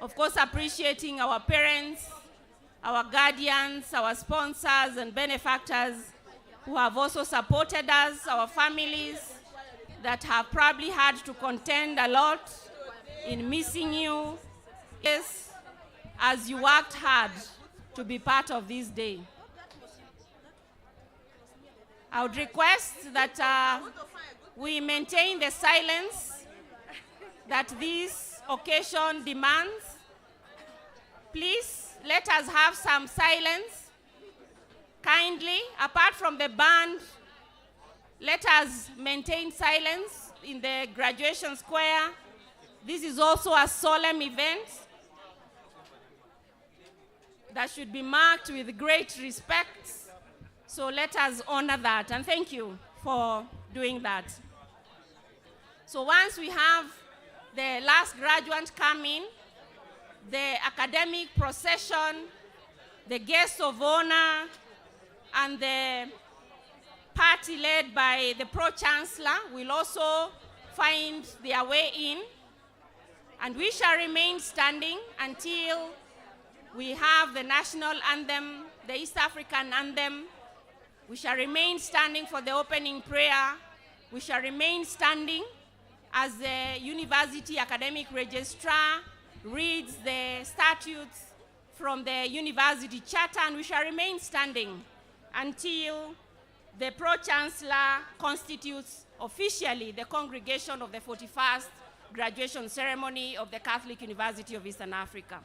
Of course, appreciating our parents, our guardians, our sponsors and benefactors who have also supported us, our families that have probably had to contend a lot in missing you, yes, as you worked hard to be part of this day. I would request that we maintain the silence that this occasion demands. Please, let us have some silence. Kindly, apart from the band, let us maintain silence in the graduation square. This is also a solemn event that should be marked with great respect. So let us honor that, and thank you for doing that. So once we have the last graduate come in, the academic procession, the guests of honor, and the party led by the Pro-Chancellor will also find their way in, and we shall remain standing until we have the national anthem, the East African anthem. We shall remain standing for the opening prayer. We shall remain standing as the University Academic Registrar reads the statutes from the University Charter, and we shall remain standing until the Pro-Chancellor constitutes officially the congregation of the 41st graduation ceremony of the Catholic University of Eastern Africa.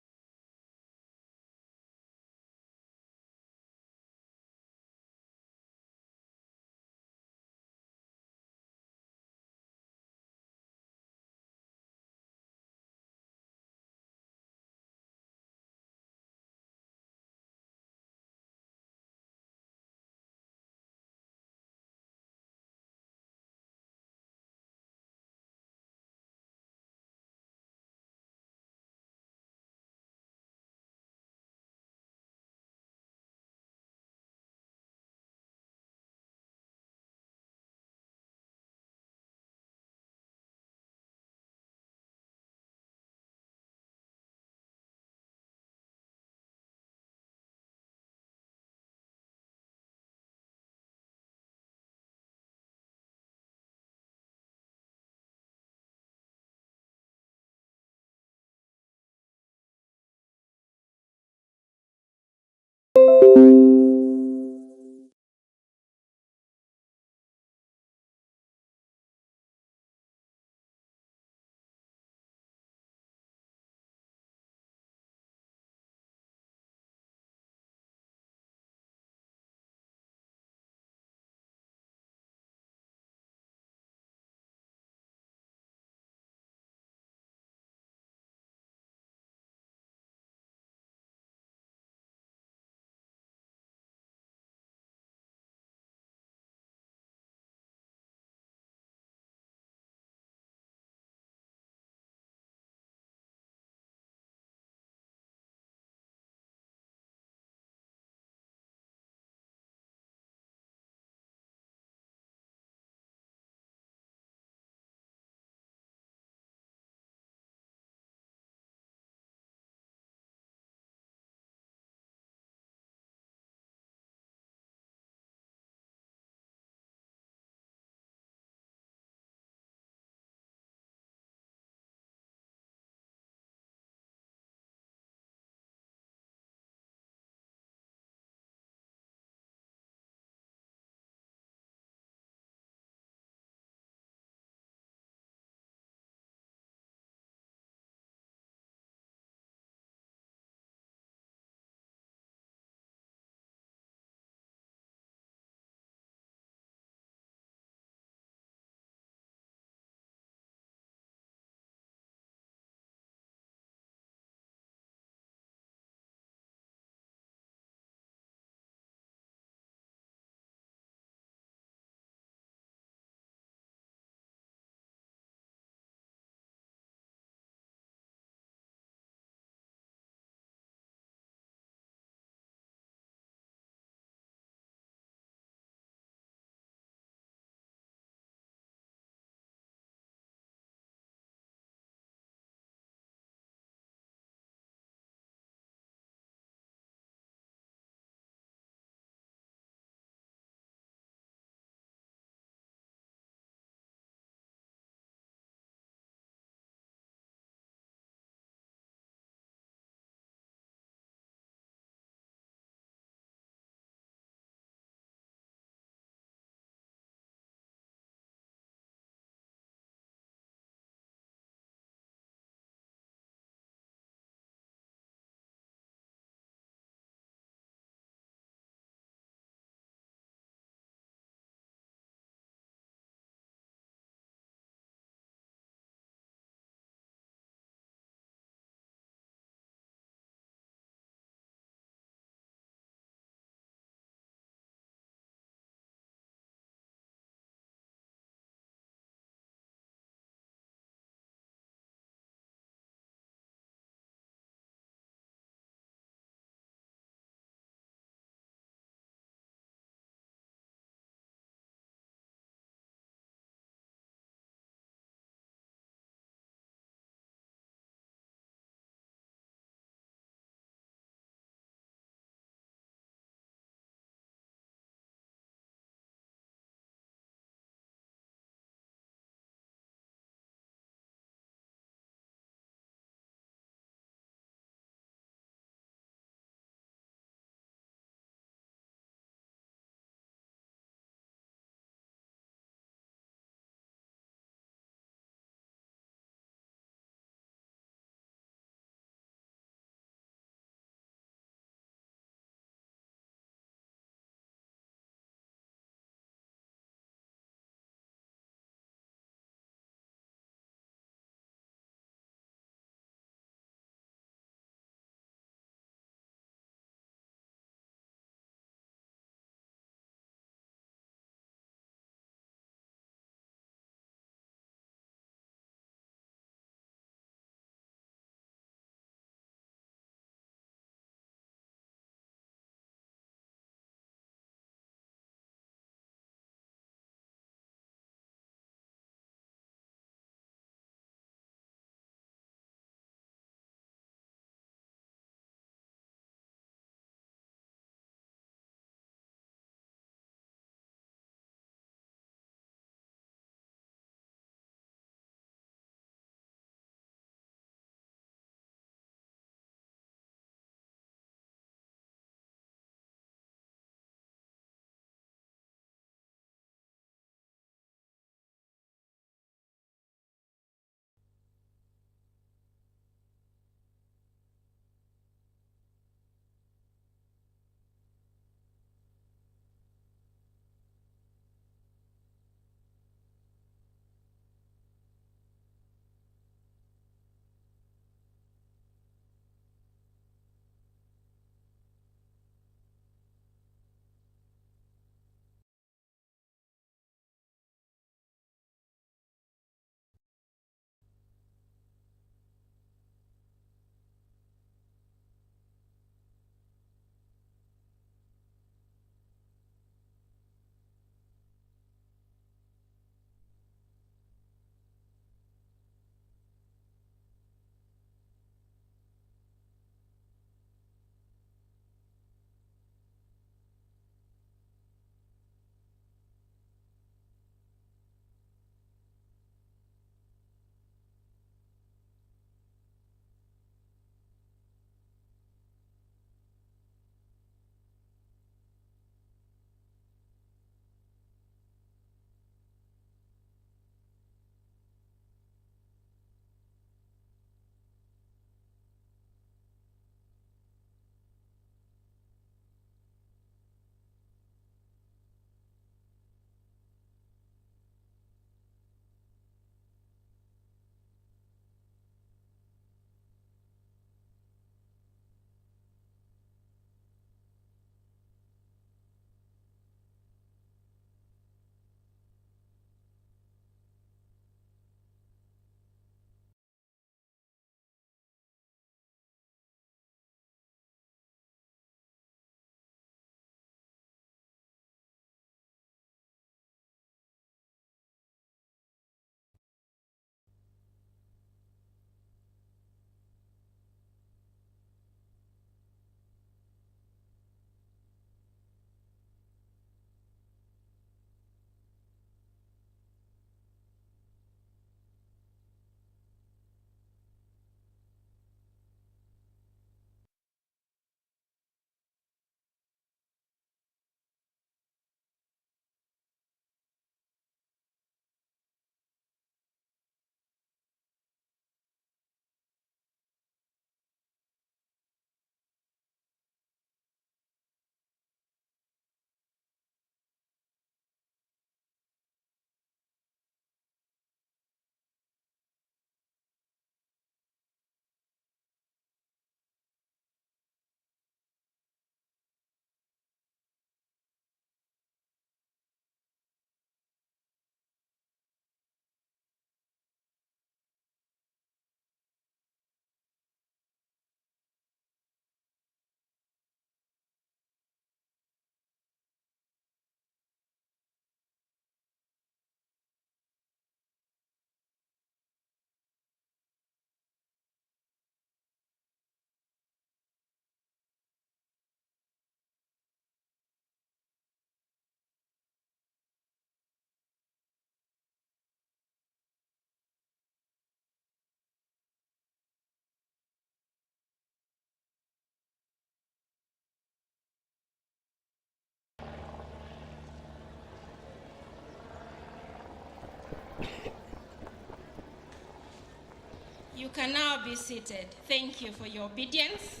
You can now be seated. Thank you for your obedience.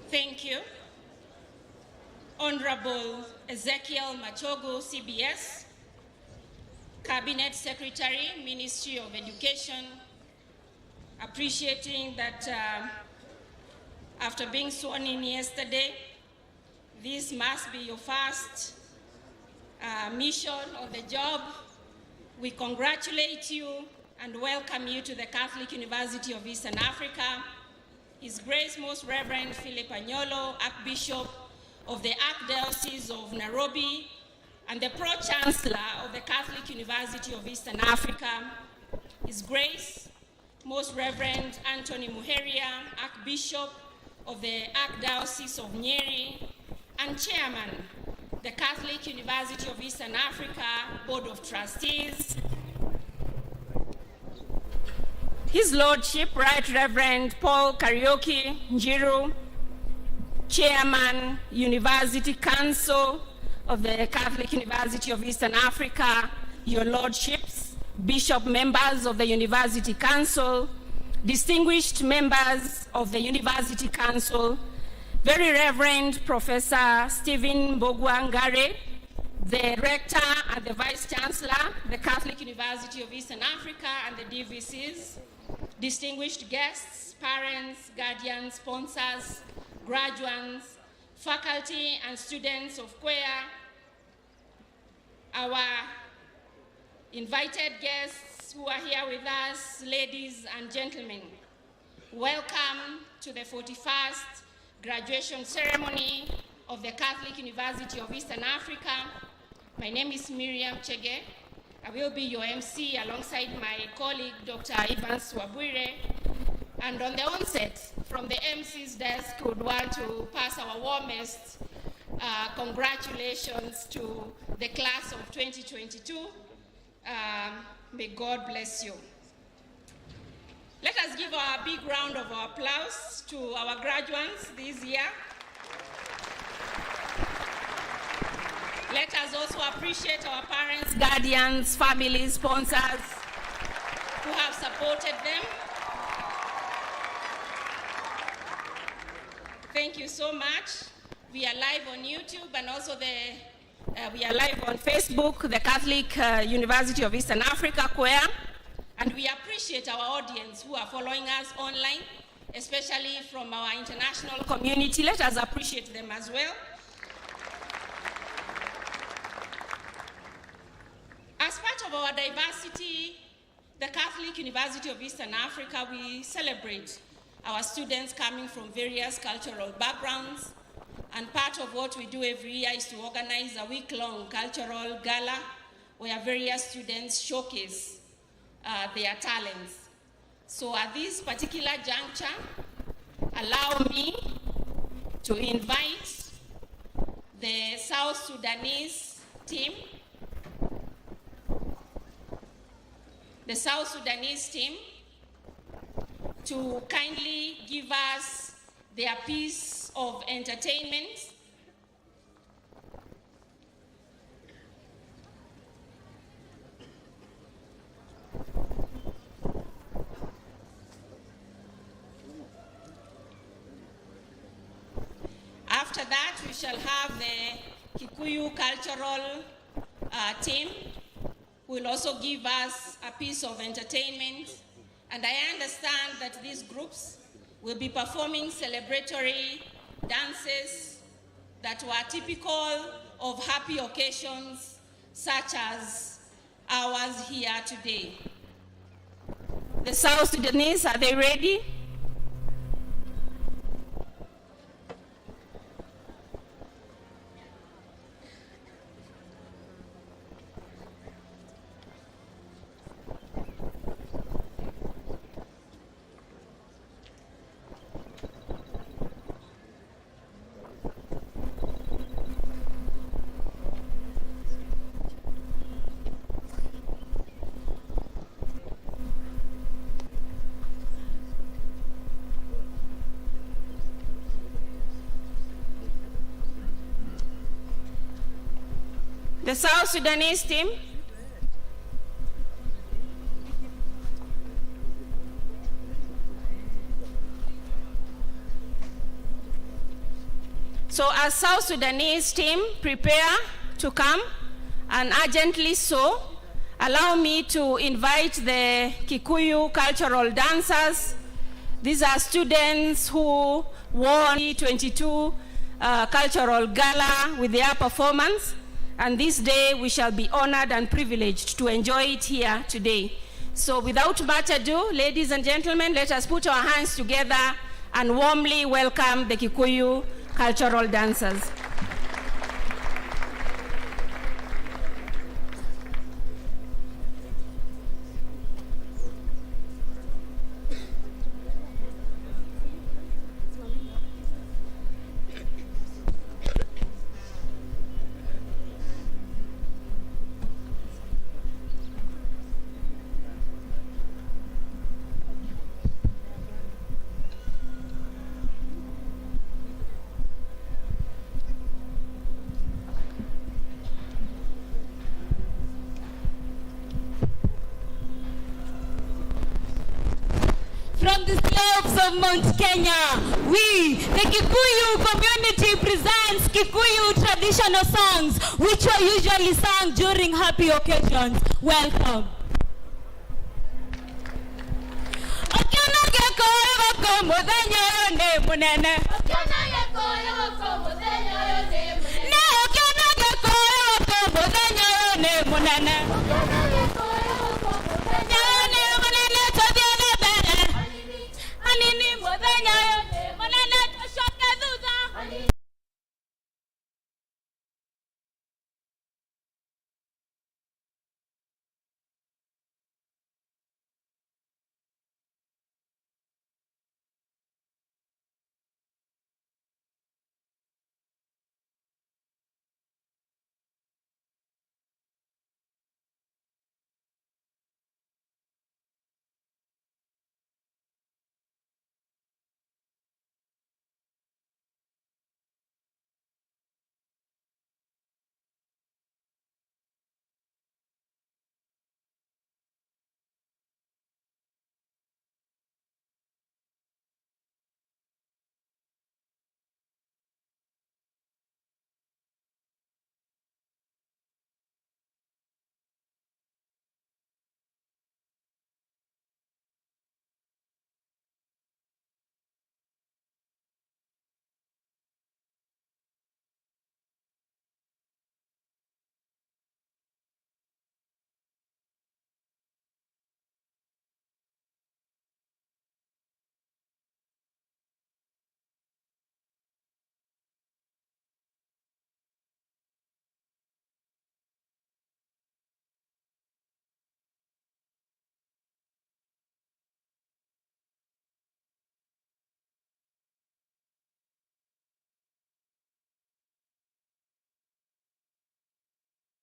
Thank you. Honorable Ezekiel Machogu, CBS, Cabinet Secretary, Ministry of Education, appreciating that after being sworn in yesterday, this must be your first mission on the job. We congratulate you and welcome you to the Catholic University of Eastern Africa. His Grace Most Reverend Philip Anyolo, Archbishop of the Archdiocese of Nairobi, and the Pro-Chancellor of the Catholic University of Eastern Africa, His Grace Most Reverend Anthony Muheria, Archbishop of the Archdiocese of Nyeri, and Chairman, the Catholic University of Eastern Africa Board of Trustees, His Lordship, Right Reverend Paul Kariuki Njiru, Chairman, University Council of the Catholic University of Eastern Africa, Your Lordships, Bishop members of the University Council, distinguished members of the University Council, Very Reverend Professor Stephen Mbogwa-Ngare, the Rector and the Vice Chancellor, the Catholic University of Eastern Africa and the DVCs, distinguished guests, parents, guardians, sponsors, graduates, faculty and students of CWEA, our invited guests who are here with us, ladies and gentlemen. Welcome to the 41st graduation ceremony of the Catholic University of Eastern Africa. My name is Miriam Chege. I will be your MC alongside my colleague, Dr. Evans Wabwire. And on the onset, from the MC's desk, we would want to pass our warmest congratulations to the class of 2022. May God bless you. Let us give a big round of applause to our graduates this year. Let us also appreciate our parents, guardians, families, sponsors who have supported them. Thank you so much. We are live on YouTube and also we are live on Facebook, the Catholic University of Eastern Africa, CWEA. And we appreciate our audience who are following us online, especially from our international community. Let us appreciate them as well. As part of our diversity, the Catholic University of Eastern Africa, we celebrate our students coming from various cultural backgrounds. And part of what we do every year is to organize a week-long cultural gala where various students showcase their talents. So at this particular juncture, allow me to invite the South Sudanese team, to kindly give us their piece of entertainment. After that, we shall have the Kikuyu cultural team who will also give us a piece of entertainment. And I understand that these groups will be performing celebratory dances that were typical of happy occasions such as ours here today. The South Sudanese, are they ready? the South Sudanese team. So as South Sudanese team prepare to come, and urgently so, allow me to invite the Kikuyu cultural dancers. These are students who won the 22 cultural gala with their performance, and this day we shall be honored and privileged to enjoy it here today. So without much ado, ladies and gentlemen, let us put our hands together and warmly welcome the Kikuyu cultural dancers. From the slopes of Mount Kenya, we, the Kikuyu community, presents Kikuyu traditional songs, which are usually sung during happy occasions. Welcome.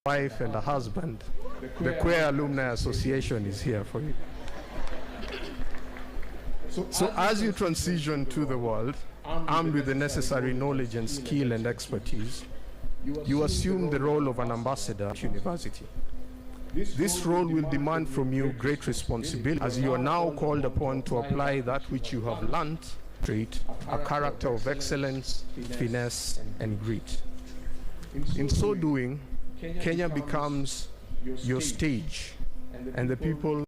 Wife and a husband, the Queer Alumni Association is here for you. So as you transition to the world, armed with the necessary knowledge and skill and expertise, you assume the role of an ambassador at university. This role will demand from you great responsibility, as you are now called upon to apply that which you have learned, trait, a character of excellence, finesse, and grit. In so doing, Kenya becomes your stage, and the people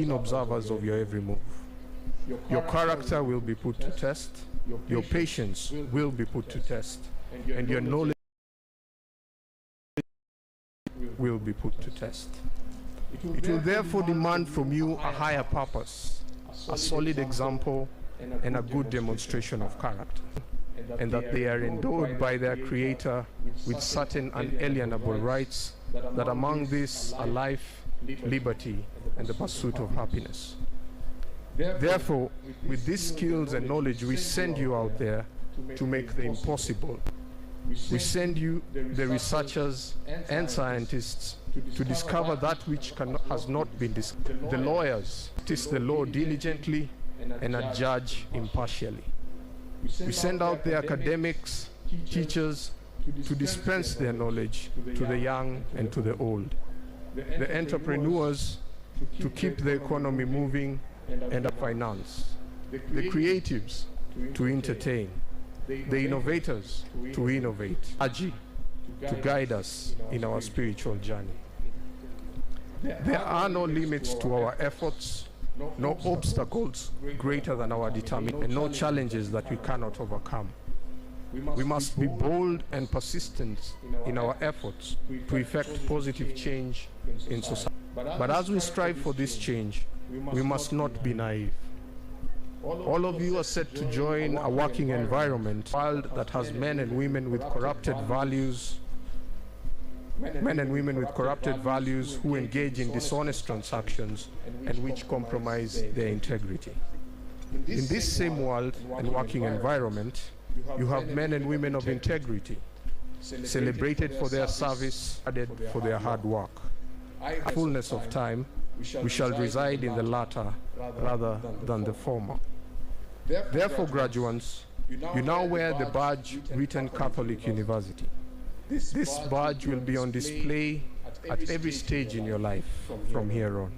keen observers of your every move. Your character will be put to test, your patience will be put to test, and your knowledge will be put to test. It will therefore demand from you a higher purpose, a solid example, and a good demonstration of character, and that they are endowed by their Creator with certain unalienable rights, that among these are life, liberty, and the pursuit of happiness. Therefore, with these skills and knowledge, we send you out there to make the impossible. We send you, the researchers and scientists, to discover that which has not been discovered. The lawyers practice the law diligently and adjudge impartially. We send out the academics, teachers, to dispense their knowledge to the young and to the old. The entrepreneurs to keep the economy moving and finance. The creatives to entertain. The innovators to innovate. Aji to guide us in our spiritual journey. There are no limits to our efforts, no obstacles greater than our determination, and no challenges that we cannot overcome. We must be bold and persistent in our efforts to effect positive change in society. But as we strive for this change, we must not be naive. All of you are set to join a working environment, a world that has men and women with corrupted values, who engage in dishonest transactions and which compromise their integrity. In this same world and working environment, you have men and women of integrity, celebrated for their service, added for their hard work. In the fullness of time, we shall reside in the latter rather than the former. Therefore, graduates, you now wear the badge written Catholic University. This badge will be on display at every stage in your life from here on.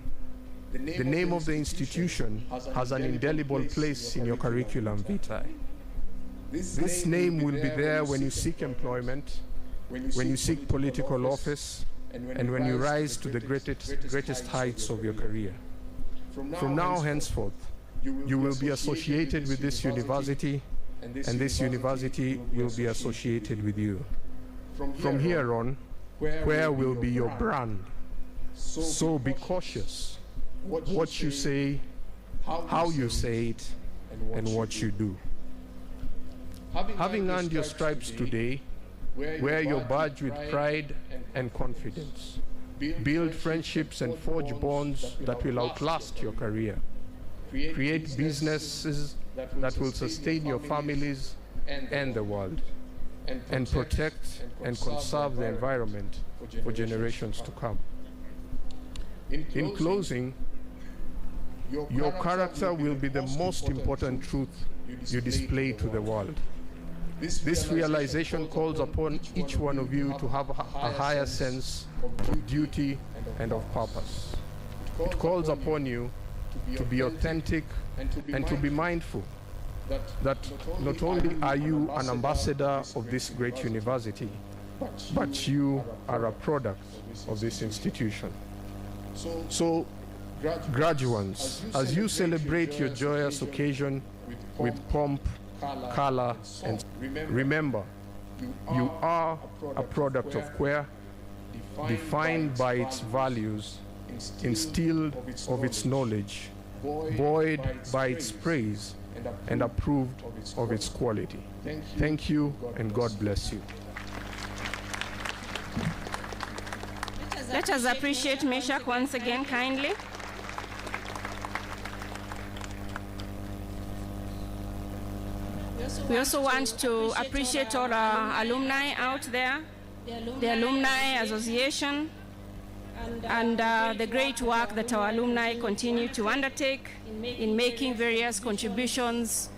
The name of the institution has an indelible place in your curriculum vitae. This name will be there when you seek employment, when you seek political office, and when you rise to the greatest heights of your career. From now henceforth, you will be associated with this university, and this university will be associated with you. From here on, where will be your brand? So be cautious what you say, how you say it, and what you do. Having earned your stripes today, wear your badge with pride and confidence. Build friendships and forge bonds that will outlast your career. Create businesses that will sustain your families and the world, and protect and conserve the environment for generations to come. In closing, your character will be the most important truth you display to the world. This realization calls upon each one of you to have a higher sense of duty and of purpose. It calls upon you to be authentic and to be mindful that not only are you an ambassador of this great university, but you are a product of this institution. So, graduates, as you celebrate your joyous occasion with pomp, color, and remember, you are a product of Quer, defined by its values, instilled of its knowledge, buoyed by its praise, and approved of its quality. Thank you, and God bless you. Let us appreciate Meshach once again kindly. We also want to appreciate all our alumni out there, the Alumni Association, and the great work that our alumni continue to undertake in making various contributions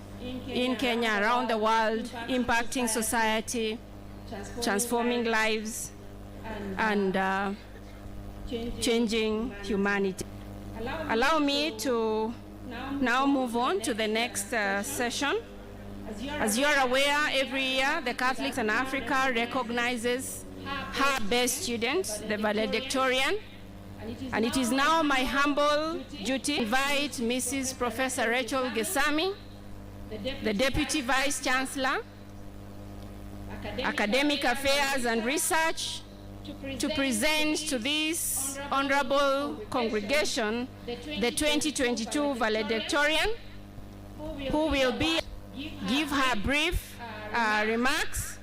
in Kenya, around the world, impacting society, transforming lives, and changing humanity. Allow me to now move on to the next session. As you are aware, every year the Catholics in Africa recognizes her best student, the valedictorian, And it is now my humble duty to invite Mrs. Professor Rachel Gesami, the Deputy Vice Chancellor, Academic Affairs and Research, to present to this honorable congregation the 2022 valedictorian, who will give her brief remarks,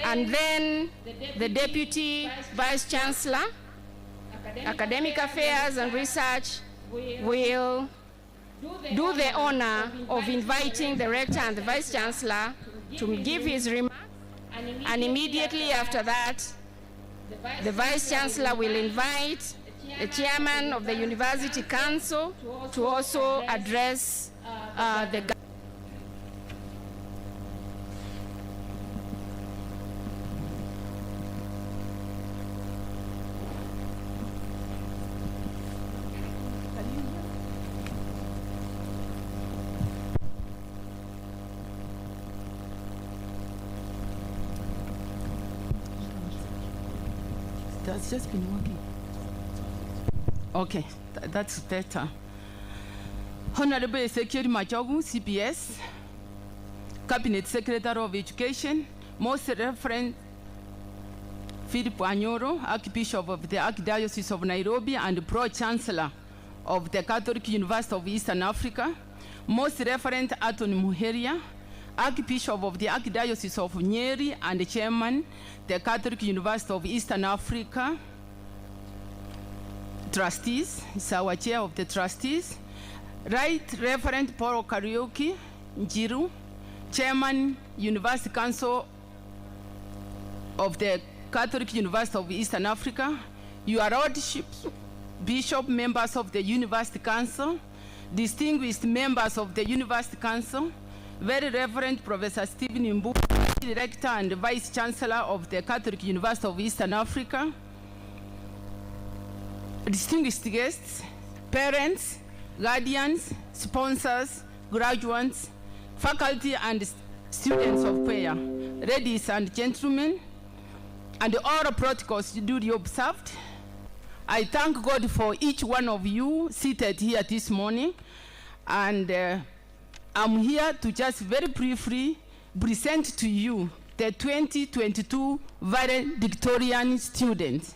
and then the Deputy Vice Chancellor, Academic Affairs and Research, will do the honor of inviting the Rector and the Vice Chancellor to give his remarks, and immediately after that, the Vice Chancellor will invite the Chairman of the University Council to also address the It's just been working. Okay, that's better. Honorable Ezekiel Machogu, CPS, Cabinet Secretary of Education, Most Reverend Philip Anyoro, Archbishop of the Archdiocese of Nairobi and Pro-Chancellor of the Catholic University of Eastern Africa, Most Reverend Anthony Muheria, Archbishop of the Archdiocese of Nyeri and Chairman, the Catholic University of Eastern Africa, Trustees, is our Chair of the Trustees, Right Reverend Paul Kariuki Njiru, Chairman, University Council of the Catholic University of Eastern Africa, Your Lordships, Bishop, members of the University Council, distinguished members of the University Council, Very Reverend Professor Stephen Imbu, Director and Vice Chancellor of the Catholic University of Eastern Africa, distinguished guests, parents, guardians, sponsors, graduates, faculty and students of prayer, ladies and gentlemen, and all protocols duly observed. I thank God for each one of you seated here this morning, and I'm here to just very briefly present to you the 2022 valedictorian students.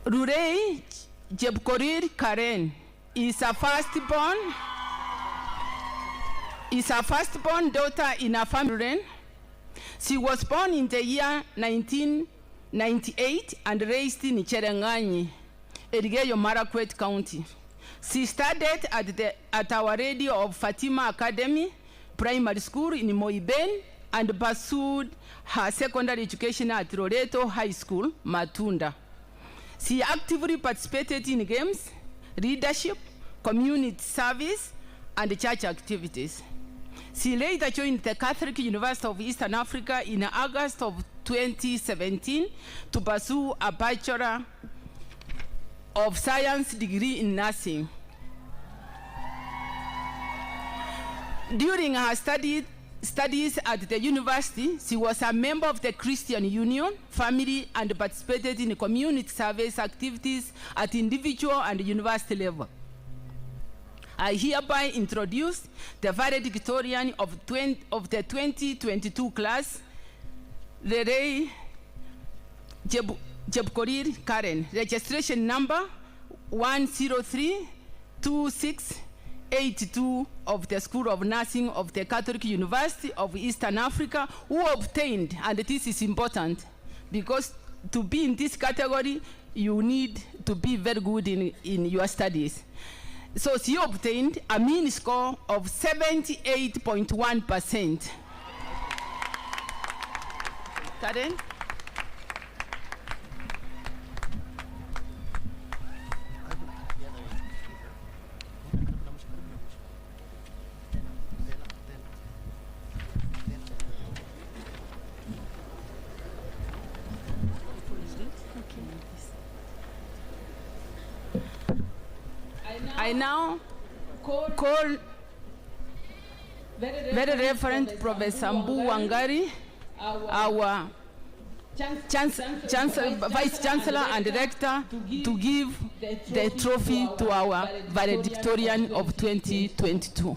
Rurei Jebkorir Karen is a firstborn daughter in a family. She was born in the year 1998 and raised in Cherangani, Elgeyo Marakwet County. She studied at Our Lady of Fatima Academy Primary School in Moiben and pursued her secondary education at Loreto High School, Matunda. She actively participated in games, leadership, community service, and church activities. She later joined the Catholic University of Eastern Africa in August of 2017 to pursue a Bachelor of Science degree in nursing. During her studies at the university, she was a member of the Christian Union family and participated in community service activities at individual and university level. I hereby introduce the valedictorian of the 2022 class, Rurei Jebkorir Karen, registration number 1032682 of the School of Nursing of the Catholic University of Eastern Africa, who obtained, and this is important, because to be in this category, you need to be very good in your studies. So she obtained a mean score of 78.1%. Karen? I now call Very Reverend Professor Mbu Wangari, our Vice Chancellor and Rector to give the trophy to our valedictorian of 2022.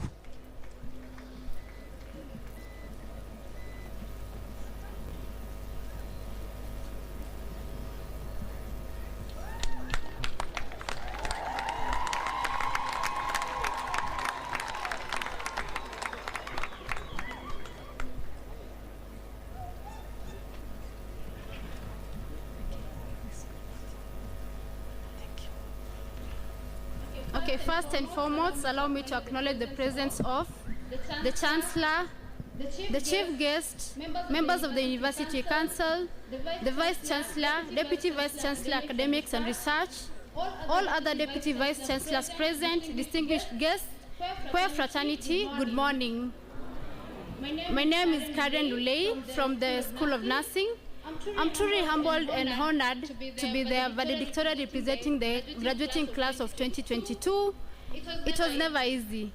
Okay, first and foremost, allow me to acknowledge the presence of the Chancellor, the Chief Guest, members of the University Council, the Vice Chancellor, Deputy Vice Chancellor Academics and Research, all other Deputy Vice Chancellors present, distinguished guests, Queer Fraternity, good morning. My name is Karen Lulei from the School of Nursing. I'm truly humbled and honored to be the valedictorian representing the graduating class of 2022. It was never easy.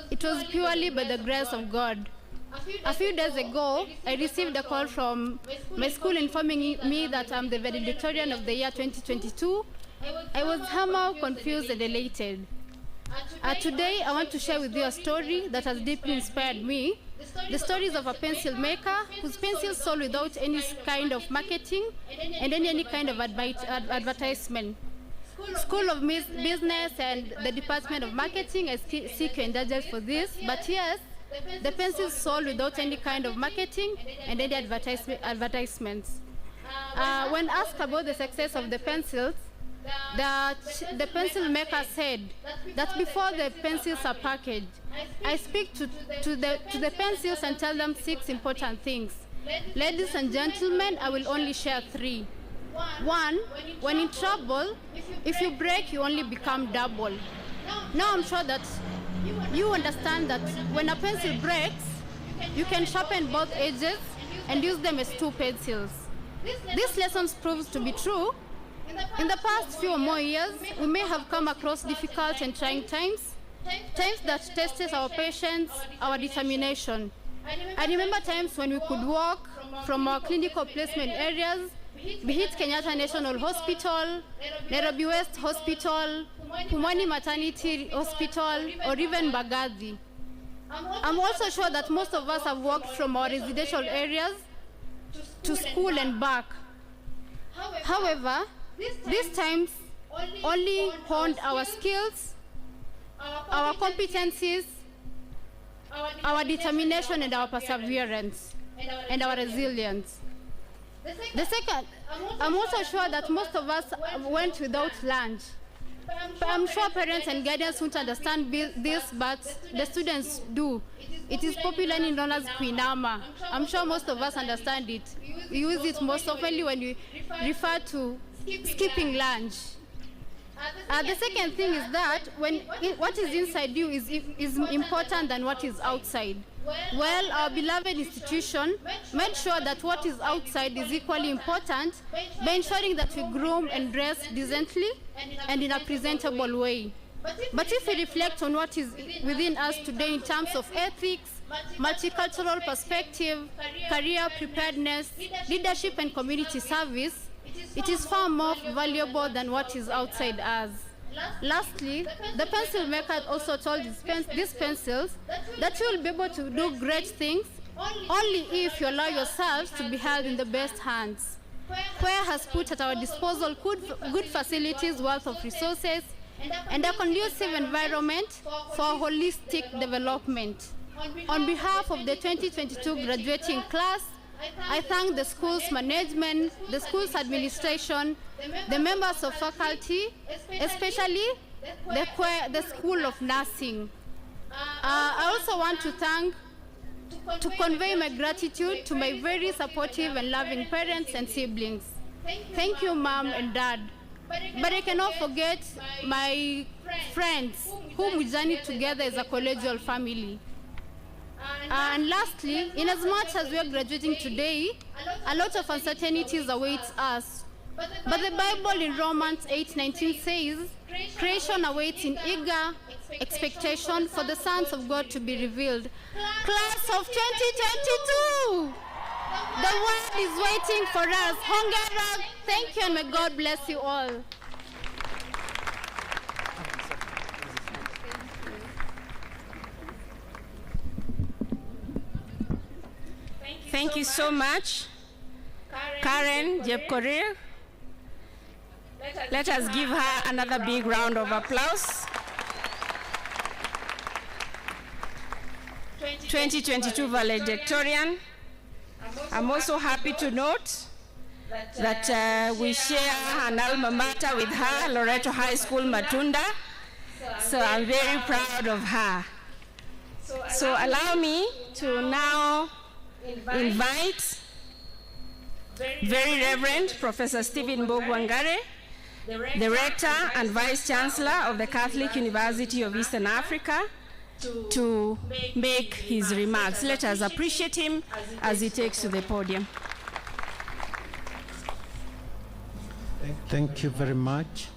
It was purely by the grace of God. A few days ago, I received a call from my school informing me that I'm the valedictorian of the year 2022. I was somehow confused and elated. Today, I want to share with you a story that has deeply inspired me. The stories of a pencil maker whose pencils sold without any kind of marketing and any kind of advertisement. School of Business and the Department of Marketing, I seek your indulgence for this, but yes, the pencils sold without any kind of marketing and any advertisements. When asked about the success of the pencils, the pencil maker said that before the pencils are packaged, I speak to the pencils and tell them 6 important things. Ladies and gentlemen, I will only share 3. 1, when in trouble, if you break, you only become double. Now I'm sure that you understand that when a pencil breaks, you can sharpen both edges and use them as 2 pencils. This lesson proves to be true. In the past few or more years, we may have come across difficult and trying times that tested our patience, our determination. I remember times when we could walk from our clinical placement areas, be it Kenyatta National Hospital, Nairobi West Hospital, Pumwani Maternity Hospital, or even Mbagathi. I'm also sure that most of us have walked from our residential areas to school and back. However, these times only honed our skills, our competencies, our determination and our perseverance, and our resilience. The second, I'm also sure that most of us went without lunch. I'm sure parents and guardians won't understand this, but the students do. It is popularly known as Kuinama. I'm sure most of us understand it. We use it most often when we refer to skipping lunch. The second thing is that what is inside you is important than what is outside. Well, our beloved institution made sure that what is outside is equally important by ensuring that we groom and dress decently and in a presentable way. But if we reflect on what is within us today in terms of ethics, multicultural perspective, career preparedness, leadership and community service, it is far more valuable than what is outside us. Lastly, the pencil maker also told these pencils that you will be able to do great things only if you allow yourselves to be held in the best hands. Queer has put at our disposal good facilities worth of resources and a conducive environment for holistic development. On behalf of the 2022 graduating class, I thank the school's management, the school's administration, the members of faculty, especially the School of Nursing. I also want to convey my gratitude to my very supportive and loving parents and siblings. Thank you, Mom and Dad. But I cannot forget my friends whom we journeyed together as a collegial family. And lastly, in as much as we are graduating today, a lot of uncertainties await us. But the Bible in Romans 8:19 says, creation awaits in eager expectation for the sons of God to be revealed. Class of 2022! The world is waiting for us. Hongera, thank you, and may God bless you all. Thank you so much, Karen Jepkorir. Let us give her another big round of applause. 2022 valedictorian. I'm also happy to note that we share an alma mater with her, Loreto High School, Matunda. So I'm very proud of her. So allow me to now invite Very Reverend Professor Stephen Mbogwangare, the Rector and Vice Chancellor of the Catholic University of Eastern Africa, to make his remarks. Let us appreciate him as he takes to the podium. Thank you very much.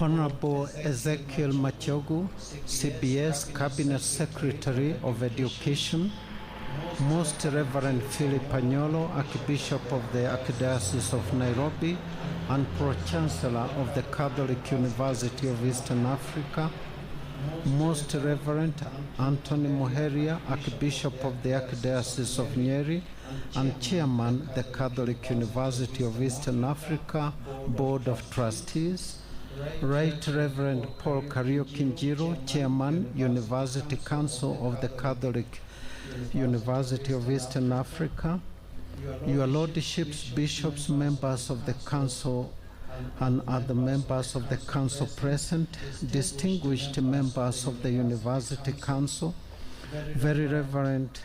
Honorable Ezekiel Machogu, CBS Cabinet Secretary of Education, Most Reverend Philip Agnolo, Archbishop of the Archdiocese of Nairobi and Pro-Chancellor of the Catholic University of Eastern Africa, Most Reverend Anthony Muheria, Archbishop of the Archdiocese of Nyeri and Chairman, the Catholic University of Eastern Africa Board of Trustees, Right Reverend Paul Kariuki-Njiro, Chairman, University Council of the Catholic University of Eastern Africa, Your Lordships, Bishops, members of the Council and other members of the Council present, distinguished members of the University Council, Very Reverend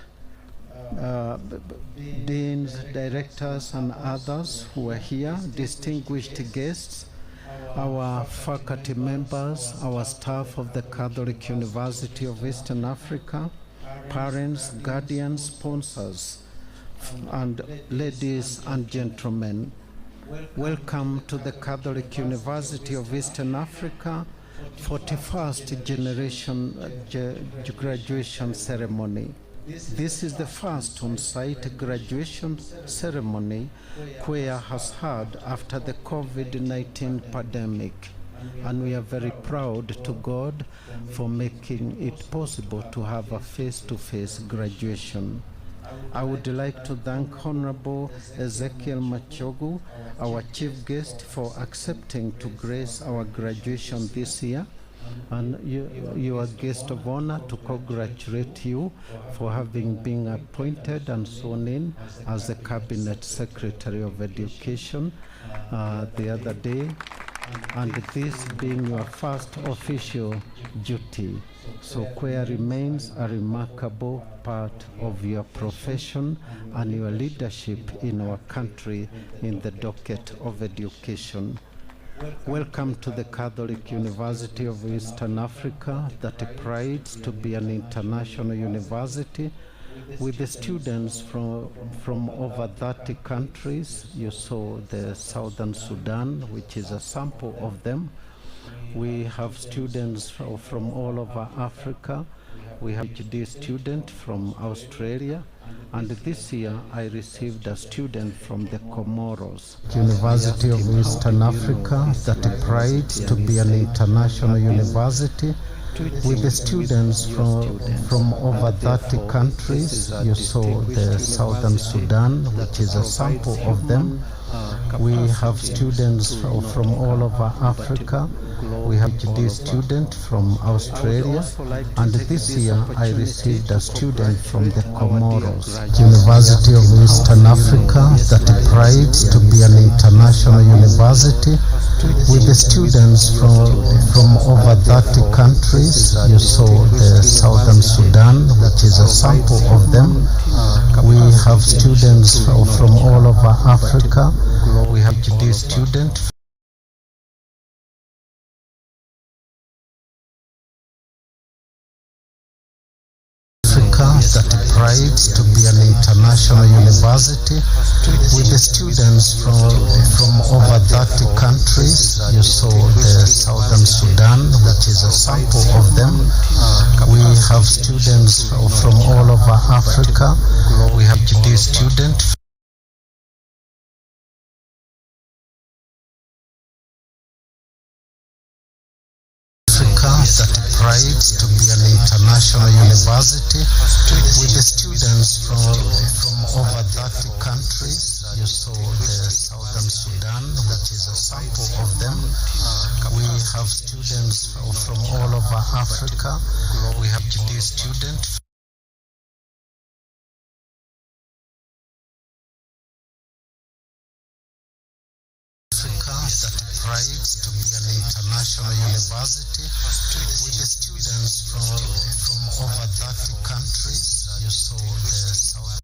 Deans, Directors and others who are here, distinguished guests, our faculty members, our staff of the Catholic University of Eastern Africa, parents, guardians, sponsors, and ladies and gentlemen, welcome to the Catholic University of Eastern Africa 41st generation graduation ceremony. This is the first on-site graduation ceremony Queer has had after the COVID-19 pandemic, and we are very proud to God for making it possible to have a face-to-face graduation. I would like to thank Honorable Ezekiel Machogu, our chief guest, for accepting to grace our graduation this year, and you are guest of honor to congratulate you for having been appointed and sworn in as the Cabinet Secretary of Education the other day, and this being your first official duty. So Queer remains a remarkable part of your profession and your leadership in our country in the docket of education. Welcome to the Catholic University of Eastern Africa that prides to be an international university with the students from over 30 countries. You saw the Southern Sudan, which is a sample of them. We have students from all over Africa. We have a PhD student from Australia, and this year I received a student from the Comoros. University of Eastern Africa that prides to be an international university with the students from over 30 countries. You saw the Southern Sudan, which is a sample of them. We have students from all over Africa. We have a PhD student from Australia, and this year I received a student from the Comoros. University of Eastern Africa that prides to be an international university with the students from over 30 countries. You saw the Southern Sudan, which is a sample of them. We have students from all over Africa. We have a PhD student that prides to be an international university with the students from over 30 countries. You saw the Southern Southern Sudan, which is a sample of them. We have students from all over Africa. We have Judean students that prides to be an international university with the students from over 30 countries. You saw the Southern Sudan, which is a sample of them. We have students from all over Africa. We have Judean students. That prides to be an international university with the students from over 30 countries. You saw the South.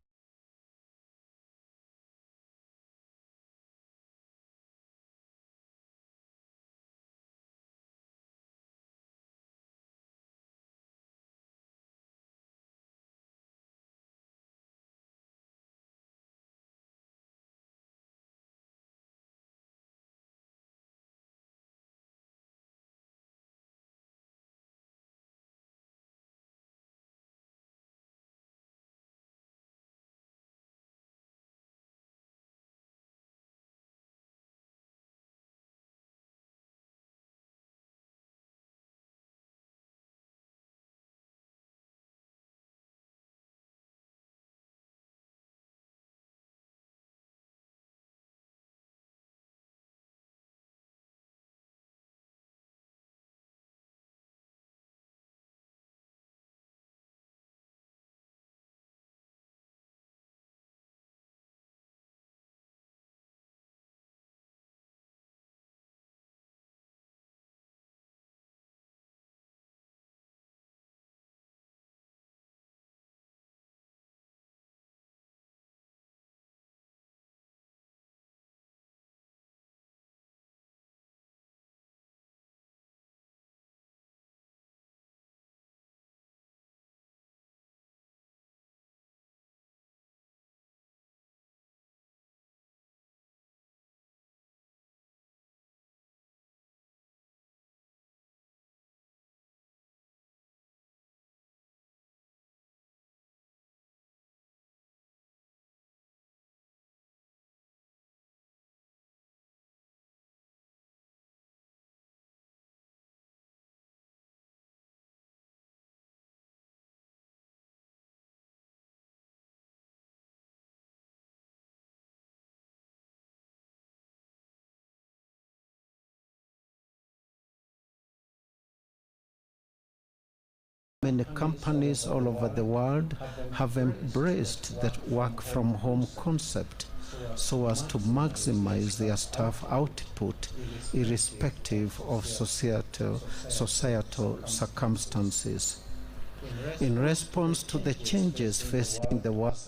Many companies all over the world have embraced that work from home concept so as to maximize their staff output irrespective of societal circumstances. In response to the changes facing the world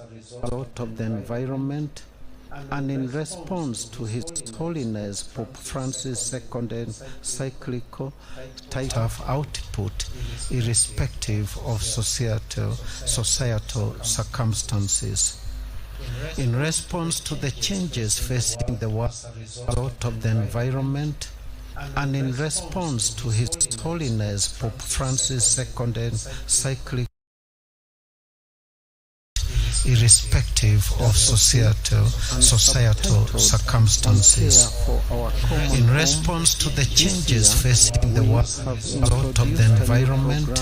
out of the environment, and in response to His Holiness Pope Francis II encyclical titled Output irrespective of societal circumstances. In response to the changes facing the world out of the environment, and in response to His Holiness Pope Francis II encyclical irrespective of societal circumstances. In response to the changes facing the world out of the environment,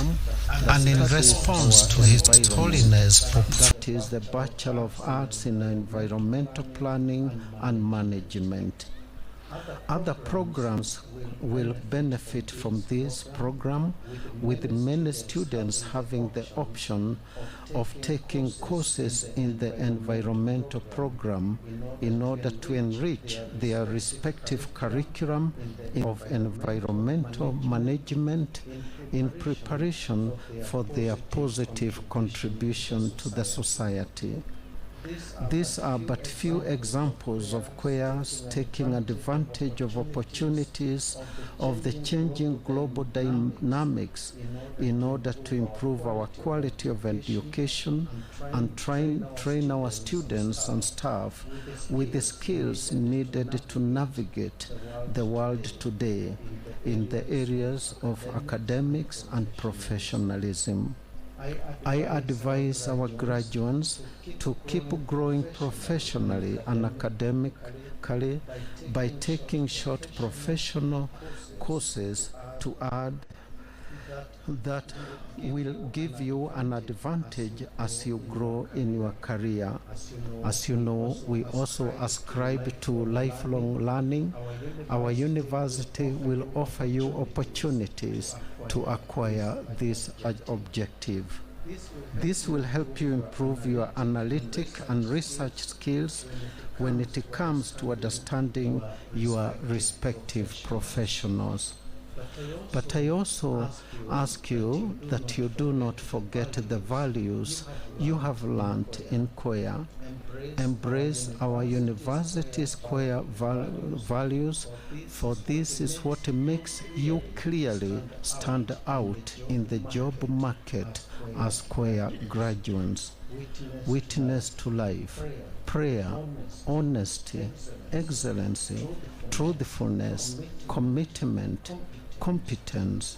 and in response to His Holiness Pope, that is the Bachelor of Arts in Environmental Planning and Management. Other programs will benefit from this program, with many students having the option of taking courses in the environmental program in order to enrich their respective curriculum of environmental management in preparation for their positive contribution to the society. These are but few examples of queers taking advantage of opportunities of the changing global dynamics in order to improve our quality of education and train our students and staff with the skills needed to navigate the world today, in the areas of academics and professionalism. I advise our graduates to keep growing professionally and academically by taking short professional courses to add that will give you an advantage as you grow in your career. As you know, we also ascribe to lifelong learning. Our university will offer you opportunities to acquire this objective. This will help you improve your analytic and research skills when it comes to understanding your respective professionals. But I also ask you that you do not forget the values you have learned in Koya. Embrace our university's Koya values, for this is what makes you clearly stand out in the job market as Koya graduates. Witness to life, prayer, honesty, excellency, truthfulness, commitment, competence.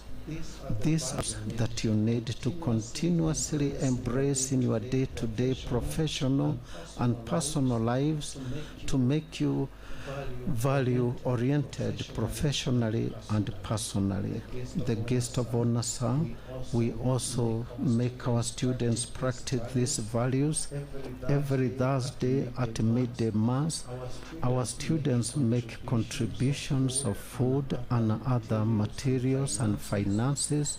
These are that you need to continuously embrace in your day-to-day professional and personal lives to make you value-oriented professionally and personally. The guest of honor, sir, we also make our students practice these values every Thursday at midday mass. Our students make contributions of food and other materials and finances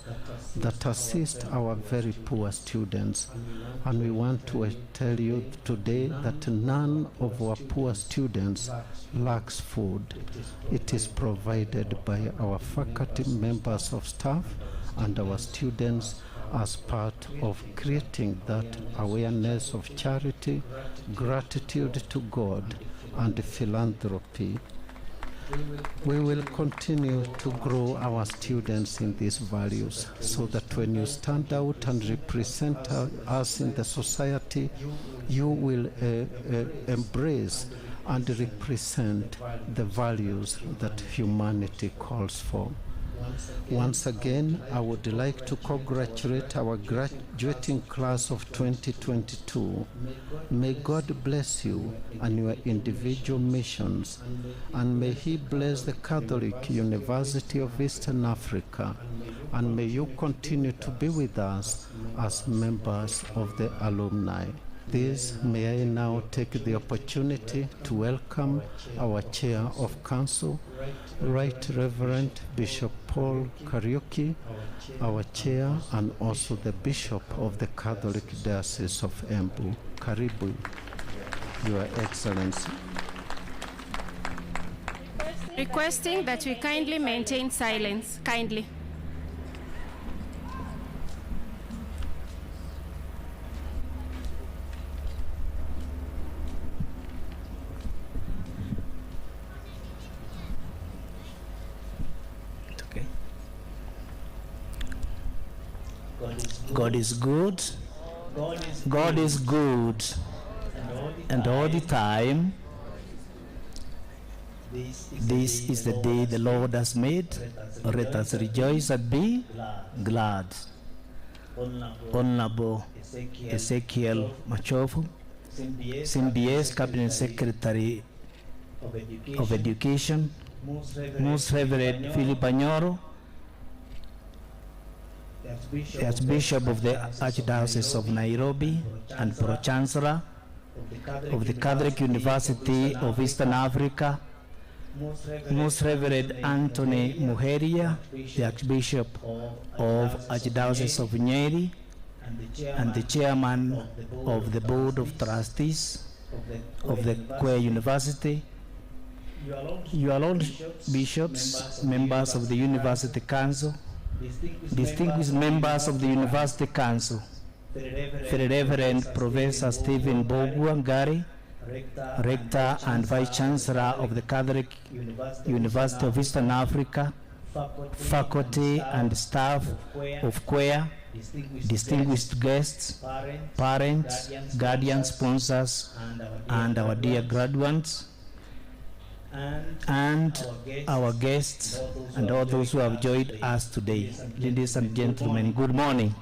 that assist our very poor students. And we want to tell you today that none of our poor students lacks food. It is provided by our faculty, members of staff, and our students as part of creating that awareness of charity, gratitude to God, and philanthropy. We will continue to grow our students in these values so that when you stand out and represent us in the society, you will embrace and represent the values that humanity calls for. Once again, I would like to congratulate our graduating class of 2022. May God bless you and your individual missions, and may He bless the Catholic University of Eastern Africa, and may you continue to be with us as members of the alumni. This, may I now take the opportunity to welcome our Chair of Council, Right Reverend Bishop Paul Kariuki, our Chair, and also the Bishop of the Catholic Diocese of Embu. Karibu, Your Excellency. Requesting that we kindly maintain silence, kindly. God is good. God is good. And all the time. This is the day the Lord has made. Let us rejoice and be glad. Honorable Ezekiel Machofu, CBS Cabinet Secretary of Education, Most Reverend Philip Anyoro, as Bishop of the Archdiocese of Nairobi and Pro-Chancellor of the Catholic University of Eastern Africa, Most Reverend Anthony Muheria, the Archbishop of Archdiocese of Nyeri, and the Chairman of the Board of Trustees of the Koya University, your Lord Bishops, members of the University Council, distinguished members of the University Council, the Reverend Professor Stephen Bogu Ngari, Rector and Vice Chancellor of the Catholic University of Eastern Africa, faculty and staff of Koya, distinguished guests, parents, guardians, sponsors, and our dear graduates, and our guests and all those who have joined us today. Ladies and gentlemen, good morning.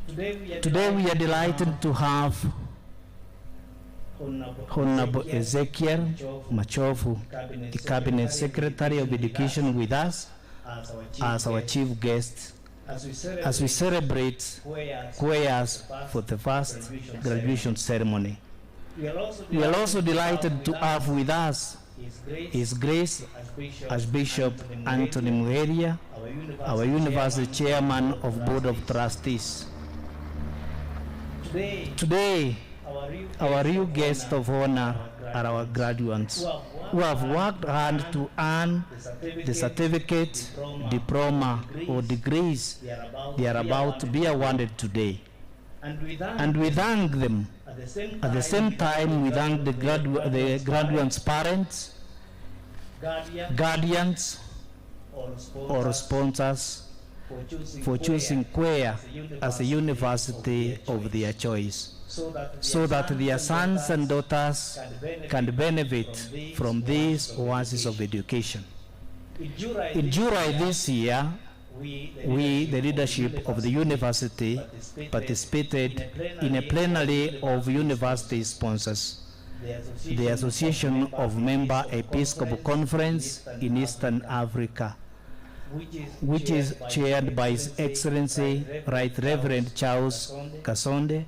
Today we are delighted to have Honorable Ezekiel Machofu, the Cabinet Secretary of Education, with us as our chief guest as we celebrate Kweya's for the first graduation ceremony. We are also delighted to have with us His Grace Archbishop Anthony Muheria, our University Chairman of Board of Trustees. Today, our real guests of honor are our graduates who have worked hard to earn the certificate, diploma, or degrees they are about to be awarded today. And we thank them. At the same time, we thank the graduates' parents, guardians, or sponsors for choosing Kweya as a university of their choice, so that their sons and daughters can benefit from these oases of education. In July this year, we, the leadership of the university, participated in a plenary of university sponsors, the Association of Member Episcopal Conference in Eastern Africa, which is chaired by His Excellency Right Reverend Charles Kasonde,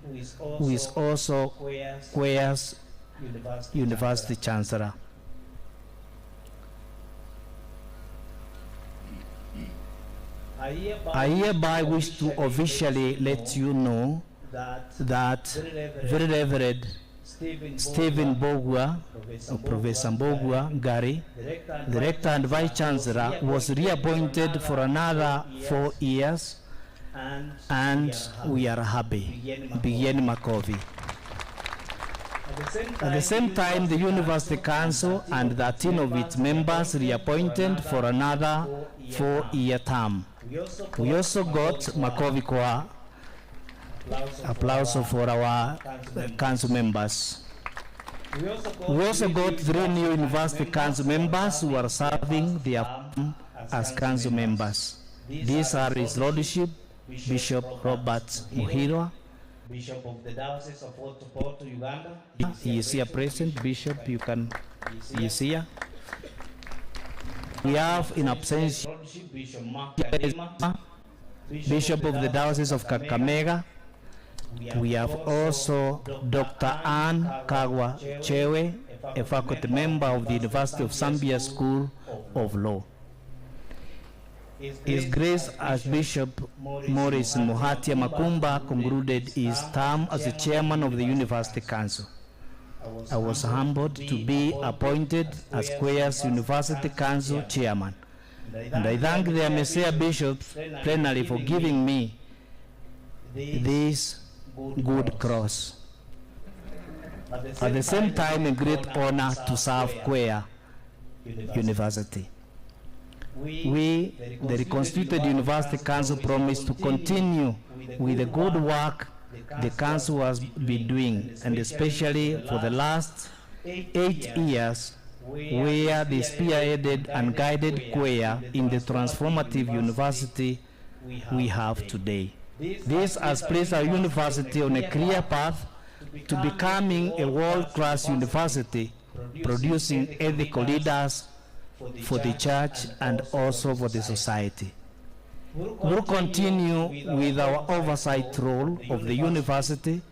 who is also Kweya's University Chancellor. I hereby wish to officially let you know that Very Reverend Stephen Mbogwa, Professor Mbogwa Gary, the Rector and Vice Chancellor, was reappointed for another 4 years, and we are happy. Begin Makovi. At the same time, the University Council and 13 of its members reappointed for another 4-year term. We also got Makovi kwa applause for our council members. We also got 3 new university council members who are serving their term as council members. These are His Lordship Bishop Robert Muhirwa, Bishop of the Diocese of Porto, Uganda. He is here present. Bishop, you can, he is here. We have in absence Bishop of the Diocese of Kakamega. We have also Dr. Anne Kagwa Chewe, a faculty member of the University of Zambia School of Law. His Grace Archbishop Maurice Muhatia Makumba concluded his term as the chairman of the University Council. I was humbled to be appointed as Kweya's University Council chairman, and I thank the Messiah bishops plenary for giving me this good cross. At the same time, a great honor to serve Kweya University. We, the reconstituted University Council, promise to continue with the good work the Council has been doing, and especially for the last 8 years, where they spearheaded and guided Kweya in the transformative university we have today. This has placed our university on a clear path to becoming a world-class university, producing ethical leaders for the church and also for the society. We'll continue with our oversight role of the university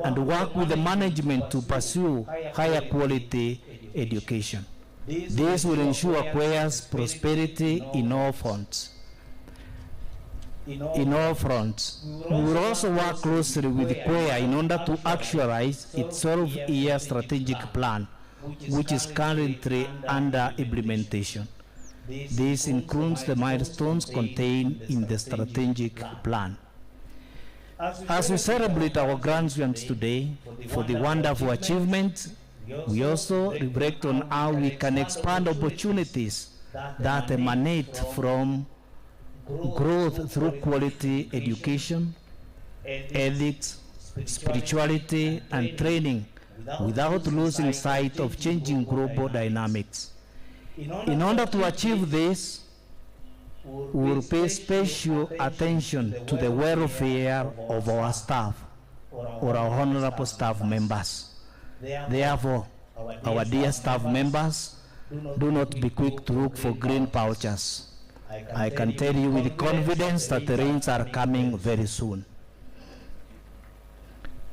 and work with the management to pursue higher quality education. This will ensure Kweya's prosperity in all fronts. We will also work closely with Kweya in order to actualize its 12-year strategic plan, which is currently under implementation. This includes the milestones contained in the strategic plan. As we celebrate our graduates today for the wonderful achievement, we also reflect on how we can expand opportunities that emanate from growth through quality education, ethics, spirituality, and training without losing sight of changing global dynamics. In order to achieve this, we will pay special attention to the welfare of our staff or our honorable staff members. Therefore, our dear staff members, do not be quick to look for green pouches. I can tell you with confidence that the rains are coming very soon.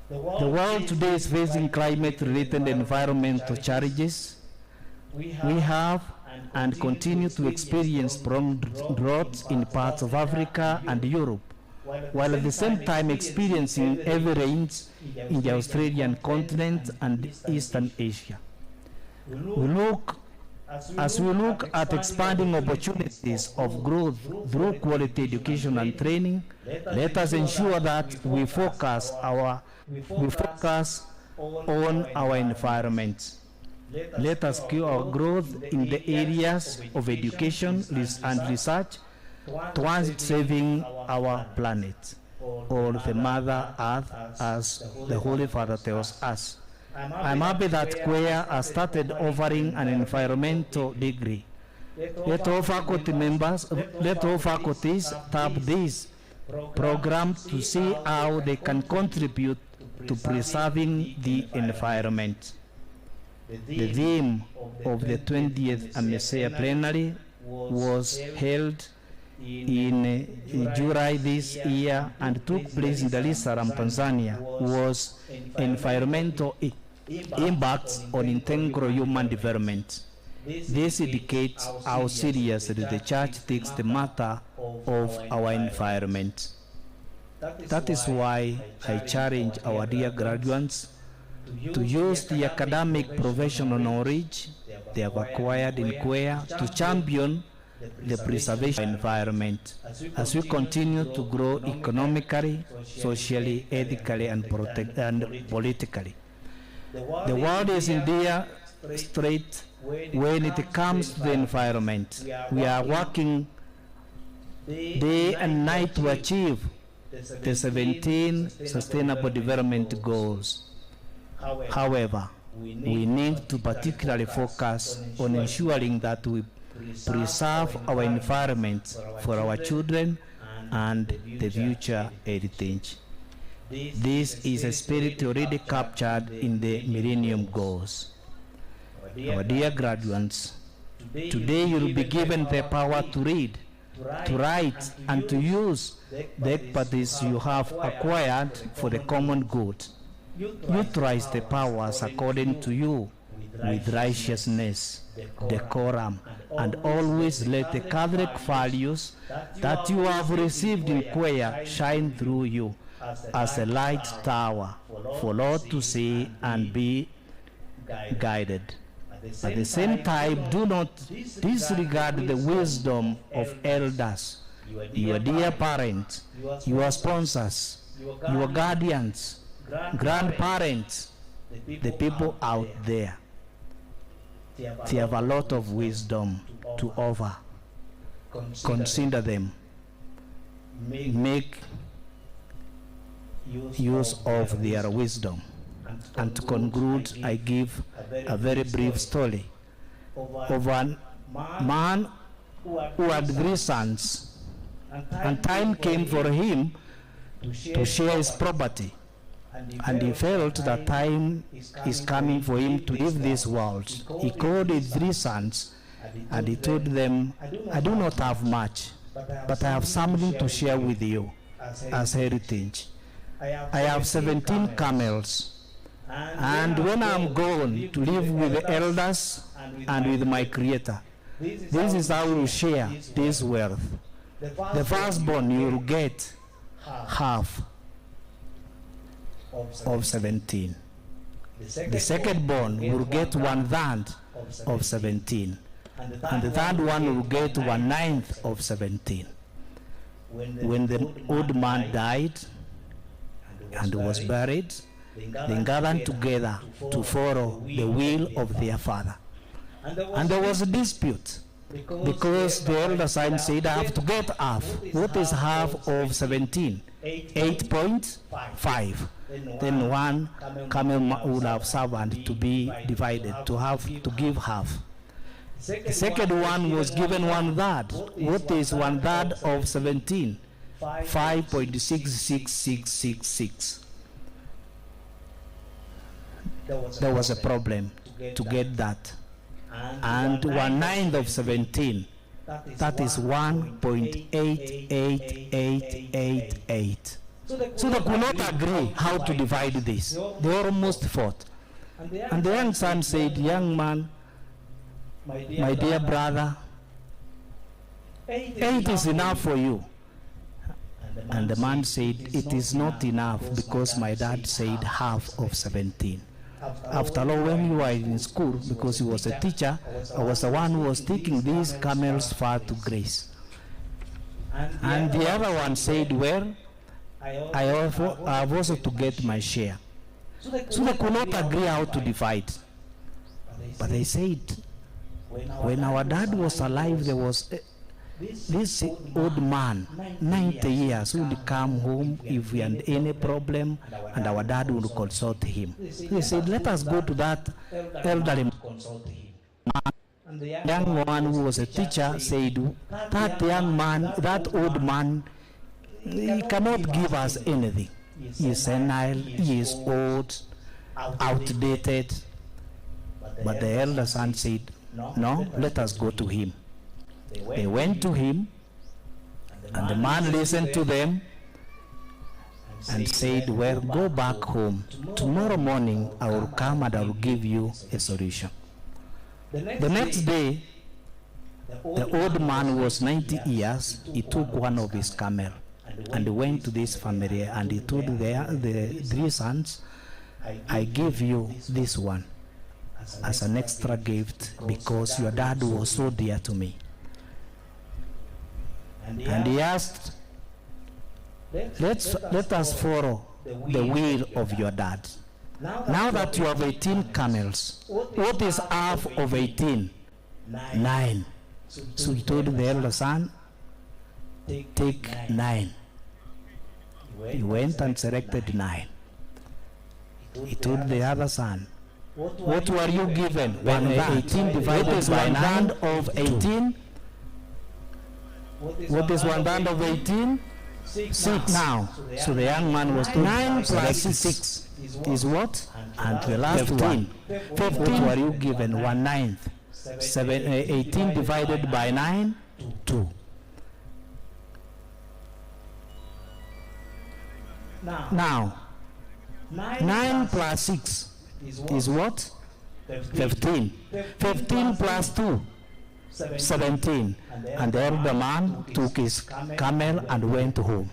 The world today is facing climate-related environmental challenges. We have and continue to experience prolonged droughts in parts of Africa and Europe, while at the same time experiencing heavy rains in the Australian continent and Eastern Asia. As we look at expanding opportunities of growth through quality education and training, let us ensure that we focus on our environment. Let us keep our growth in the areas of education and research towards saving our planet, or the Mother Earth, as the Holy Father tells us. I'm happy that CWEA has started offering an environmental degree. Let all faculties tap this program to see how they can contribute to preserving the environment. The theme of the 20th AMESEA plenary was held in July this year and took place in Dar es Salaam, Tanzania, was environmental impacts on integral human development. This indicates how seriously the Church takes the matter of our environment. That is why I challenge our dear graduates to use the academic professional knowledge they have acquired in CWEA to champion the preservation of the environment as we continue to grow economically, socially, ethically, and politically. The world is in dire strait when it comes to the environment. We are working day and night to achieve the 17 Sustainable Development Goals. However, we need to particularly focus on ensuring that we preserve our environment for our children and the future heritage. This is a spirit already captured in the Millennium Goals. Our dear graduates, today you will be given the power to read, to write, and to use the expertise you have acquired for the common good. Utilize the powers according to you with righteousness, decorum, and always let the Catholic values that you have received in CWEA shine through you as a light tower for all to see and be guided. At the same time, do not disregard the wisdom of elders, your dear parents, your sponsors, your guardians, grandparents, the people out there. They have a lot of wisdom to offer. Consider them. Make use of their wisdom. And to conclude, I give a very brief story of a man who had 3 sons, and time came for him to share his property, and he felt that time is coming for him to leave this world. He called his 3 sons and he told them, I do not have much, but I have something to share with you as heritage. I have 17 camels, and when I'm gone to live with the elders and with my Creator, this is how we will share this wealth. The firstborn, you will get half of 17. The second-born will get 1/3 of 17. And the third one will get 1/9 of 17. When the old man died and was buried, they gathered together to follow the will of their father. And there was a dispute, because the elder son said, I have to get half. What is half of 17? 8.5. then one camel would have served to be divided, to give half. The second one was given 1/3. What is 1/3 of 17? 5.66666. There was a problem to get that. And 1/9 of 17, that is 1.88888. So they could not agree how to divide this. They almost fought. And the young son said, "Young man, my dear brother, 8 is enough for you." And the man said, "It is not enough because my dad said half of 17. After all, when you were in school, because he was a teacher, I was the one who was taking these camels far to graze." And the other one said, "Well, I have also to get my share." So they could not agree how to divide. But they said, when our dad was alive, there was this old man, 90 years, who would come home if we had any problem, and our dad would consult him. They said, "Let us go to that elderly man." And the young one who was a teacher said, "That young man, that old man, he cannot give us anything. He is senile, he is old, outdated." But the elder son said, "No, let us go to him." They went to him, and the man listened to them and said, "Well, go back home. Tomorrow morning I will come and I will give you a solution." The next day, the old man was 90 years. He took one of his camel and went to this family, and he told the 3 sons, "I give you this one as an extra gift because your dad was so dear to me." And he asked, let us follow the will of your dad. Now that you have 18 camels, what is half of 18? 9. So he told the elder son, "Take 9. He went and selected 9. He told the other son, "What were you given?" 18 divided by 9 of 18. What is 1/3 of 18? 6. Now, so the young man was 9 plus 6 is what? And the last 15. 15 were you given? 1/9. 18 divided by 9, 2. Now, 9 plus 6 is what? 15. 15 plus 2. 17. And the elder man took his camel and went home.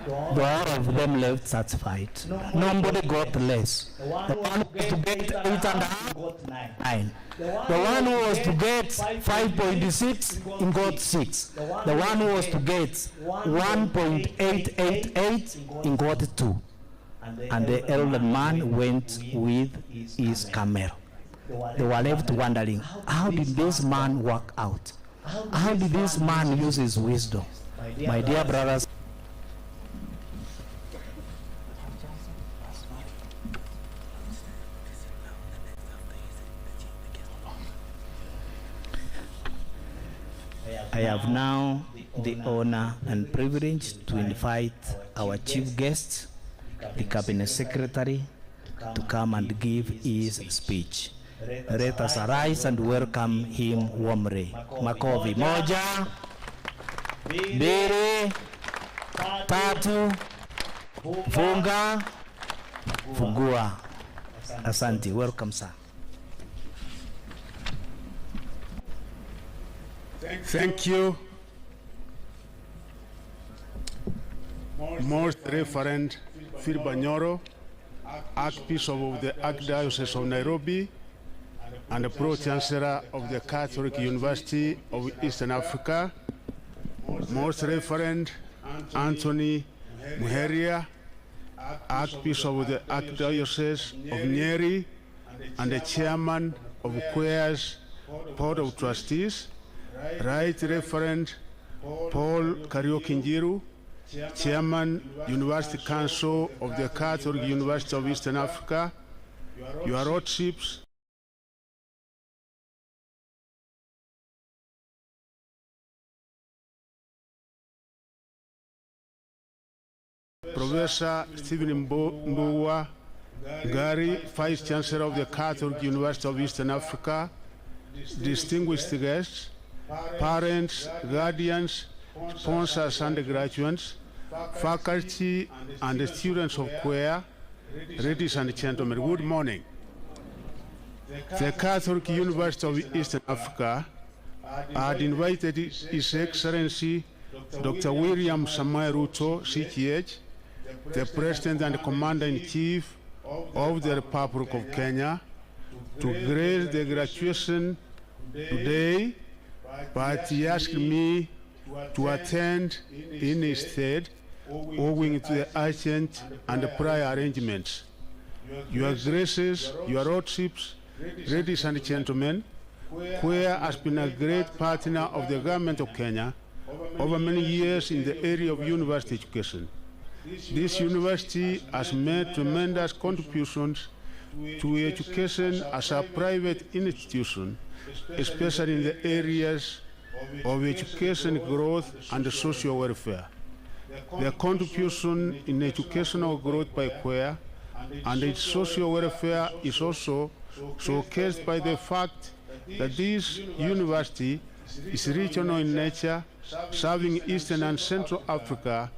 The all of them left satisfied. Nobody got less. The one who was to get 8.5 got 9. The one who was to get 5.6, he got 6. The one who was to get 1.888, he got 2. And the elder man went with his camel. They were left wondering, how did this man work out? How did this man use his wisdom? My dear brothers, I have now the honor and privilege to invite our chief guest, the cabinet secretary, to come and give his speech. Let us arise and welcome him warmly. Makofi. Moja, mbili, tatu, funga, fungua. Asante. Welcome, sir. Thank you, Most Reverend Phil Banyoro, Archbishop of the Archdiocese of Nairobi, and the Pro-Chancellor of the Catholic University of Eastern Africa, Most Reverend Anthony Muheria, Archbishop of the Archdiocese of Nyeri, and the Chairman of Queer's Board of Trustees, Right Reverend Paul Kariuki Njiru, Chairman, University Council of the Catholic University of Eastern Africa, Your Lordships, Professor Stephen Mbua Gary, Vice Chancellor of the Catholic University of Eastern Africa, distinguished guests, parents, guardians, sponsors, undergraduates, faculty, and students of CUEA, ladies and gentlemen, good morning. The Catholic University of Eastern Africa had invited His Excellency Dr. William Samoei Ruto, CTH, the President and Commander-in-Chief of the Republic of Kenya, to grace the graduation today, but he asked me to attend in his stead, owing to the urgent and prior arrangements. Your Graces, Your Lordships, ladies and gentlemen, CUEA has been a great partner of the Government of Kenya over many years in the area of university education. This university has made tremendous contributions to education as a private institution, especially in the areas of education growth and social welfare. The contribution in educational growth by CUEA and its social welfare is also showcased by the fact that this university is regional in nature, serving Eastern and Central Africa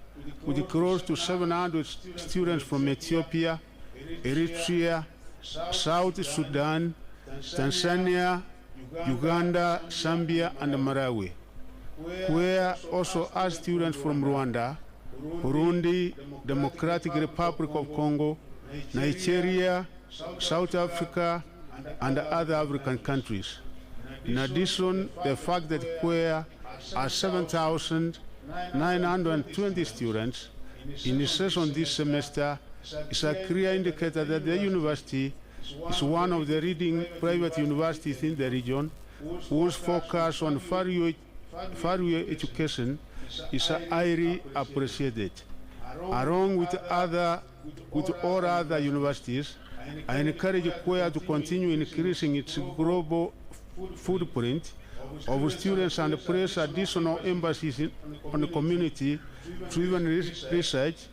with close to 700 students from Ethiopia, Eritrea, South Sudan, Tanzania, Uganda, Zambia, and Malawi. CUEA also has students from Rwanda, Burundi, Democratic Republic of Congo, Nigeria, South Africa, and other African countries. In addition, the fact that CUEA has 7,920 students in session this semester is a clear indicator that the university is one of the leading private universities in the region whose focus on value education is highly appreciated. Along with all other universities, I encourage CUEA to continue increasing its global footprint of students and place additional emphasis on the community-driven research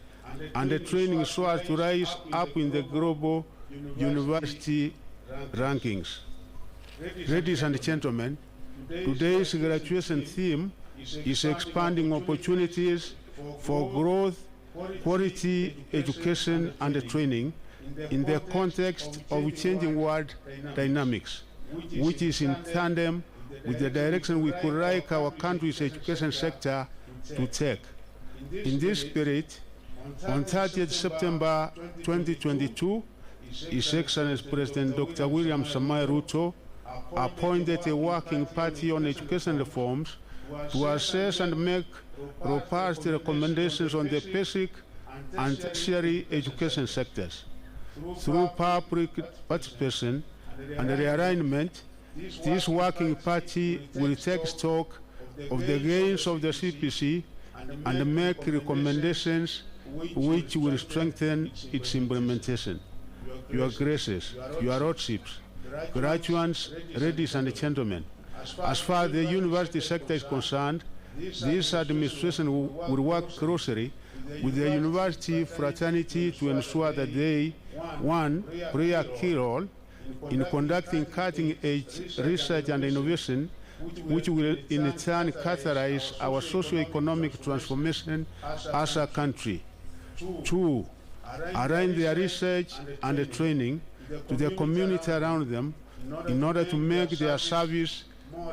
and training so as to rise up in the global university rankings. Ladies and gentlemen, today's graduation theme is expanding opportunities for growth, quality education and training in the context of changing world dynamics, which is in tandem with the direction we could like our country's education sector to take. In this spirit, on 30th September 2022, His Excellency President Dr. William Samoei Ruto appointed a working party on education reforms to assess and make robust recommendations on the basic and tertiary education sectors. Through public participation and realignment, this working party will take stock of the gains of the CPC and make recommendations which will strengthen its implementation. Your Graces, Your Lordships, graduates, ladies and gentlemen, as far as the university sector is concerned, this administration will work closely with the university fraternity to ensure that they, one, play a key role in conducting cutting-edge research and innovation, which will in turn catalyze our socio-economic transformation as a country. Two, align their research and training to the community around them in order to make their service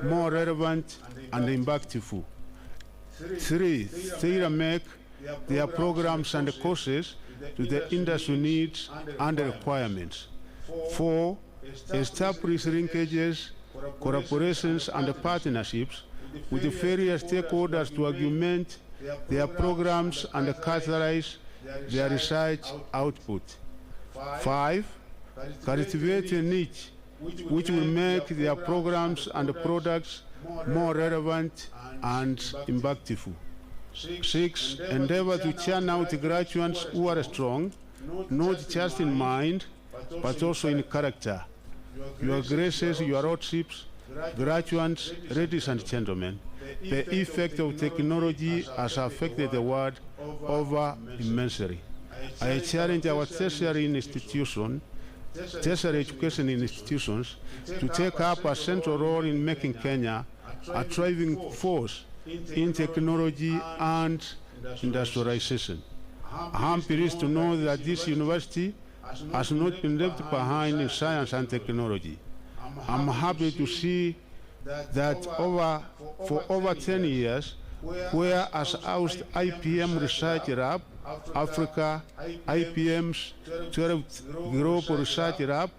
more relevant and impactful. Three, tailor-make their programs and courses to the industry needs and requirements. Four, establish linkages, collaborations, and partnerships with the various stakeholders to augment their programs and catalyze their research output. Five, cultivate a niche which will make their programs and products more relevant and impactful. 6. Endeavor to churn out graduates who are strong, not just in mind, but also in character. Your Graces, Your Lordships, graduates, ladies and gentlemen, the effect of technology has affected the world over immensely. I challenge our tertiary education institutions to take up a central role in making Kenya a driving force in technology and industrialization. I am pleased to know that this university has not been left behind in science and technology. I'm happy to see that for over 10 years, where has housed IPM Research Lab, Africa, IPM's 12th Global Research Lab,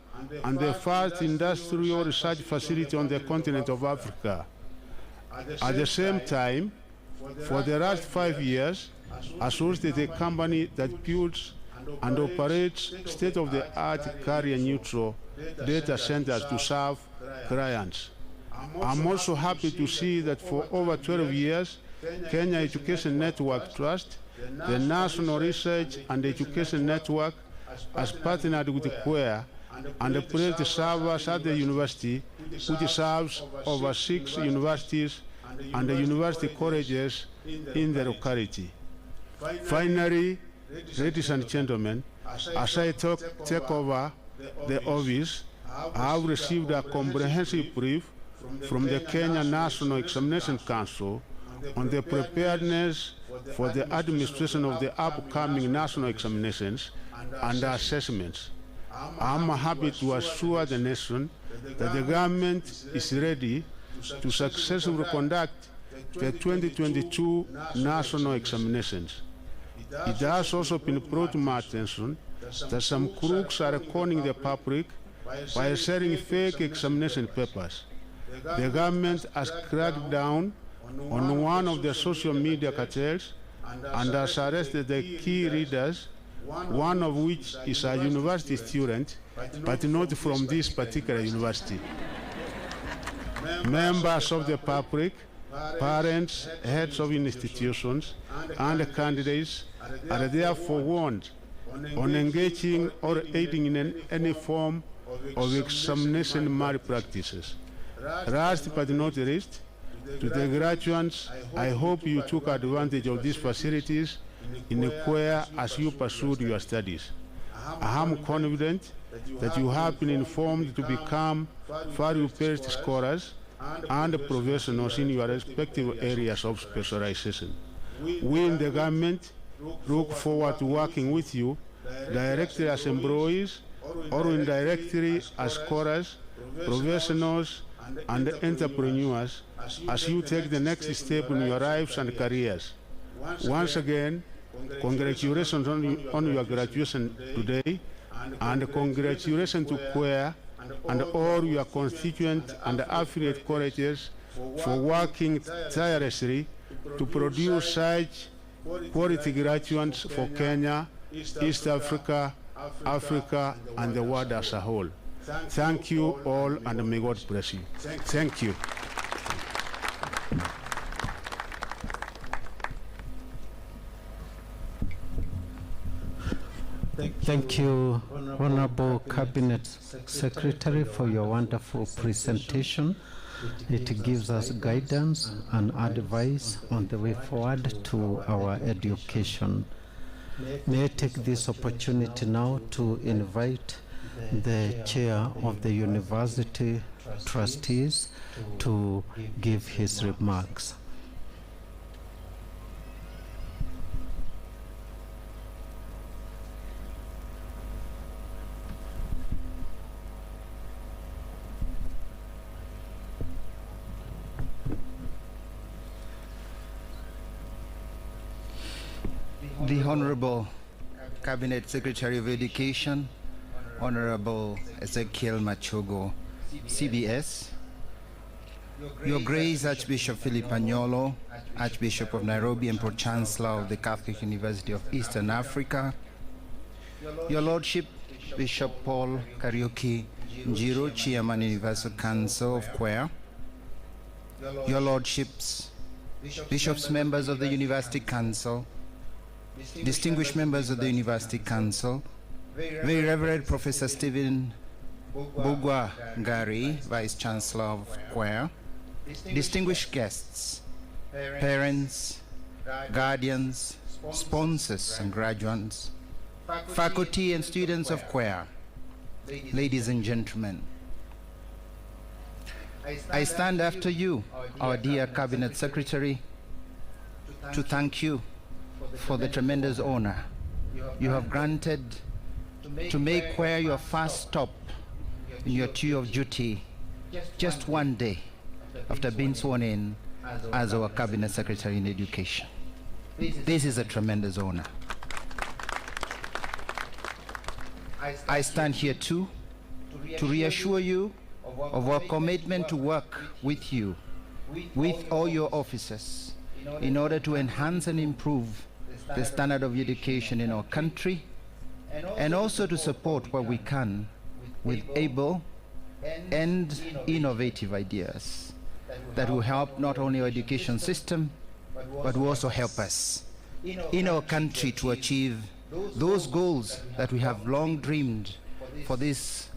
and the first industrial research facility on the continent of Africa. At the same time, for the last 5 years, has hosted a company that builds and operates state-of-the-art carrier-neutral data centers to serve clients. I'm also happy to see that for over 12 years, Kenya Education Network Trust, the National Research and Education Network, has partnered with QUARE and placed servers at the university, which serves over 6 universities and the university colleges in the locality. Finally, ladies and gentlemen, as I take over the office, I have received a comprehensive brief from the Kenya National Examination Council on the preparedness for the administration of the upcoming national examinations and assessments. I am happy to assure the nation that the government is ready to successfully conduct the 2022 national examinations. It has also been brought to my attention that some crooks are conning the public by selling fake examination papers. The government has cracked down on one of the social media cartels and has arrested the key leaders, one of which is a university student, but not from this particular university. Members of the public, parents, heads of institutions, and candidates are therefore warned on engaging or aiding in any form of examination malpractices. Last but not least, to the graduates, I hope you took advantage of these facilities in QUARE as you pursued your studies. I am confident that you have been informed to become value-based scholars and professionals in your respective areas of specialization. We in the government look forward to working with you directly as employees or indirectly as scholars, professionals, and entrepreneurs as you take the next step in your lives and careers. Once again, congratulations on your graduation today, and congratulations to QUARE and all your constituent and affiliate colleges for working tirelessly to produce such quality graduates for Kenya, East Africa, Africa, and the world as a whole. Thank you all, and may God bless you. Thank you. Thank you, Honorable Cabinet Secretary, for your wonderful presentation. It gives us guidance and advice on the way forward to our education. May I take this opportunity now to invite the chair of the university trustees to give his remarks. The Honorable Cabinet Secretary of Education, Honorable Ezekiel Machogo, CBS, Your Grace Archbishop Philip Anyolo, Archbishop of Nairobi and Pro-Chancellor of the Catholic University of Eastern Africa, Your Lordship Bishop Paul Kariuki Njiru, Chairman Universal Council of QUARE, Your Lordships, bishops, members of the University Council, distinguished members of the University Council, Very Reverend Professor Stephen Bugwa Ngari, Vice Chancellor of Choir, distinguished guests, parents, guardians, sponsors and graduates, faculty and students of Choir, ladies and gentlemen, I stand after you, our dear Cabinet Secretary, to thank you for the tremendous honor you have granted to make Choir your first stop in your tour of duty just one day after being sworn in as our Cabinet Secretary in Education. This is a tremendous honor. I stand here too to reassure you of our commitment to work with you, with all your officers, in order to enhance and improve the standard of education in our country, and also to support where we can with able and innovative ideas that will help not only our education system, but will also help us in our country to achieve those goals that we have long dreamed for this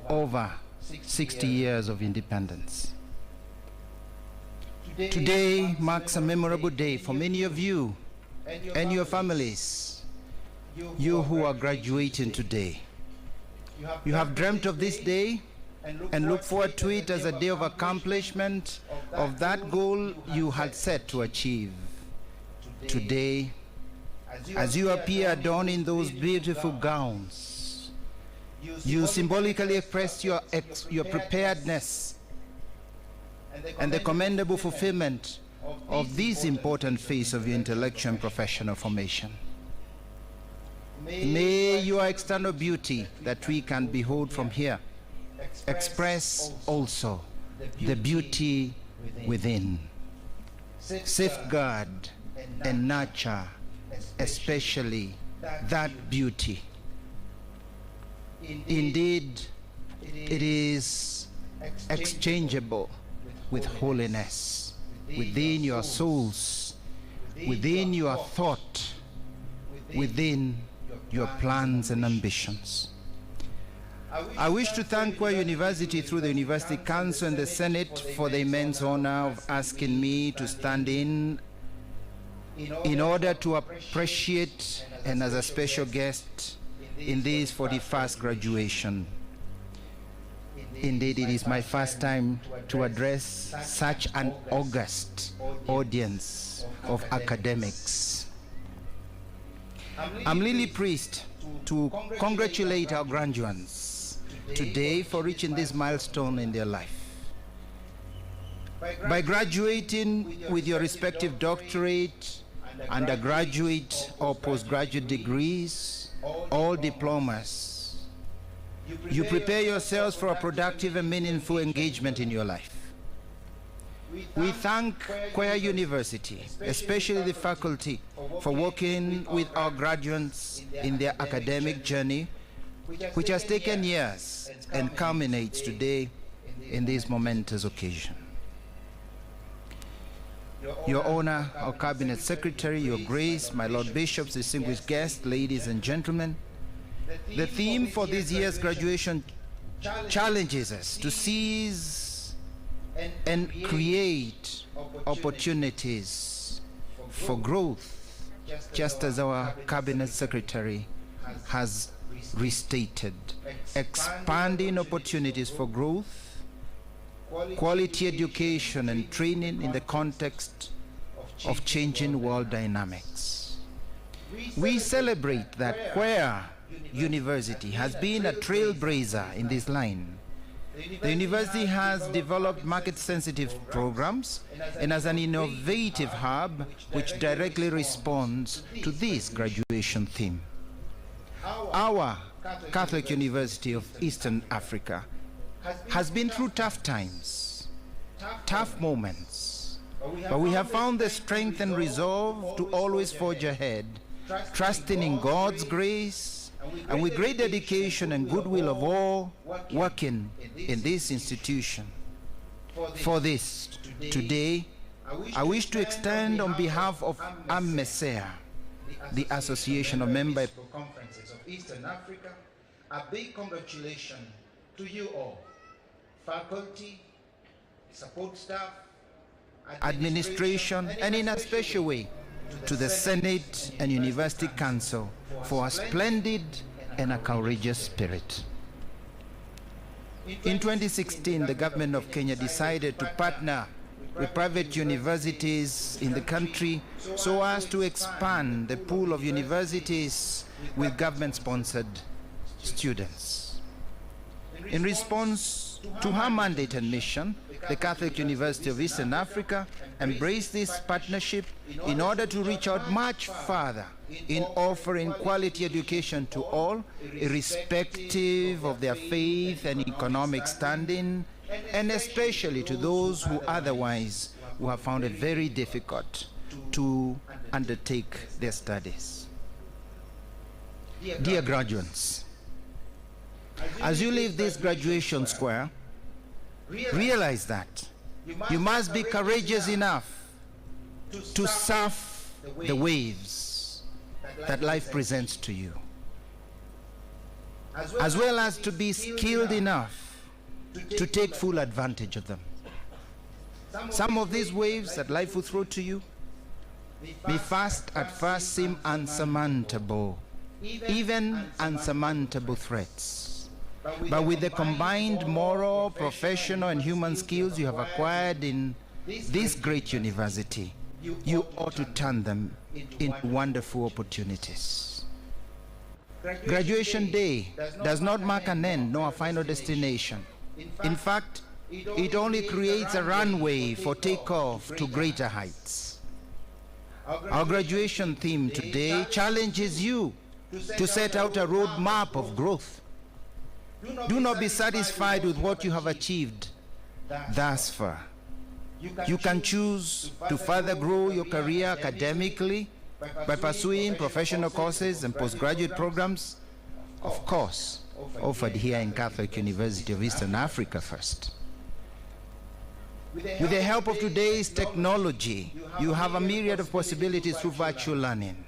over 60 years of independence. Today marks a memorable day for many of you and your families, you who are graduating today. You have dreamt of this day and look forward to it as a day of accomplishment of that goal you had set to achieve. Today, as you appear adorned in those beautiful gowns, you symbolically express your preparedness and the commendable fulfillment of this important phase of your intellectual and professional formation. May your external beauty that we can behold from here express also the beauty within. Safeguard and nurture especially that beauty. Indeed, it is exchangeable with holiness within your souls, within your thought, within your plans and ambitions. I wish to thank Choir University through the University Council and the Senate for the immense honor of asking me to stand in order to appreciate and as a special guest in this 41st graduation. Indeed, it is my first time to address such an august audience of academics. I'm really pleased to congratulate our graduates today for reaching this milestone in their life. By graduating with your respective doctorate, undergraduate or postgraduate degrees, or diplomas, you prepare yourselves for a productive and meaningful engagement in your life. We thank Choir University, especially the faculty, for working with our graduates in their academic journey, which has taken years and culminates today in this momentous occasion. Your Honor, our Cabinet Secretary, Your Grace, my Lord Bishops, distinguished guests, ladies and gentlemen, the theme for this year's graduation challenges us to seize and create opportunities for growth, just as our Cabinet Secretary has restated, expanding opportunities for growth, quality education and training in the context of changing world dynamics. We celebrate that Choir University has been a trailblazer in this line. The university has developed market-sensitive programs and as an innovative hub which directly responds to this graduation theme. Our Catholic University of Eastern Africa has been through tough times, tough moments, but we have found the strength and resolve to always forge ahead, trusting in God's grace and with great dedication and goodwill of all working in this institution. For this, today, I wish to extend on behalf of AMMESEA, the Association of Member Conferences of Eastern Africa, a big congratulations to you all, faculty, support staff, administration, and in a special way to the Senate and University Council for a splendid and a courageous spirit. In 2016, the government of Kenya decided to partner with private universities in the country so as to expand the pool of universities with government-sponsored students. In response to her mandate and mission, the Catholic University of Eastern Africa embraced this partnership in order to reach out much further in offering quality education to all, irrespective of their faith and economic standing, and especially to those who otherwise would have found it very difficult to undertake their studies. Dear graduates, as you leave this graduation square, realize that you must be courageous enough to surf the waves that life presents to you, as well as to be skilled enough to take full advantage of them. Some of these waves that life will throw to you may at first seem unsurmountable, even unsurmountable threats. But with the combined moral, professional, and human skills you have acquired in this great university, you ought to turn them into wonderful opportunities. Graduation day does not mark an end nor a final destination. In fact, it only creates a runway for takeoff to greater heights. Our graduation theme today challenges you to set out a roadmap of growth. Do not be satisfied with what you have achieved thus far. You can choose to further grow your career academically by pursuing professional courses and postgraduate programs, of course, offered here in Catholic University of Eastern Africa first. With the help of today's technology, you have a myriad of possibilities through virtual learning.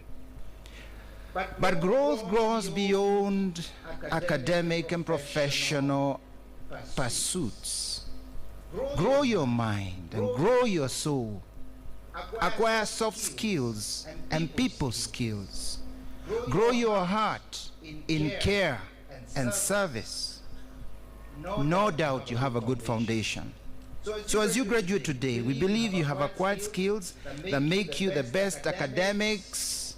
But growth grows beyond academic and professional pursuits. Grow your mind and grow your soul. Acquire soft skills and people skills. Grow your heart in care and service. No doubt you have a good foundation. So as you graduate today, we believe you have acquired skills that make you the best academics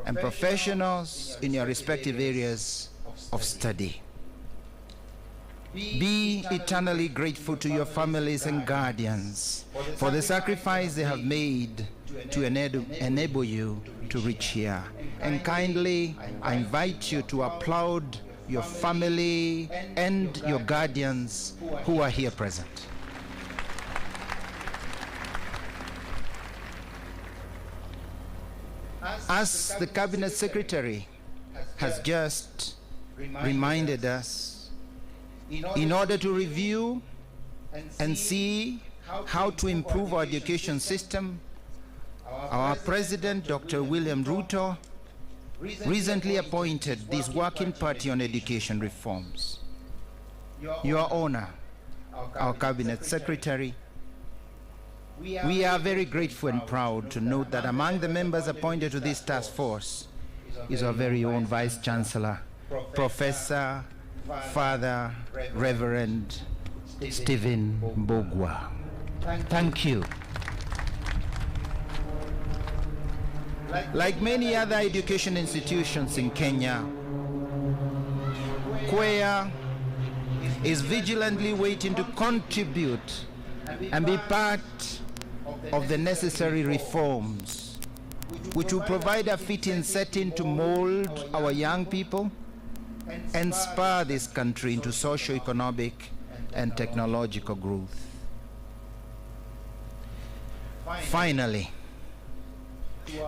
and professionals in your respective areas of study. Be eternally grateful to your families and guardians for the sacrifice they have made to enable you to reach here. And kindly, I invite you to applaud your family and your guardians who are here present. As the Cabinet Secretary has just reminded us, in order to review and see how to improve our education system, our President, Dr. William Ruto, recently appointed this Working Party on Education Reforms. Your Honor, our Cabinet Secretary, we are very grateful and proud to note that among the members appointed to this task force is our very own Vice Chancellor, Professor Father Reverend Stephen Mbogwa. Thank you. Like many other education institutions in Kenya, CWEA is vigilantly waiting to contribute and be part of the necessary reforms which will provide a fitting setting to mold our young people and spur this country into socio-economic and technological growth. Finally,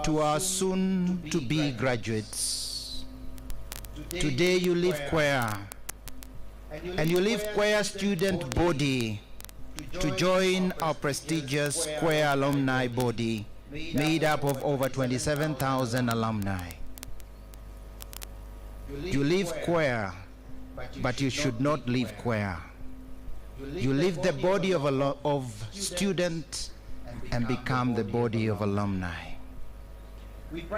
to our soon-to-be graduates, today you leave CWEA, and you leave CWEA student body to join our prestigious Queer alumni body made up of over 27,000 alumni. You live queer, but you should not live queer. You live the body of student and become the body of alumni.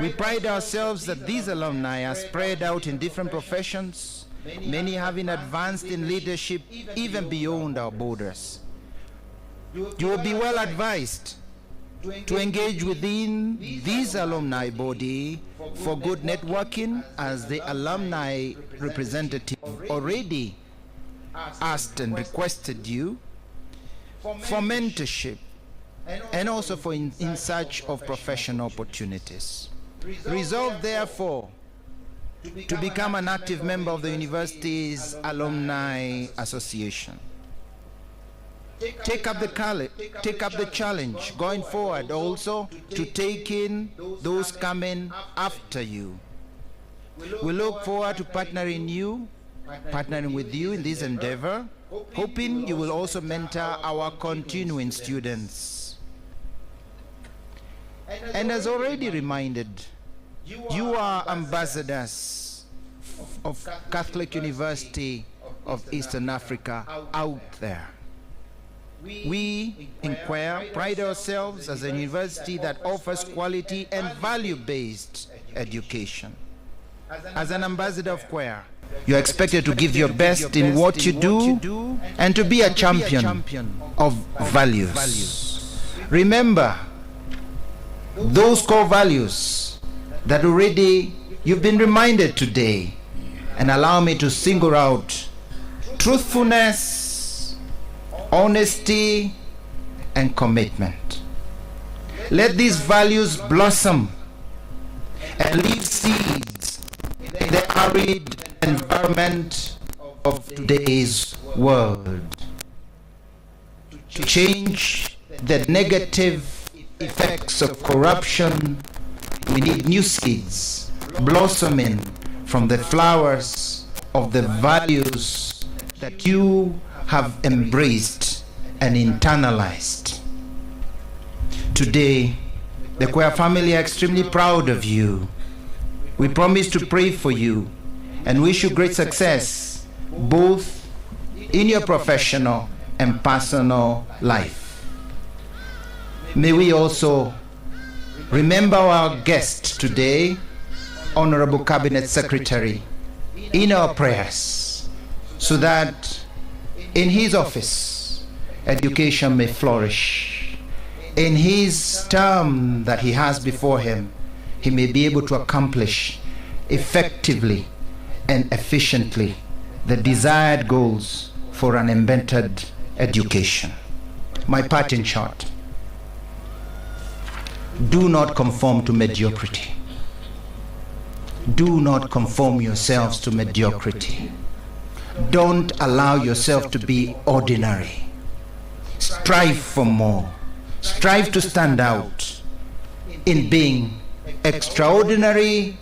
We pride ourselves that these alumni are spread out in different professions, many having advanced in leadership even beyond our borders. You will be well advised to engage within this alumni body for good networking, as the alumni representative already asked and requested you for mentorship and also for in search of professional opportunities. Resolve, therefore, to become an active member of the university's Alumni Association. Take up the challenge going forward, also to take in those coming after you. We look forward to partnering with you in this endeavor, hoping you will also mentor our continuing students. And as already reminded, you are ambassadors of Catholic University of Eastern Africa out there. We in Queer pride ourselves as a university that offers quality and value-based education. As an ambassador of Queer, you are expected to give your best in what you do and to be a champion of values. Remember those core values that already you've been reminded today, and allow me to single out truthfulness, honesty, and commitment. Let these values blossom and leave seeds in the arid environment of today's world to change the negative effects of corruption. We need new seeds blossoming from the flowers of the values that you have embraced and internalized. Today, the Queer family are extremely proud of you. We promise to pray for you and wish you great success, both in your professional and personal life. May we also remember our guest today, Honorable Cabinet Secretary, in our prayers, so that in his office, education may flourish. In his term that he has before him, he may be able to accomplish effectively and efficiently the desired goals for an invented education. My parting shot: do not conform to mediocrity. Do not conform yourselves to mediocrity. Don't allow yourself to be ordinary. Strive for more. Strive to stand out in being extraordinary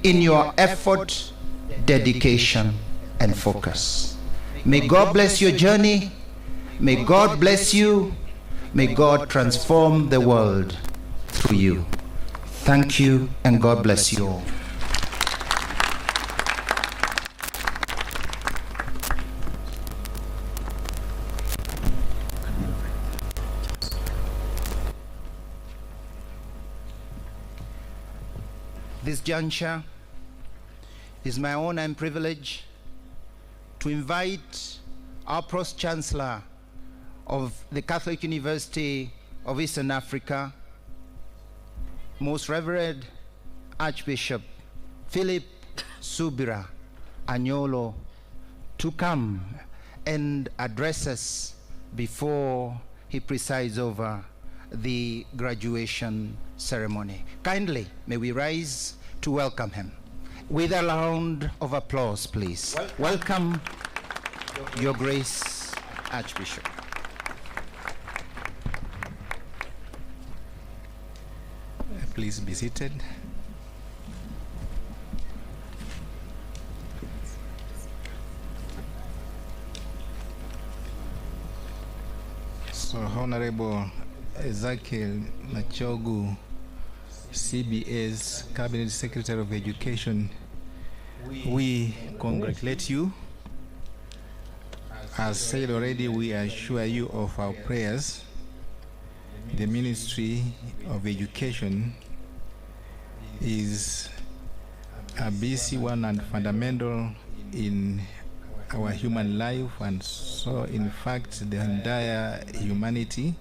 in your effort, dedication, and focus. May God bless your journey. May God bless you. May God transform the world through you. Thank you, and God bless you all. This juncture is my honor and privilege to invite our Pro-Chancellor of the Catholic University of Eastern Africa, Most Reverend Archbishop Philip Subira Anyolo, to come and address us before he presides over the graduation ceremony. Kindly, may we rise to welcome him. With a round of applause, please. Welcome, Your Grace, Archbishop. Please be seated. So, Honorable Ezekiel Machogu, CBS Cabinet Secretary of Education, we congratulate you. As said already, we assure you of our prayers. The Ministry of Education is a busy one and fundamental in our human life, and so in fact the entire humanity.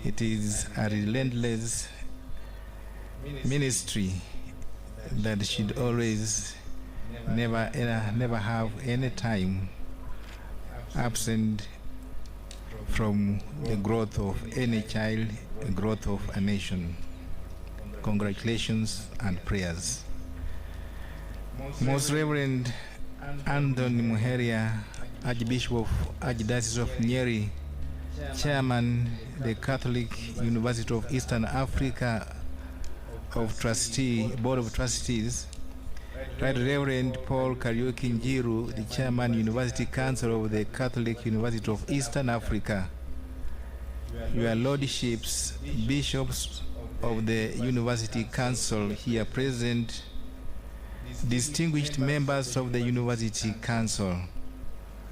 It is a relentless ministry that should always never have any time absent from the growth of any child, the growth of a nation. Congratulations and prayers. Most Reverend Anthony Muheria, Archbishop of Archdiocese of Nyeri, Chairman, the Catholic University of Eastern Africa Board of Trustees, Right Reverend Paul Kariuki Njiru, the Chairman, University Council of the Catholic University of Eastern Africa, Your Lordships, Bishops of the University Council here present, distinguished members of the University Council,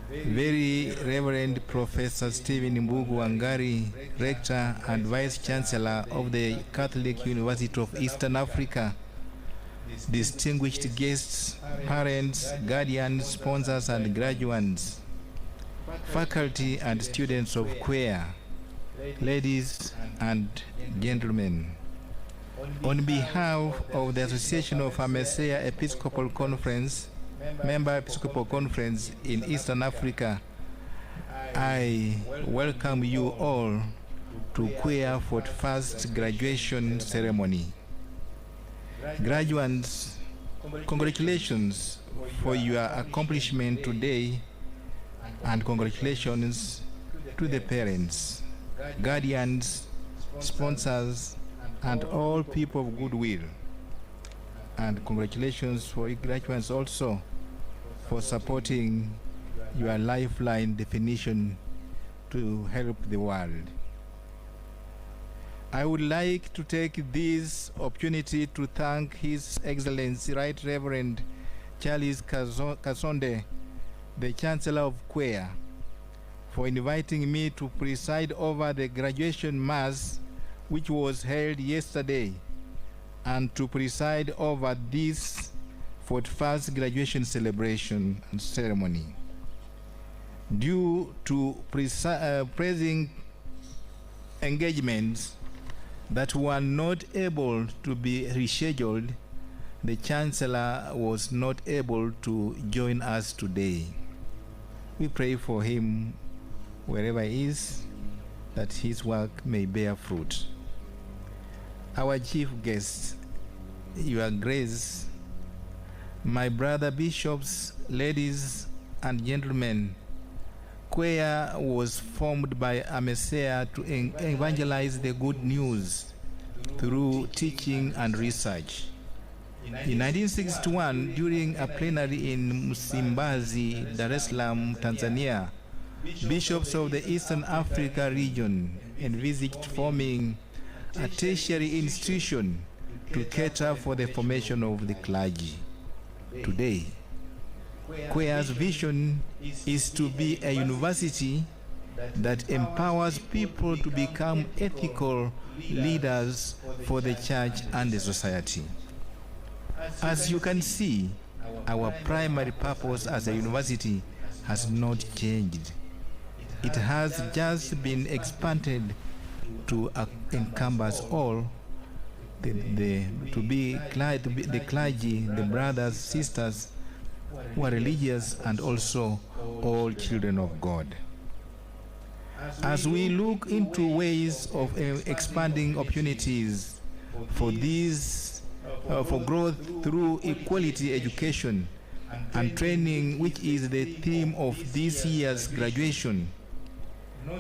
Very Reverend Professor Stephen Mbugu Wangari, Rector and Vice Chancellor of the Catholic University of Eastern Africa, distinguished guests, parents, guardians, sponsors, and graduates, faculty and students of Queer, ladies and gentlemen. On behalf of the Association of Amesea Episcopal Conference, Member Episcopal Conference in Eastern Africa, I welcome you all to Queer 41st graduation ceremony. Graduates, congratulations for your accomplishment today, and congratulations to the parents, guardians, sponsors, and all people of goodwill. And congratulations for graduates also for supporting your lifeline definition to help the world. I would like to take this opportunity to thank His Excellency Right Reverend Charles Kasonde, the Chancellor of Queer, for inviting me to preside over the graduation mass which was held yesterday, and to preside over this 41st graduation celebration and ceremony. Due to pressing engagements that were not able to be rescheduled, the Chancellor was not able to join us today. We pray for him wherever he is, that his work may bear fruit. Our chief guests, Your Grace, my brother bishops, ladies and gentlemen, Queer was formed by Amesea to evangelize the good news through teaching and research. In 1961, during a plenary in Msimbazi, Dar es Salaam, Tanzania, bishops of the Eastern Africa region envisaged forming a tertiary institution to cater for the formation of the clergy. Today, Queer's vision is to be a university that empowers people to become ethical leaders for the church and the society. As you can see, our primary purpose as a university has not changed. It has just been expanded to encompass all to be the clergy, the brothers, sisters who are religious, and also all children of God. As we look into ways of expanding opportunities for for growth through equality education and training, which is the theme of this year's graduation,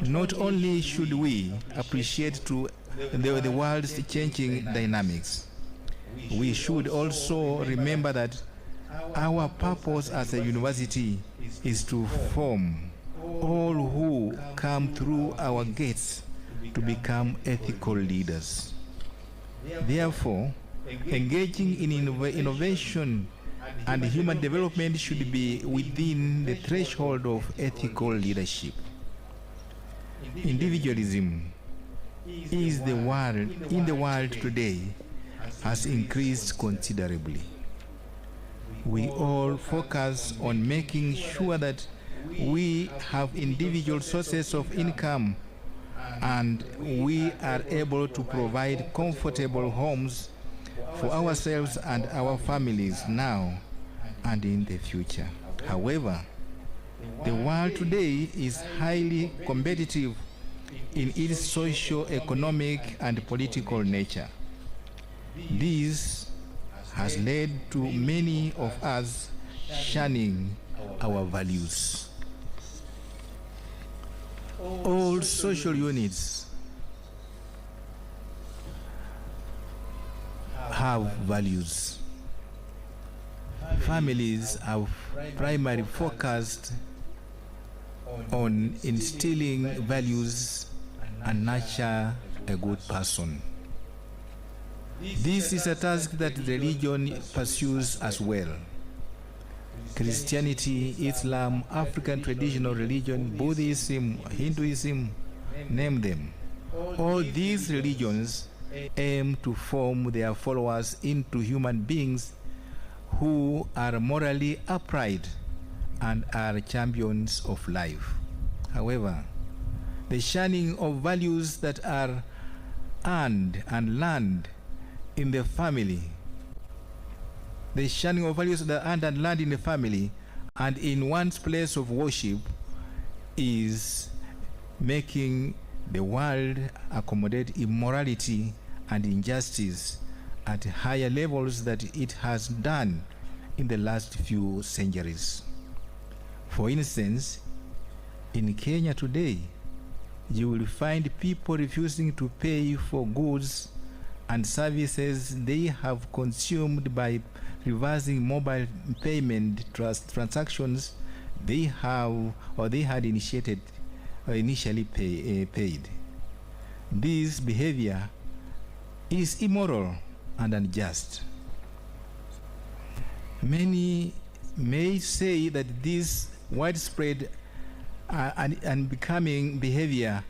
not only should we appreciate the world's changing dynamics, we should also remember that our purpose as a university is to form all who come through our gates to become ethical leaders. Therefore, engaging in innovation and human development should be within the threshold of ethical leadership. Individualism in the world today has increased considerably. We all focus on making sure that we have individual sources of income and we are able to provide comfortable homes for ourselves and our families now and in the future. However, the world today is highly competitive in its socio-economic and political nature. This has led to many of us shunning our values. All social units have values. Families have primarily focused on instilling values and nurture a good person. This is a task that religion pursues as well. Christianity, Islam, African traditional religion, Buddhism, Hinduism, name them. All these religions aim to form their followers into human beings who are morally upright and are champions of life. However, the shunning of values that are earned and learned in the family, the shunning of values that are earned and learned in the family and in one's place of worship is making the world accommodate immorality and injustice at higher levels that it has done in the last few centuries. For instance, in Kenya today, you will find people refusing to pay for goods and services they have consumed by reversing mobile payment transactions they have or they had initially paid. This behavior is immoral and unjust. Many may say that this widespread and becoming behavior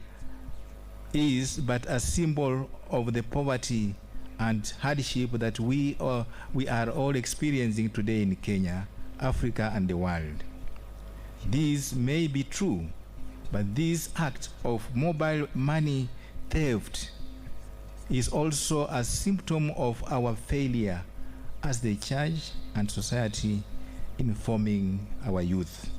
is but a symbol of the poverty and hardship that we are all experiencing today in Kenya, Africa, and the world. This may be true, but this act of mobile money theft is also a symptom of our failure as the church and society in forming our youth.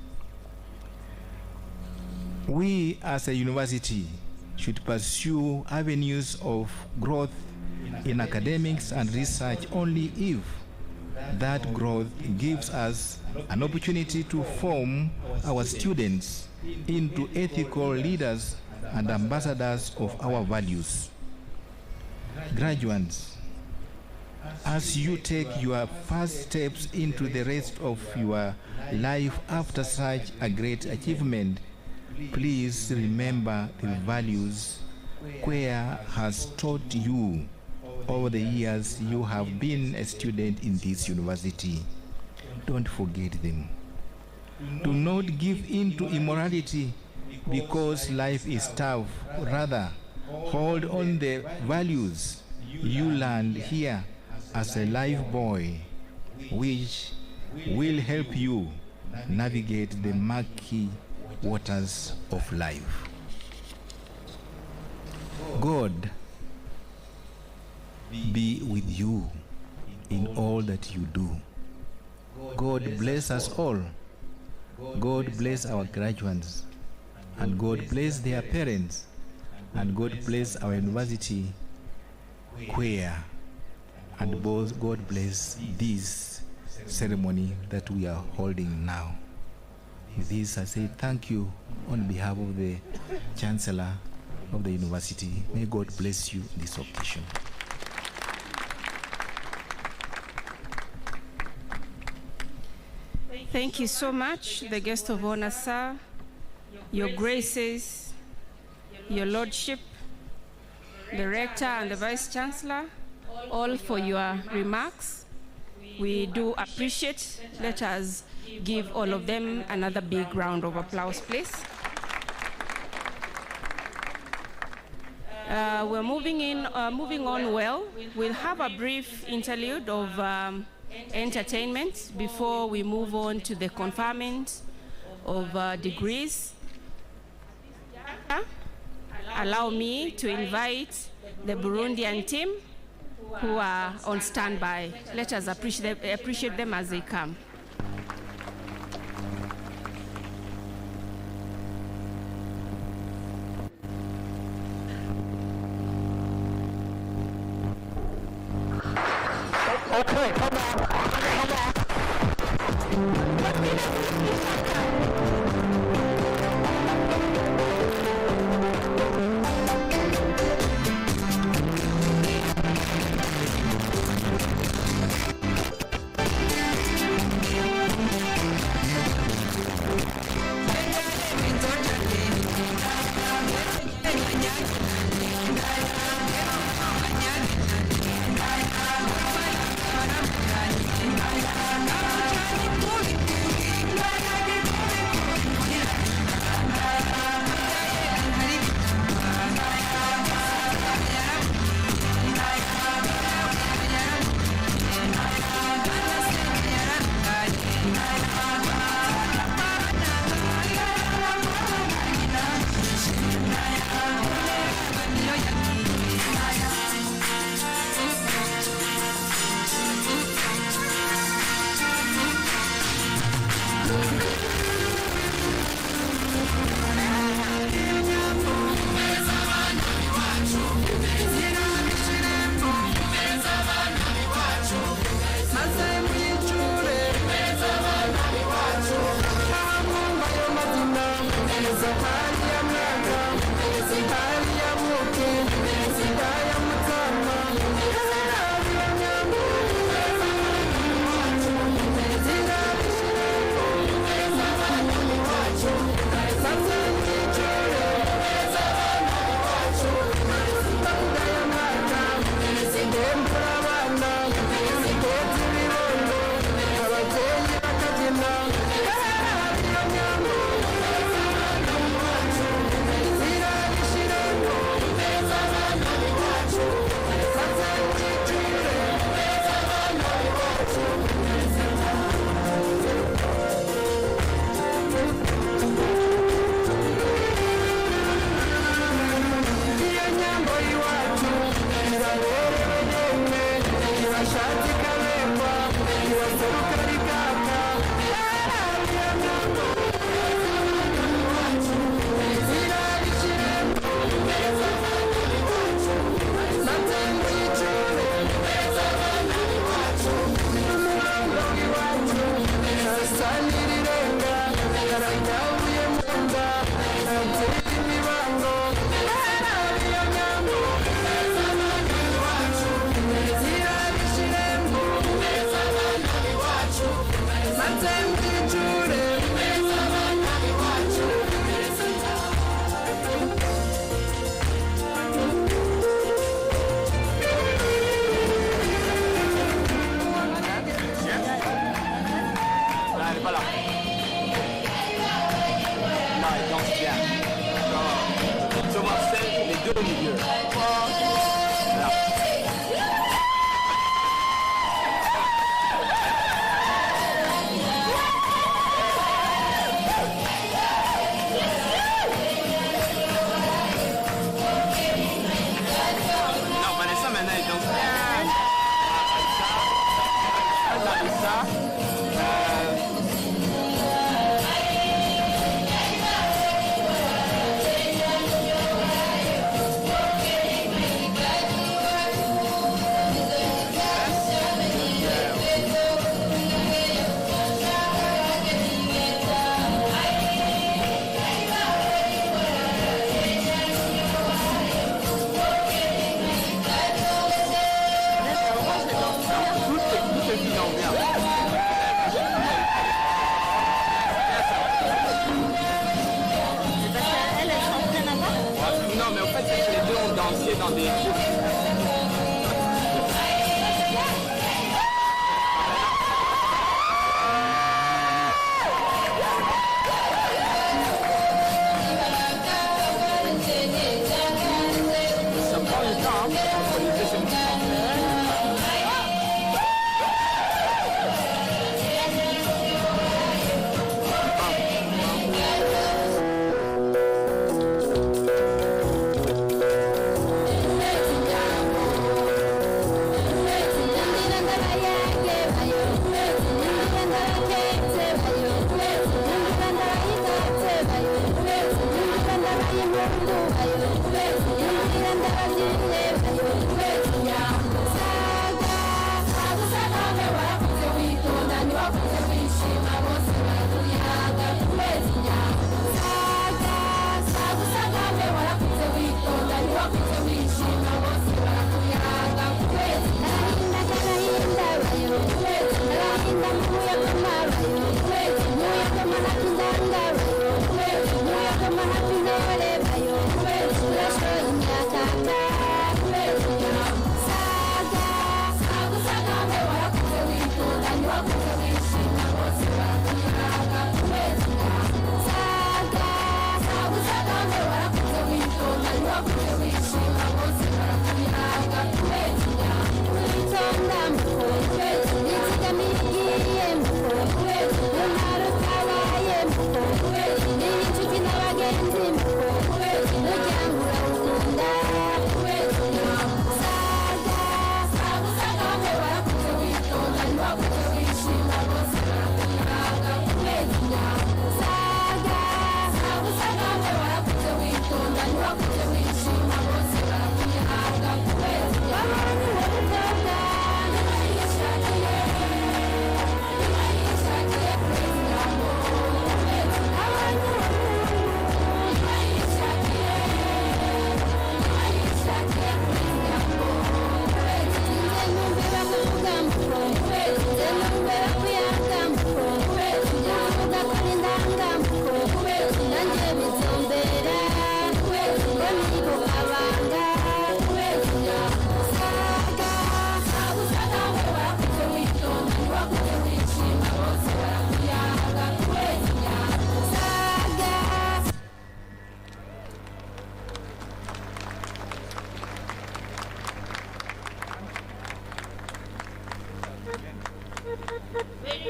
We as a university should pursue avenues of growth in academics and research only if that growth gives us an opportunity to form our students into ethical leaders and ambassadors of our values. Graduates, as you take your first steps into the rest of your life after such a great achievement, please remember the values Quair has taught you over the years you have been a student in this university. Don't forget them. Do not give in to immorality because life is tough. Rather, hold on the values you learned here as a life boy, which will help you navigate the murky waters of life. God be with you in all that you do. God bless us all. God bless our graduates, and God bless their parents, and God bless our university, Quair, and both God bless this ceremony that we are holding now. With this, I say thank you on behalf of the Chancellor of the university. May God bless you on this occasion. Thank you so much, the guest of honor, sir. Your Graces, Your Lordship, the Rector and the Vice Chancellor, all for your remarks. We do appreciate. Let us give all of them another big round of applause, please. We're moving on well. We'll have a brief interlude of entertainment before we move on to the conferment of degrees. Allow me to invite the Burundian team who are on standby. Let us appreciate them as they come. Okay, come on.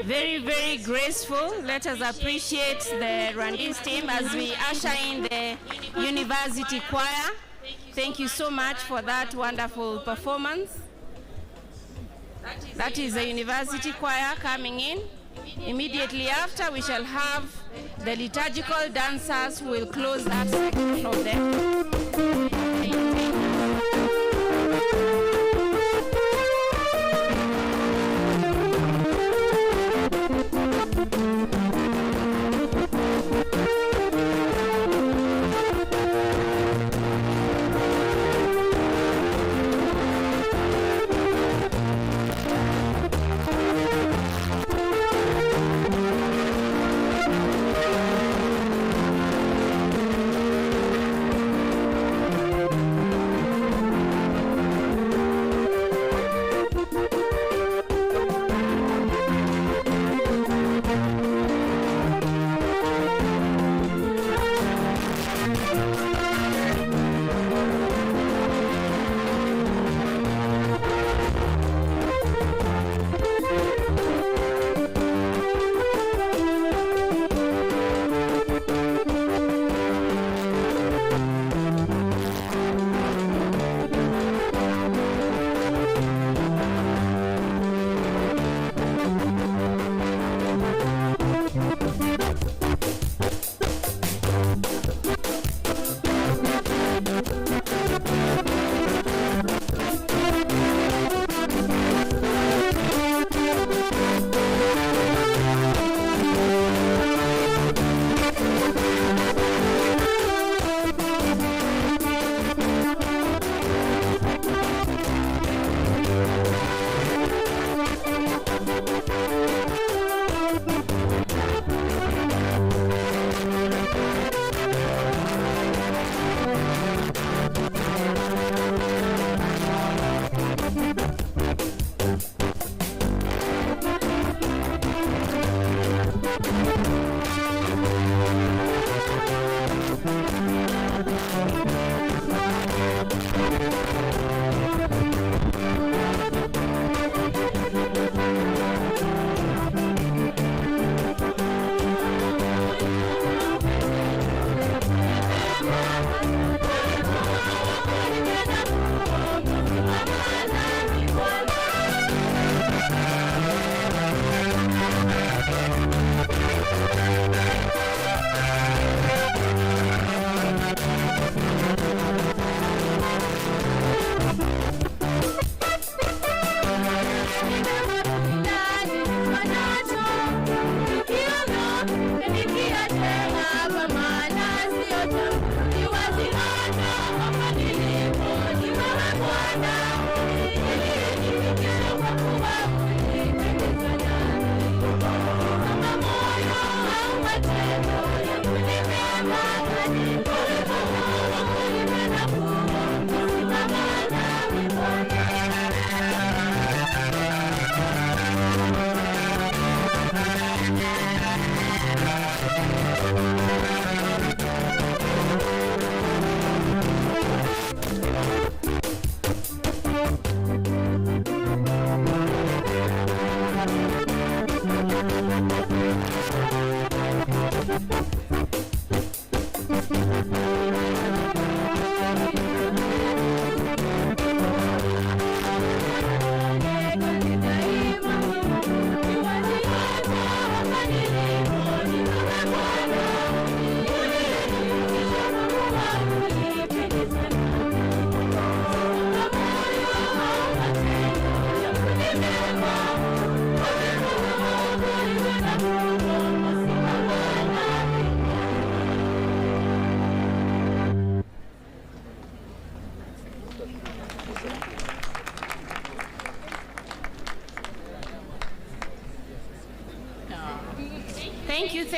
Very, very graceful. Let us appreciate the Rwandese team as we usher in the University Choir. Thank you so much for that wonderful performance. That is the University Choir coming in. Immediately after, we shall have the liturgical dancers who will close that section of the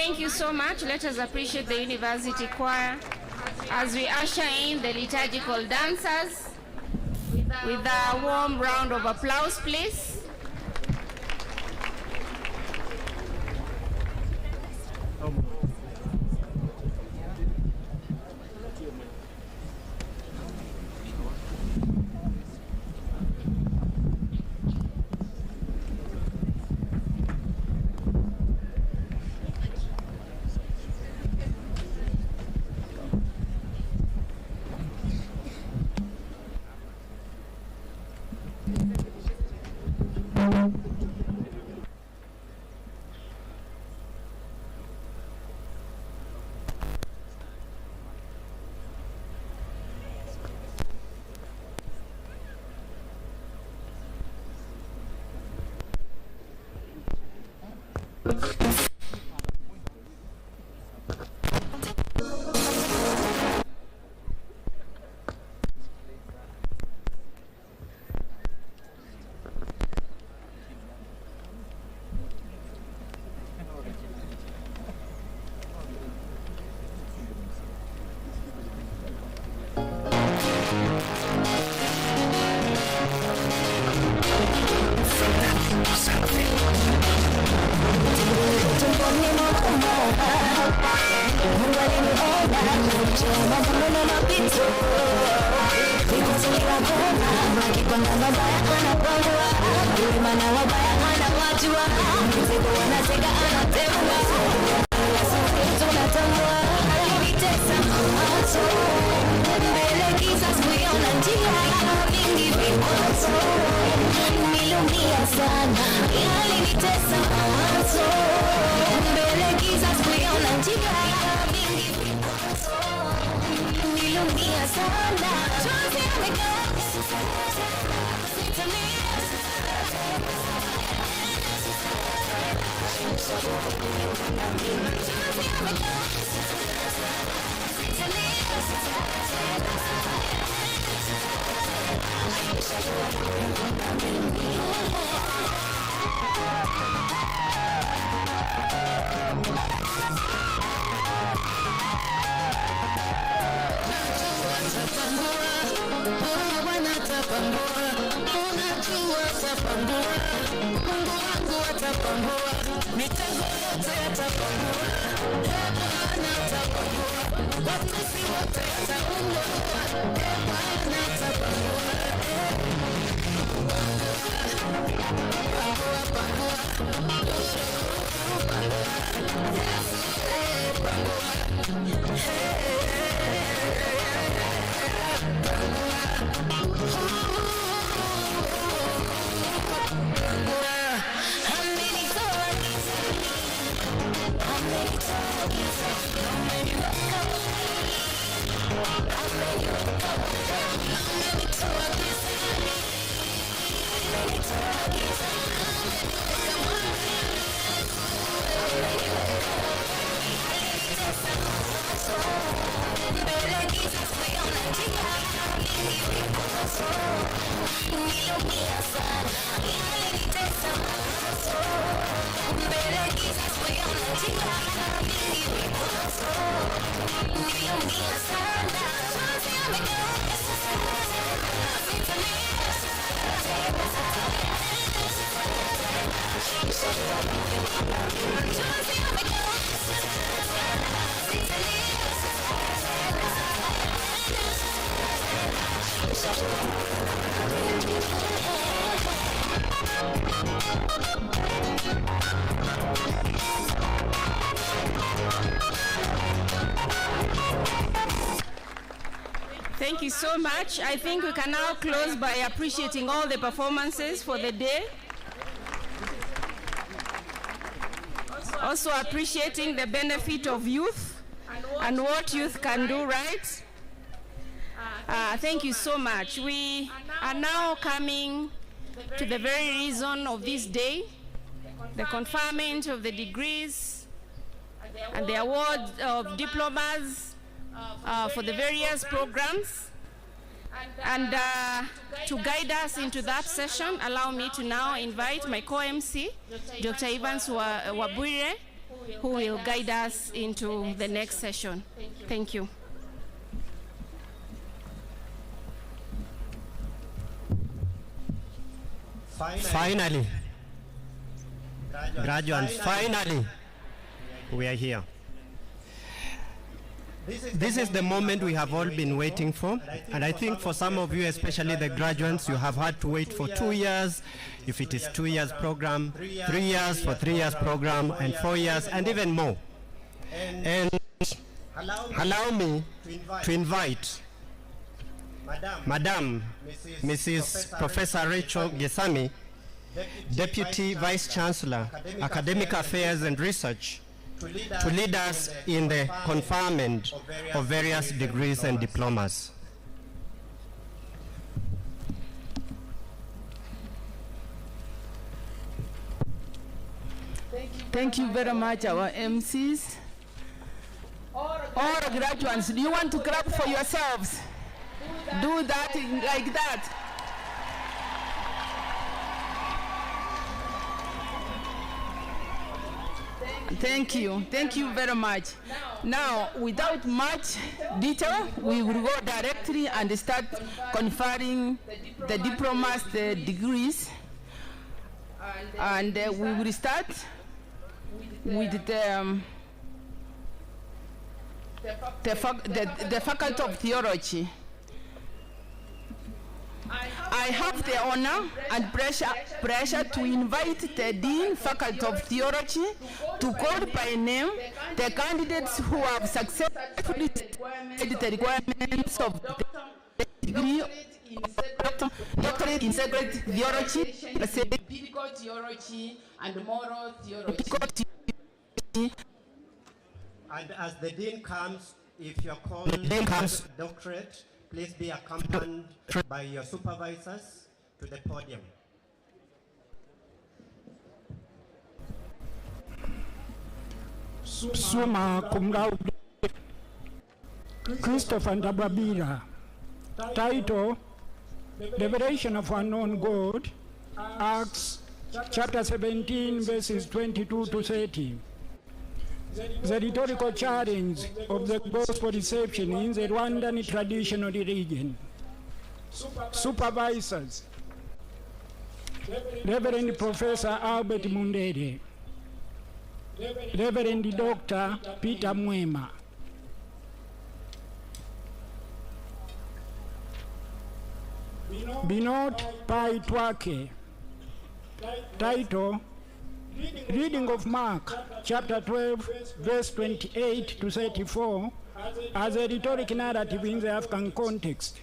Thank you so much. Let us appreciate the University Choir as we usher in the liturgical dancers with a warm round of applause, please. Thank you so much. I think we can now close by appreciating all the performances for the day. Also appreciating the benefit of youth and what youth can do, right? Thank you so much. We are now coming to the very reason of this day, the conferment of the degrees and the award of diplomas for the various programs. And to guide us into that session, allow me to now invite my co-MC, Dr. Evans Wabwire, who will guide us into the next session. Thank you. Finally, graduates, finally, we are here. This is the moment we have all been waiting for, and I think for some of you, especially the graduates, you have had to wait for 2 years, if it is 2 years program, 3 years for 3 years program, and 4 years, and even more. And allow me to invite Madam Mrs. Professor Rachel Gesami, Deputy Vice Chancellor, Academic Affairs and Research, to lead us in the conferment of various degrees and diplomas. Thank you very much, our MCs. All graduates, do you want to clap for yourselves? Do that like that. Thank you very much. Now, without much detail, we will go directly and start conferring the diplomas, the degrees, and we will start with the Faculty of Theology. I have the honor and pressure to invite the Dean, Faculty of Theology, to call by name the candidates who have successfully met the requirements of the degree of doctorate in sacred theology, biblical theology, and moral theology. And as the Dean comes, if you're called doctorate, please be accompanied by your supervisors to the podium. Summa cum laude Christopher Ndababira. Title: Revelation of Unknown God, Acts chapter 17 verses 22 to 30. The rhetorical challenge of the gospel reception in the Rwandan traditional religion. Supervisors: Reverend Professor Albert Mundere, Reverend Dr. Peter Mwema. Binot Pai Twake. Title: Reading of Mark chapter 12 verse 28 to 34 as a rhetoric narrative in the African context.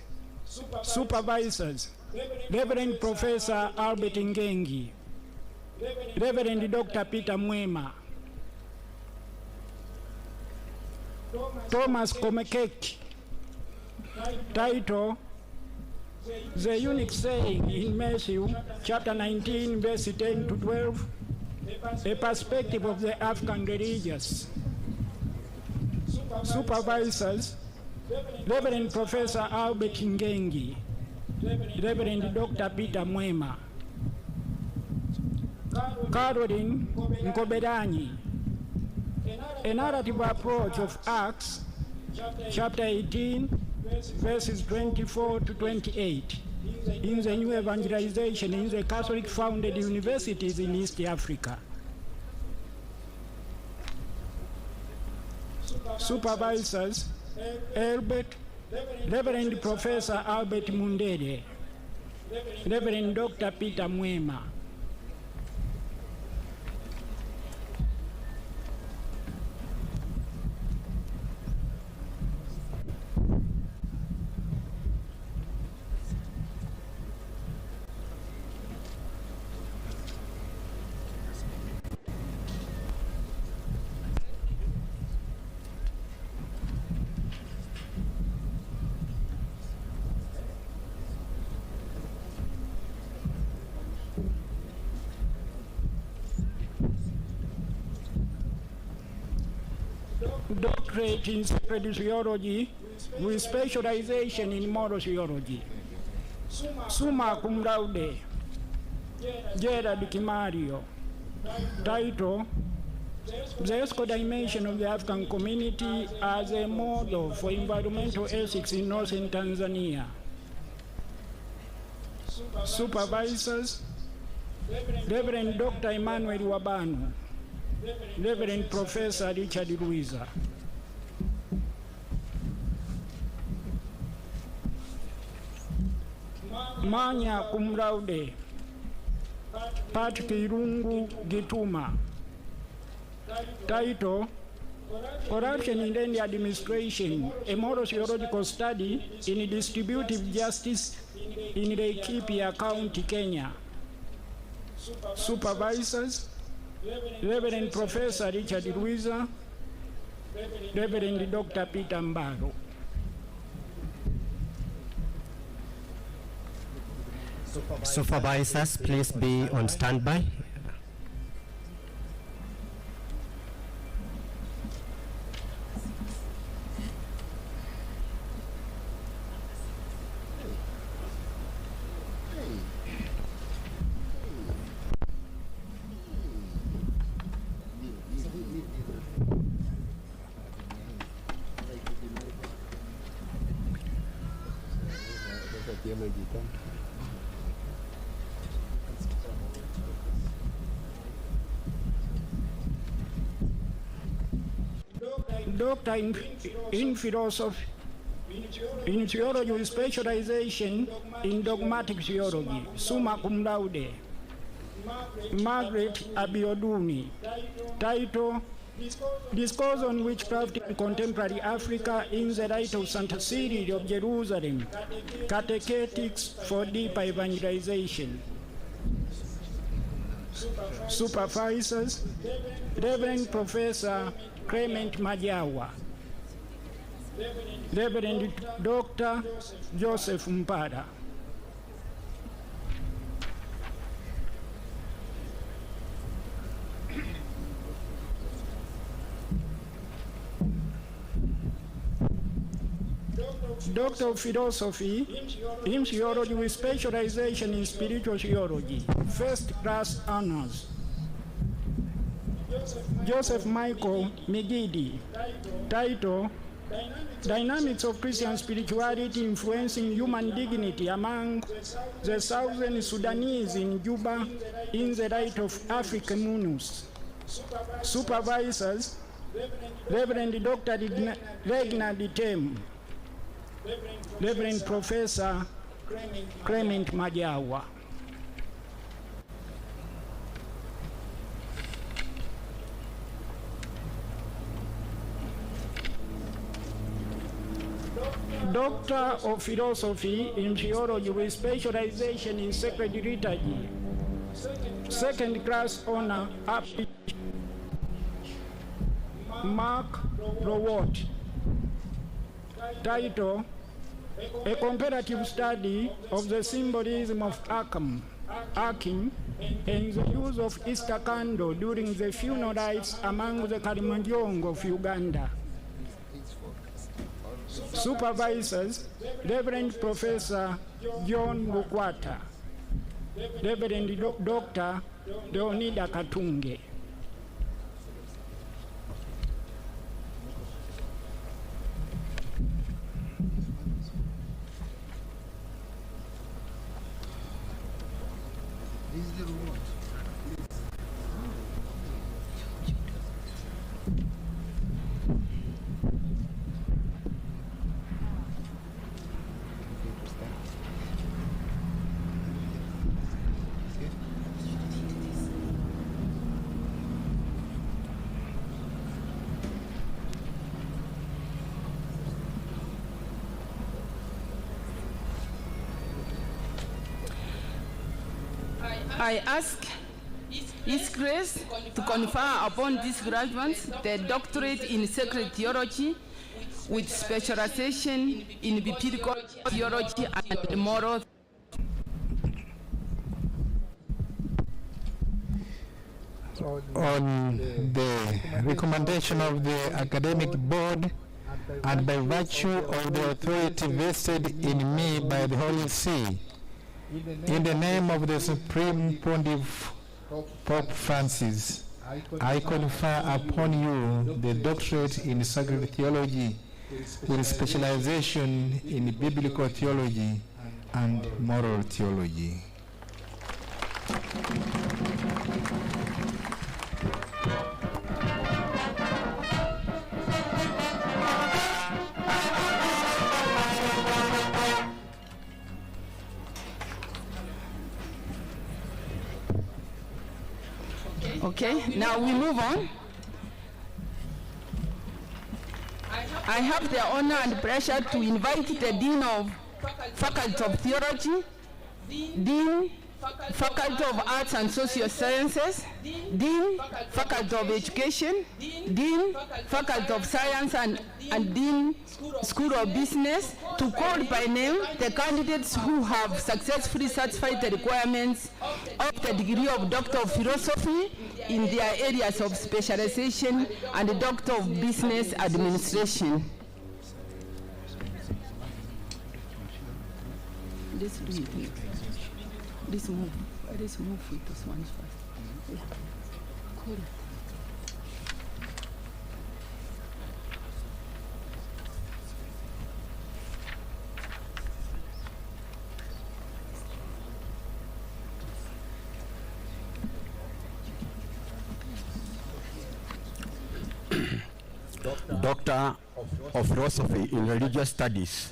Supervisors: Reverend Professor Albert Ngengi, Reverend Dr. Peter Mwema, Thomas Komekeki. Title: The unique saying in Matthew chapter 19 verse 10 to 12, a perspective of the African religious. Supervisors: Reverend Professor Albert Ngengi, Reverend Dr. Peter Mwema, Caroline Nkoberanyi. A narrative approach of Acts chapter 18 verses 24 to 28 in the new evangelization in the Catholic-founded universities in East Africa. Supervisors: Reverend Professor Albert Mundere, Reverend Dr. Peter Mwema. doctorate in sacred theology with specialization in moral theology. Summa cum laude, Gerard Kimario. Title, The ESCO Dimension of the African Community as a Model for Environmental Ethics in Northern Tanzania. Supervisors, Reverend Dr. Emmanuel Wabanu, Reverend Professor Richard Luiza. Magna cum laude, Patrick Irungu Gituma. Title, Corruption in the Administration, a Moral Theological Study in Distributive Justice in Laikipia County, Kenya. Supervisors, Reverend Professor Richard Luiza, Reverend Dr. Peter Mbaro. Supervisors, please be on standby. Doctor in philosophy, in theology with specialization in dogmatic theology, summa cum laude, Margaret Abioduni. Title, Discourse on Witchcraft in Contemporary Africa in the Light of Santa Cyril of Jerusalem, Catechetics for Deeper Evangelization. Supervisors, Reverend Professor Clement Majawa, Reverend Dr. Joseph Mpada. Doctor of Philosophy in Theology with specialization in Spiritual Theology, first class honors. Joseph Michael Migidi. Title, Dynamics of Christian Spirituality Influencing Human Dignity Among the Southern Sudanese in Juba in the Light of African Munus. Supervisors, Reverend Dr. Regna Ditem, Reverend Professor Clement Majawa. Doctor of Philosophy in Theology with specialization in Sacred Liturgy, second class honor, Mark Rowott. Title, A Comparative Study of the Symbolism of Akim and the use of Easter candle during the funeral rites among the Karimojong of Uganda. Supervisors, Reverend Professor John Lukwata, Reverend Dr. Leonida Katunge. I ask His Grace to confer upon these graduates the doctorate in sacred theology with specialization in biblical theology and moral. on the recommendation of the academic board and by virtue of the authority vested in me by the Holy See, in the name of the Supreme Pontiff Pope Francis, I confer upon you the doctorate in sacred theology with specialization in biblical theology and moral theology. Okay, now we move on. I have the honor and pleasure to invite the Dean of Faculty of Theology, Dean, Faculty of Arts and Social Sciences, Dean, Faculty of Education, Dean, Faculty of Science, and Dean, School of Business, to call by name the candidates who have successfully satisfied the requirements of the degree of Doctor of Philosophy in their areas of specialization and the Doctor of Business Administration. Let's move with this one first. Yeah. Cool. Doctor of Philosophy in Religious Studies,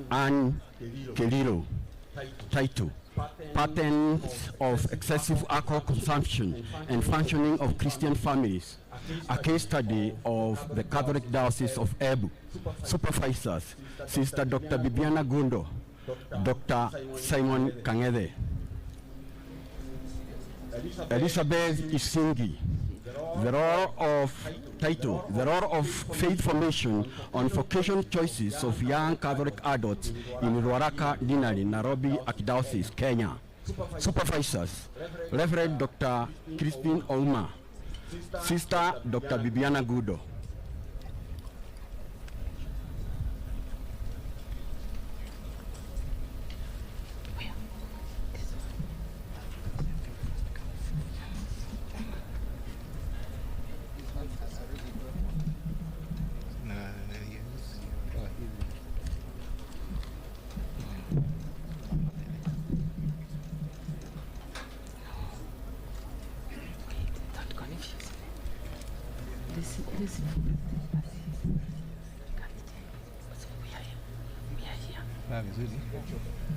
Anne Keliro. Title: Patterns of Excessive Alcohol Consumption and Functioning of Christian Families, a case study of the Catholic Diocese of Embu. Supervisors: Sister Dr. Bibiana Gundo, Dr. Simon Kangede. Elizabeth Isingi. The role of faith formation on vocation choices of young Catholic adults in Ruaraka, Dinari, Nairobi Archdiocese, Kenya. Supervisors: Reverend Dr. Crispin Ouma, Sister Dr. Bibiana Gudo.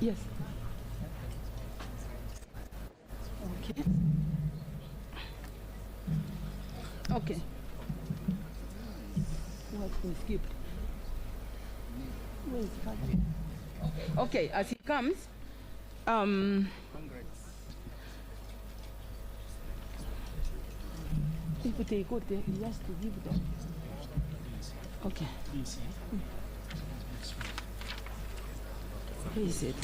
Yes. Okay. Okay. What we skipped? Where is Kaji? Okay, as he comes, if they go there, he has to give them. Okay. Where is it?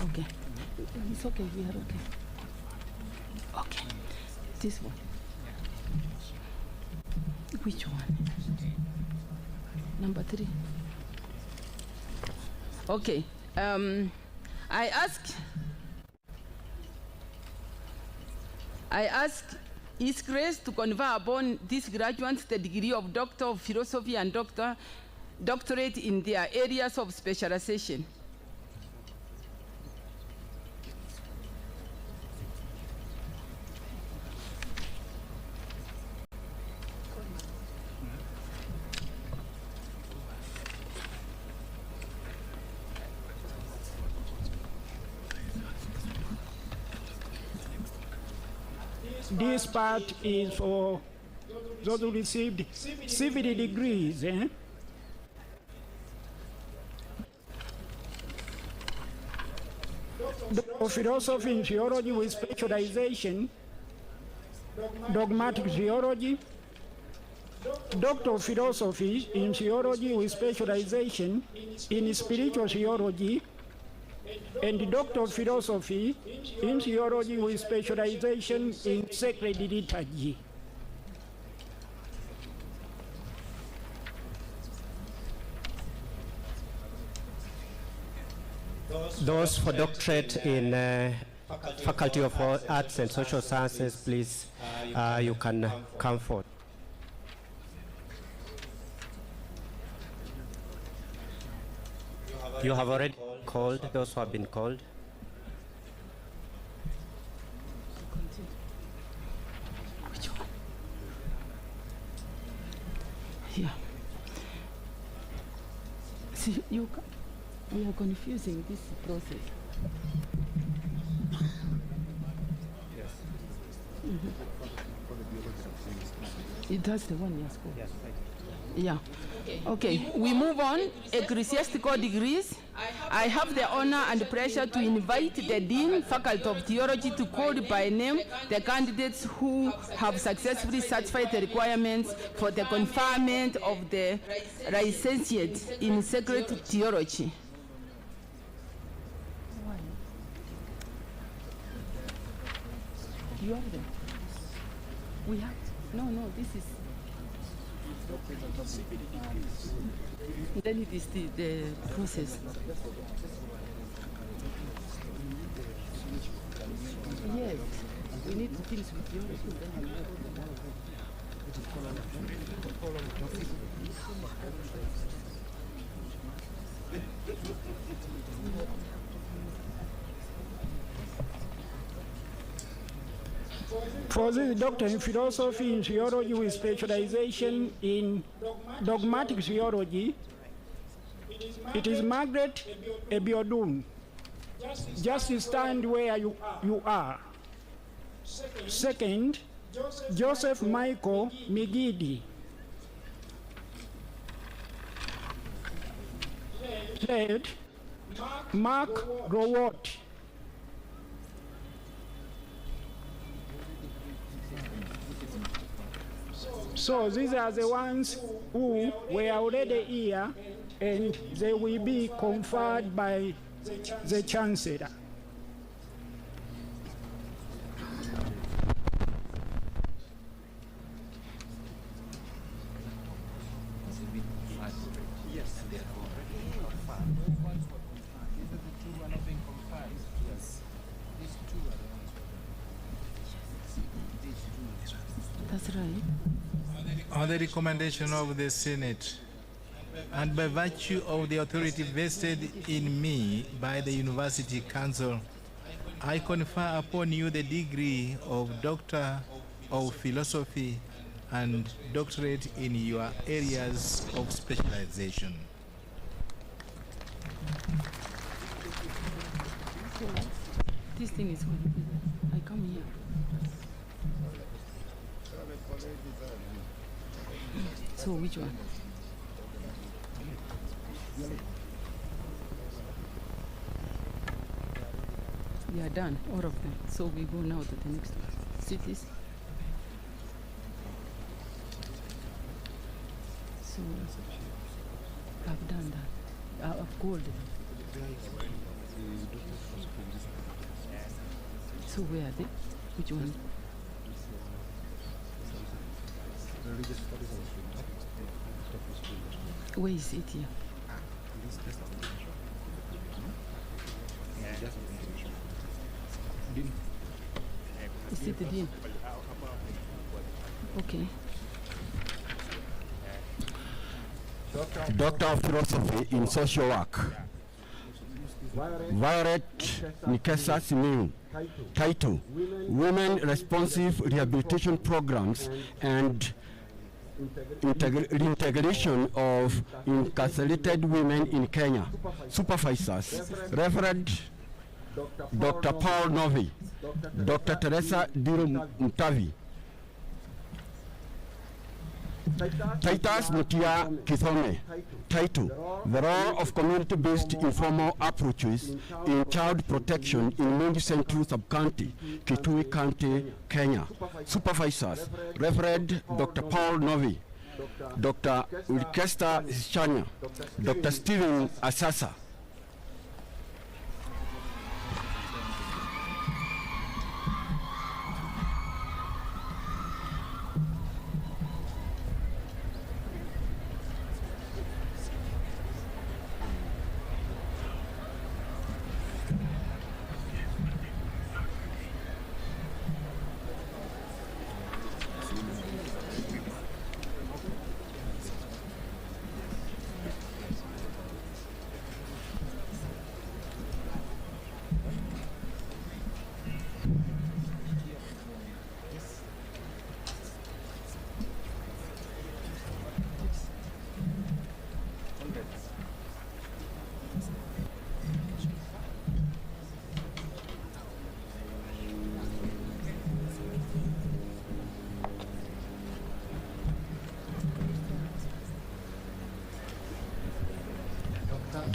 Okay. It's okay, we are okay. Okay. This one. Which one? Number 3. Okay. I ask His Grace to confer upon these graduates the degree of Doctor of Philosophy and doctorate in their areas of specialization. This part is for those who received CVD degrees. Doctor of Philosophy in Theology with specialization, Dogmatic Theology. Doctor of Philosophy in Theology with specialization in Spiritual Theology, and Doctor of Philosophy in Theology with specialization in Sacred Liturgy. Those for doctorate in Faculty of Arts and Social Sciences, please, you can come forward. You have already called those who have been called. Yeah. See, we are confusing this process. Yes. That's the one, yes. Yes. Yeah. Okay, we move on. Ecclesiastical degrees. I have the honor and pleasure to invite the Dean, Faculty of Theology, to call by name the candidates who have successfully satisfied the requirements for the conferment of the licentiate in Sacred Theology. You have them? We have? No, this is... Then it is the process. Yes, we need to finish with theology. For this doctor in philosophy in theology with specialization in dogmatic theology, it is Margaret Ebiodun. Just stand where you are. Second, Joseph Michael Migidi. Third, Mark Rowott. So these are the ones who were already here, and they will be conferred by the Chancellor. That's right. On the recommendation of the Senate, and by virtue of the authority vested in me by the University Council, I confer upon you the degree of Doctor of Philosophy and doctorate in your areas of specialization. This thing is going to be there. I come here. So which one? We are done, all of them. So we go now to the next one. See this? So I've done that. I've called them. So where are they? Which one? Where is it here? Is it the dean? Okay. Doctor of Philosophy in Social Work, Violet Nikesa Simiu. Title, Women Responsive Rehabilitation Programs and Reintegration of Incarcerated Women in Kenya. Supervisors, Reverend Dr. Paul Novi, Dr. Teresa Diro Mtavi, Titus Mutia Kithome. Title, The Role of Community-Based Informal Approaches in Child Protection in Mungi Central Sub-County, Kitui County, Kenya. Supervisors, Reverend Dr. Paul Novi, Dr. Ulkesta Shanya, Dr. Stephen Asasa.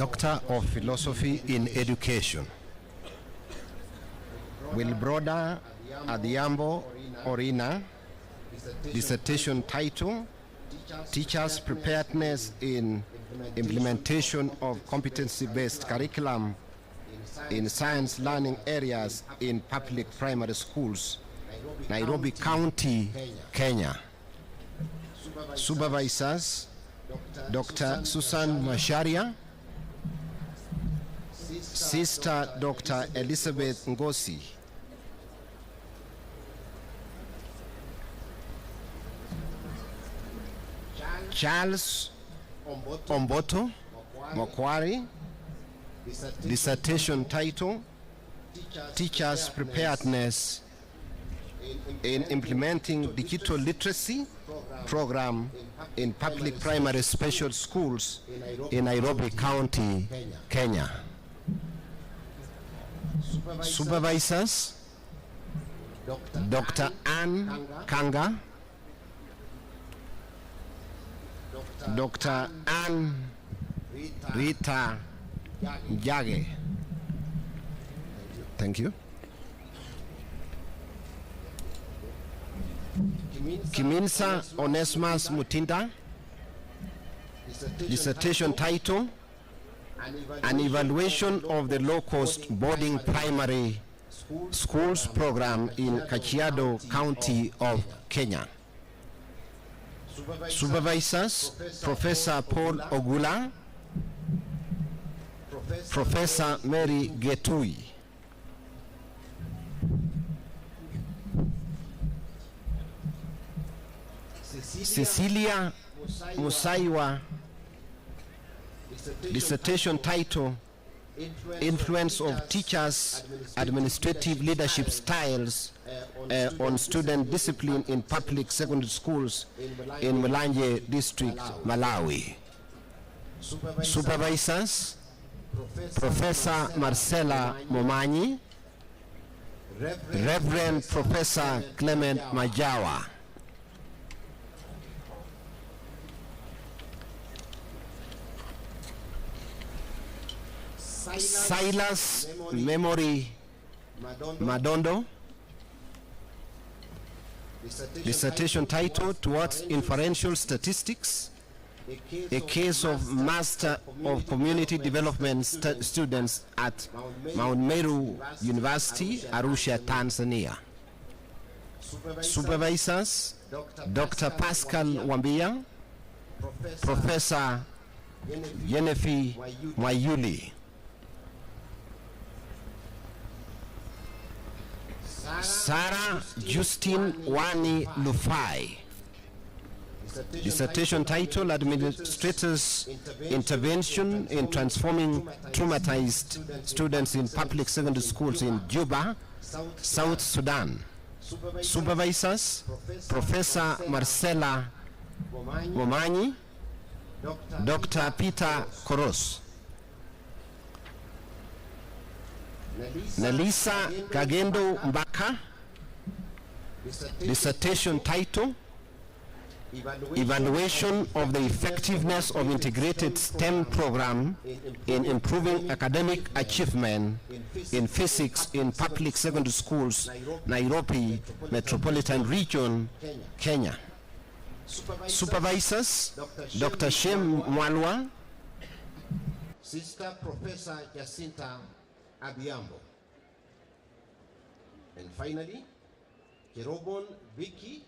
Doctor of Philosophy in Education. Wilbroda Adhiambo Orina, dissertation title, Teachers' Preparedness in Implementation of Competency-Based Curriculum in Science Learning Areas in Public Primary Schools, Nairobi County, Kenya. Supervisors, Dr. Susan Masharia, Sister Dr. Elizabeth Ngosi, Charles Omboto Mokwari, dissertation title, Teachers' Preparedness in Implementing Digital Literacy Program in Public Primary Special Schools in Nairobi County, Kenya. Supervisors, Dr. Ann Kanga, Dr. Ann Rita Jage. Thank you. Kiminsa Onesmus Mutinda, dissertation title, An Evaluation of the Low-Cost Boarding Primary Schools Program in Kajiado County of Kenya. Supervisors, Professor Paul Ogula, Professor Mary Getui. Cecilia Musaiwa, dissertation title, Influence of Teachers' Administrative Leadership Styles on Student Discipline in Public Secondary Schools in Mulanje District, Malawi. Supervisors, Professor Marcella Momanyi, Reverend Professor Clement Majawa. Silas Memory Madondo, dissertation title, Towards Inferential Statistics, a case of Master of Community Development students at Mount Meru University, Arusha, Tanzania. Supervisors, Dr. Pascal Wambia, Professor Yenefi Mwayuli. Sarah Justine Wani Lufai, dissertation title, Administrators' Intervention in Transforming Traumatized Students in Public Secondary Schools in Juba, South Sudan. Supervisors, Professor Marcella Momanyi, Dr. Peter Koros. Nelisa Kagendo Mbaka, dissertation title, Evaluation of the Effectiveness of Integrated STEM Program in Improving Academic Achievement in Physics in Public Secondary Schools, Nairobi Metropolitan Region, Kenya. Supervisors, Dr. Shem Mwalwa, Sister Professor Jacinta Adhiambo. And finally, Kerobon Vicky,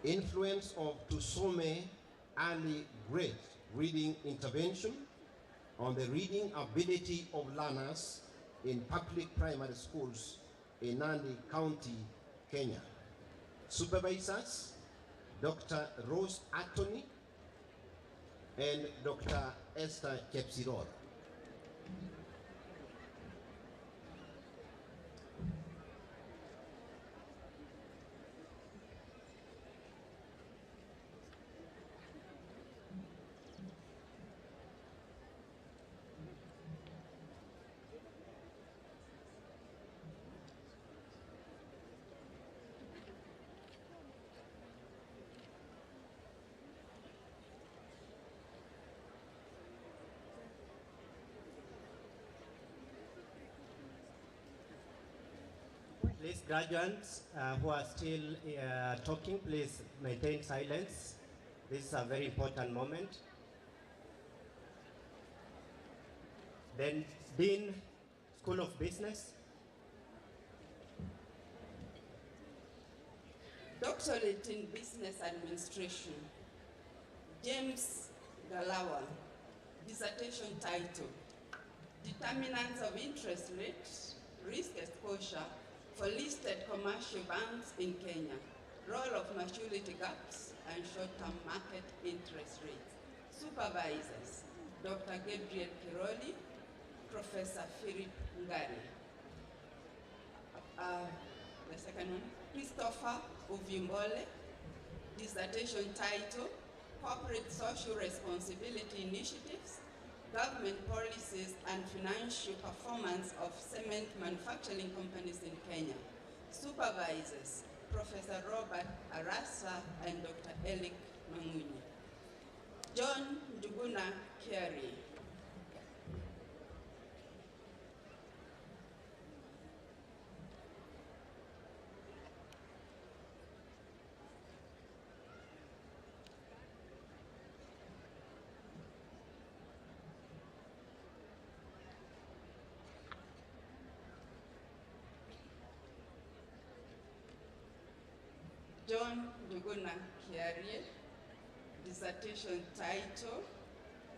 Influence of Tusome Early Grade Reading Intervention on the reading ability of learners in public primary schools in Nandi County, Kenya. Supervisors, Dr. Rose Attorney and Dr. Esther Kepsiror. Please, graduates who are still talking, please maintain silence. This is a very important moment. Then, Dean, School of Business. Doctorate in Business Administration, James Galawa. Dissertation title, Determinants of Interest Rate, Risk Exposure for Listed Commercial Banks in Kenya, Role of Maturity Gaps and Short-Term Market Interest Rates. Supervisors, Dr. Gabriel Kiroli, Professor Philip Ngari. The second one, Christopher Uvimbole, dissertation title, Corporate Social Responsibility Initiatives, Government Policies and Financial Performance of Cement Manufacturing Companies in Kenya. Supervisors, Professor Robert Arasa and Dr. Eric Manguni. John Njuguna Kiari. John Njuguna Kiarie, dissertation title,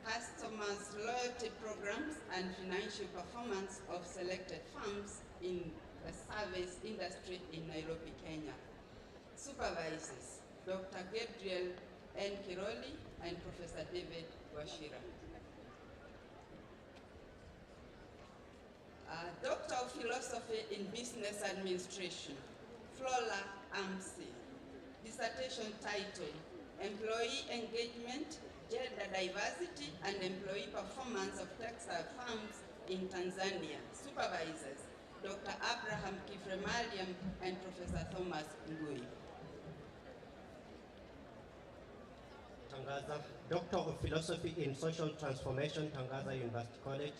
Customers Loyalty Programs and Financial Performance of Selected Firms in the Service Industry in Nairobi, Kenya. Supervisors, Dr. Gabriel N. Kiroli and Professor David Washira. Doctor of Philosophy in Business Administration, Flora Amsi. Dissertation title, Employee Engagement, Gender Diversity and Employee Performance of Textile Firms in Tanzania. Supervisors, Dr. Abraham Kifremaliam and Professor Thomas Ngui. Tangaza, Doctor of Philosophy in Social Transformation, Tangaza University College.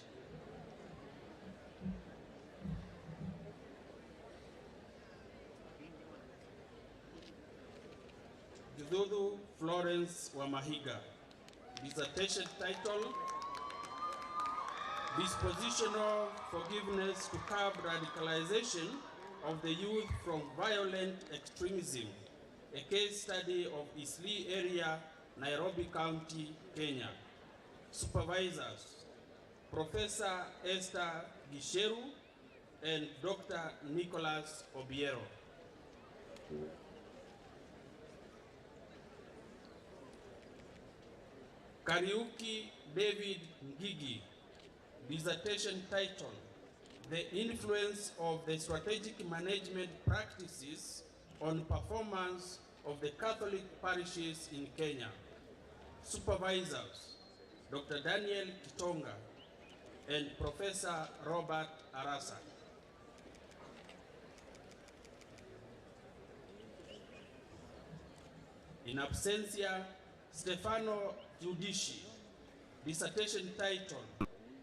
Githudu Florence Wamahiga, dissertation title, Dispositional Forgiveness to Curb Radicalization of the Youth from Violent Extremism, a case study of Eastleigh area, Nairobi County, Kenya. Supervisors, Professor Esther Gisheru and Dr. Nicholas Obiero. Kariuki David Ngigi, dissertation title, The Influence of the Strategic Management Practices on Performance of the Catholic Parishes in Kenya. Supervisors, Dr. Daniel Kitonga and Professor Robert Arasa. In absentia, Stefano Giudici, dissertation title,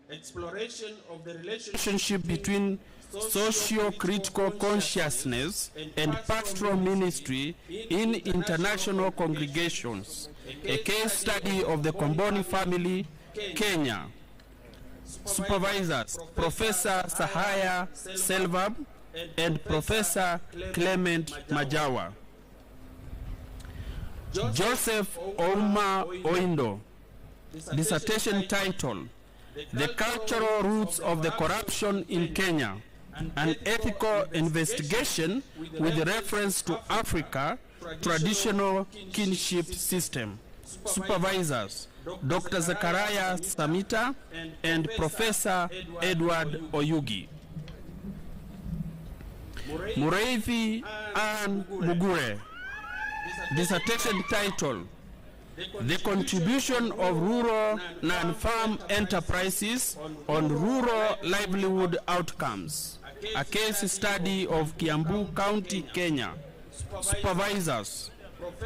Exploration of the Relationship between Socio-Critical Consciousness and Pastoral Ministry in International Congregations, a case study of the Komboni family, Kenya. Supervisors, Professor Sahaya Selvab and Professor Clement Majawa. Joseph Ouma Oindo, dissertation title, The Cultural Roots of the Corruption in Kenya, an ethical investigation with reference to Africa traditional kinship system. Supervisors, Dr. Zachariah Samita and Professor Edward Oyugi. Mureithi Ann Mugure, dissertation title, The Contribution of Rural Non-Farm Enterprises on Rural Livelihood Outcomes, a case study of Kiambu County, Kenya. Supervisors,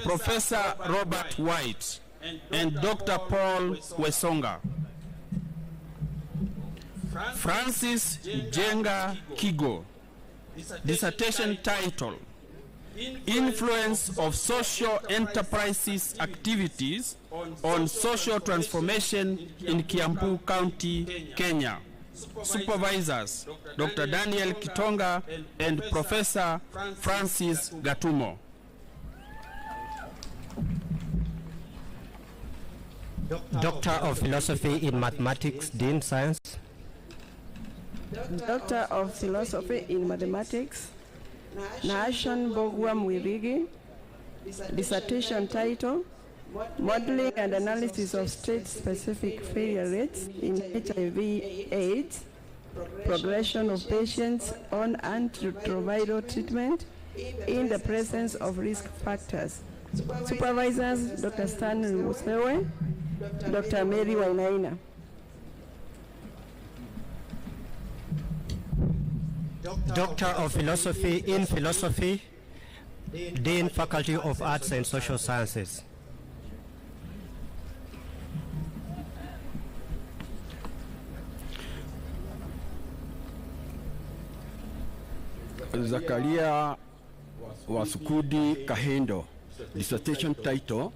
Professor Robert White and Dr. Paul Wesonga. Francis Jenga Kigo, Dissertation title: Influence of Social Enterprises Activities on Social Transformation in Kiambu County, Kenya. Supervisors: Dr. Daniel Kitonga and Professor Francis Gatumo. Doctor of Philosophy in Mathematics, Dean Science. Doctor of Philosophy in Mathematics, Nashon Bogwa Mwirigi. Dissertation title: Modeling and Analysis of State-Specific Failure Rates in HIV/AIDS, Progression of Patients on Antiretroviral Treatment in the Presence of Risk Factors. Supervisors: Dr. Stanley Musewe, Dr. Mary Wainaina. Doctor of Philosophy in Philosophy, Dean Faculty of Arts and Social Sciences. Zakaria Wasukudi Kahendo. Dissertation title: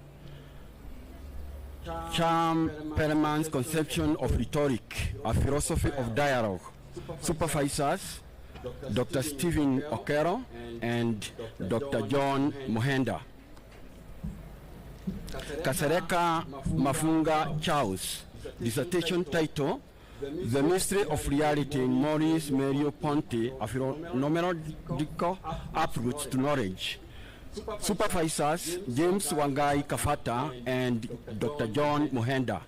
Charm Perelman's Conception of Rhetoric, a Philosophy of Dialogue. Supervisors: Dr. Stephen Okero and Dr. John Mohenda. Kasereka Mafunga Charles. Dissertation title: The Mystery of Reality in Maurice Mario Ponte, a phenomenological approach to knowledge. Supervisors: James Wangai Kafata and Dr. John Mohenda.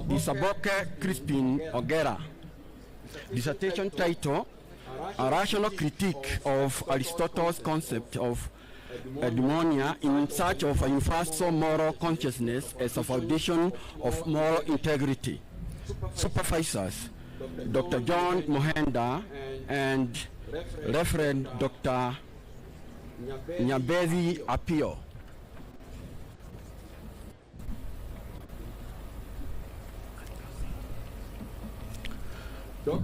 Isaboke Crispin Ogera. Dissertation title: A Rational Critique of Aristotle's Concept of Eudaimonia in Search of a Universal Moral Consciousness as a Foundation of Moral Integrity. Supervisors: Dr. John Mohenda and Reverend Dr. Nyabezi Apio.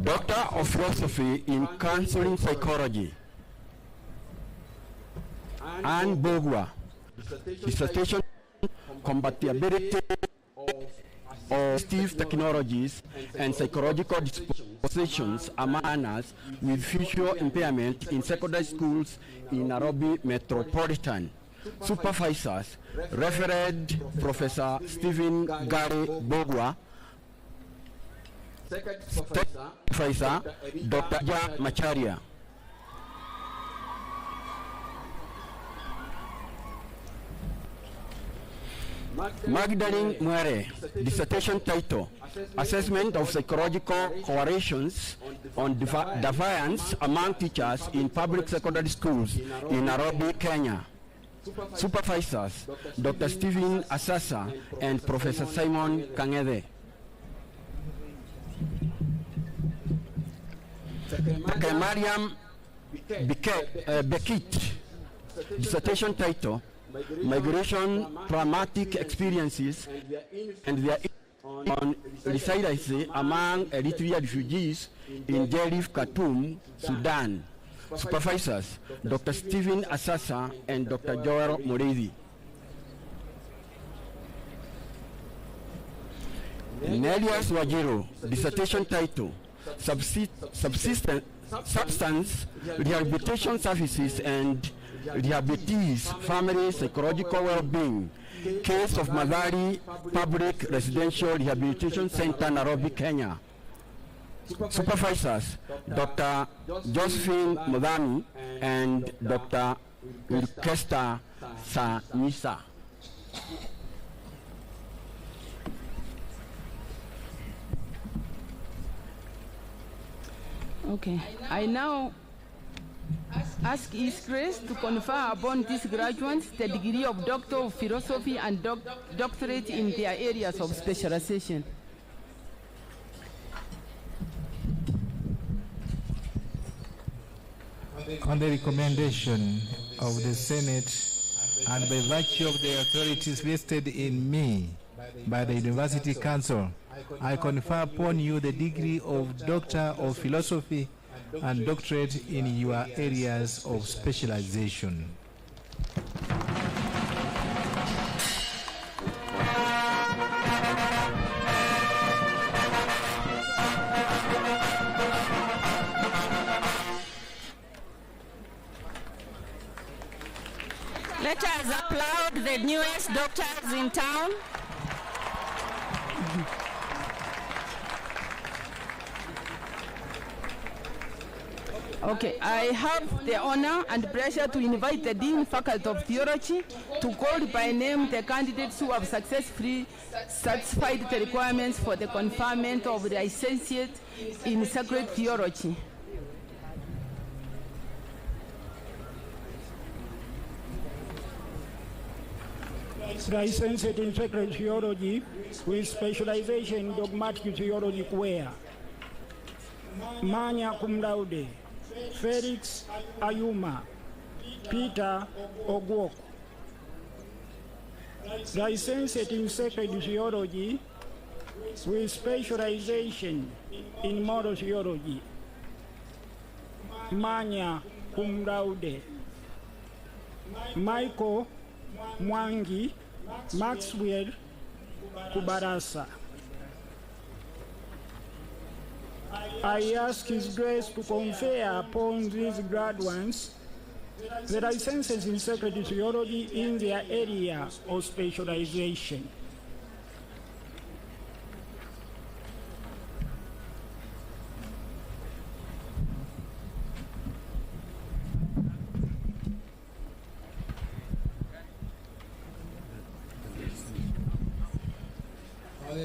Doctor of Philosophy in Counseling Psychology, Anne Bogwa. Dissertation: Compatibility of assistive technologies and psychological dispositions among us with visual impairment in secondary schools in Nairobi Metropolitan. Supervisors: Reverend Professor Stephen Gary Bogwa. Supervisor: Dr. Ja Macharia. Magdalene Mwere. Dissertation title: Assessment of Psychological Correlations on Defiance Among Teachers in Public Secondary Schools in Nairobi, Kenya. Supervisors: Dr. Stephen Asasa and Professor Simon Kangede. Dr. Mariam Bekit. Dissertation title: Migration Traumatic Experiences and their on residency among Eritrean refugees in Jerif, Khartoum, Sudan. Supervisors: Dr. Stephen Asasa and Dr. Joel Morezi. Nelias Wajiro. Dissertation title: Substance Rehabilitation Services and Rehabilitees Family Psychological Well-Being. Case of Madari Public Residential Rehabilitation Center, Nairobi, Kenya. Supervisors: Dr. Josephine Modami and Dr. Wilkesta Sanisa. Okay, I now ask His Grace to confer upon these graduates the degree of Doctor of Philosophy and doctorate in their areas of specialization. On the recommendation of the Senate and by virtue of the authorities vested in me by the University Council, I confer upon you the degree of Doctor of Philosophy and doctorate in your areas of specialization. Let us applaud the newest doctors in town. Okay, I have the honor and pleasure to invite the Dean Faculty of Theology to call by name the candidates who have successfully satisfied the requirements for the conferment of the licentiate in sacred theology. Licensed in sacred theology with specialization in dogmatic theology where Manya cum laude, Felix Ayuma, Peter Ogwok. Licensed in sacred theology with specialization in moral theology, Manya cum laude, Michael Mwangi Maxwell Kubarasa. I ask His Grace to confer upon these graduates the licenses in sacred theology in their area of specialization.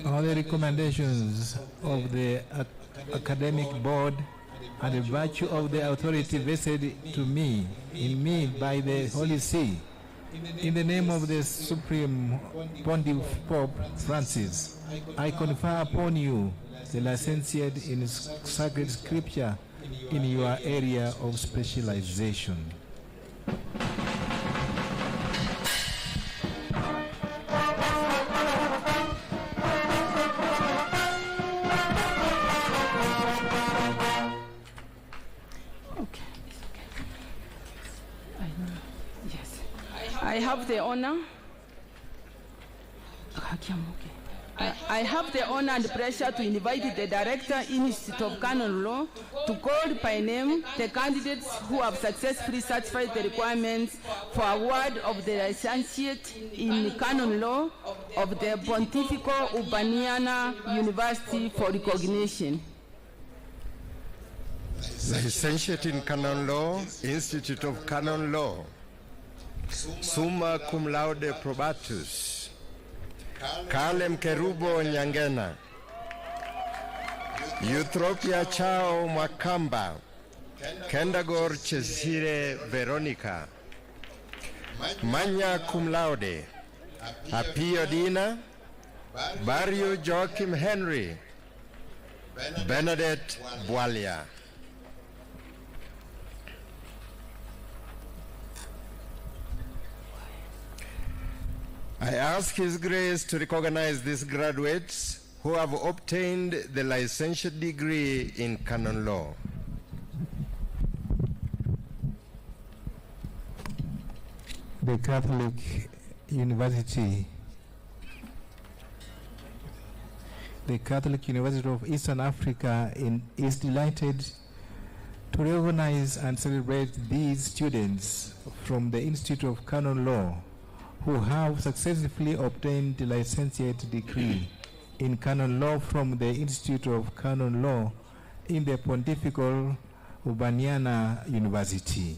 All the recommendations of the academic board and the virtue of the authority vested to me, in me by the Holy See, in the name of the Supreme Pontiff Pope Francis, I confer upon you the licentiate in sacred scripture in your area of specialization. I have the honor. I have the honor and pleasure to invite the Director, Institute of Canon Law, to call by name the candidates who have successfully satisfied the requirements for award of the licentiate in Canon Law of the Pontifical Urbaniana University for recognition. Licentiate in Canon Law, Institute of Canon Law, summa cum laude probatus, Kalem Kerubo Nyangena, Eutropia Chao Makamba, Kendagor Cesire Veronica, Magna cum laude, Apio Dina, Barrio Joachim Henry, Bernadette Boalia. I ask His Grace to recognize these graduates who have obtained the licentiate degree in canon law. The Catholic University of Eastern Africa is delighted to recognize and celebrate these students from the Institute of Canon Law who have successfully obtained the licentiate degree in canon law from the Institute of Canon Law in the Pontifical Urbaniana University.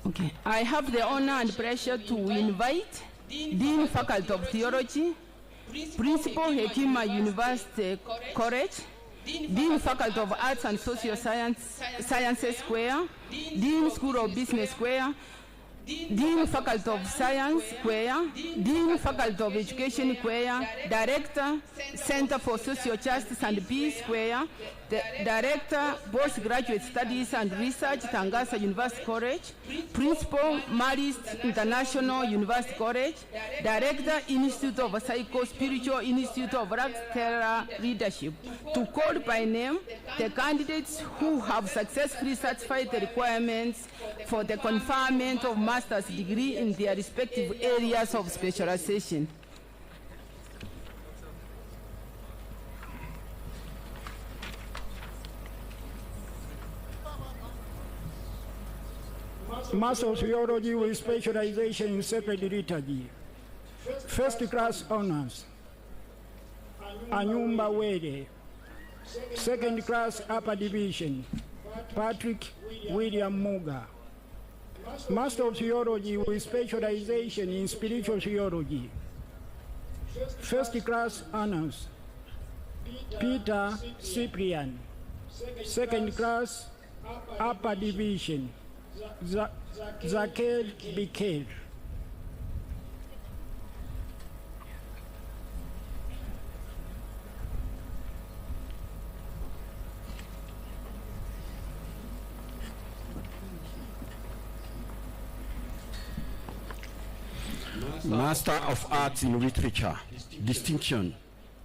Okay, I have the honor and pleasure to invite Dean Faculty of Theology, Principal Hekima University College, Dean Faculty of Arts and Social Sciences Square, Dean School of Business Square, Dean Faculty of Science, Kwea, Dean Faculty of Education, Kwea, Director, Center for Social Justice and Peace, Kwea, Director, Postgraduate Studies and Research, Tangasa University College, Principal, Marist International University College, Director, Institute of Psycho-Spiritual Institute of Terra Leadership, to call by name the candidates who have successfully satisfied the requirements for the conferment of master's degree in their respective areas of specialization. Master of Theology with specialization in sacred liturgy. First class honors, Anyumba Wede. Second class upper division, Patrick William Muga. Master of Theology with specialization in spiritual theology. First class honors, Peter Cyprian. Second class upper division, Zakel Bikel. Master of Arts in Literature, distinction,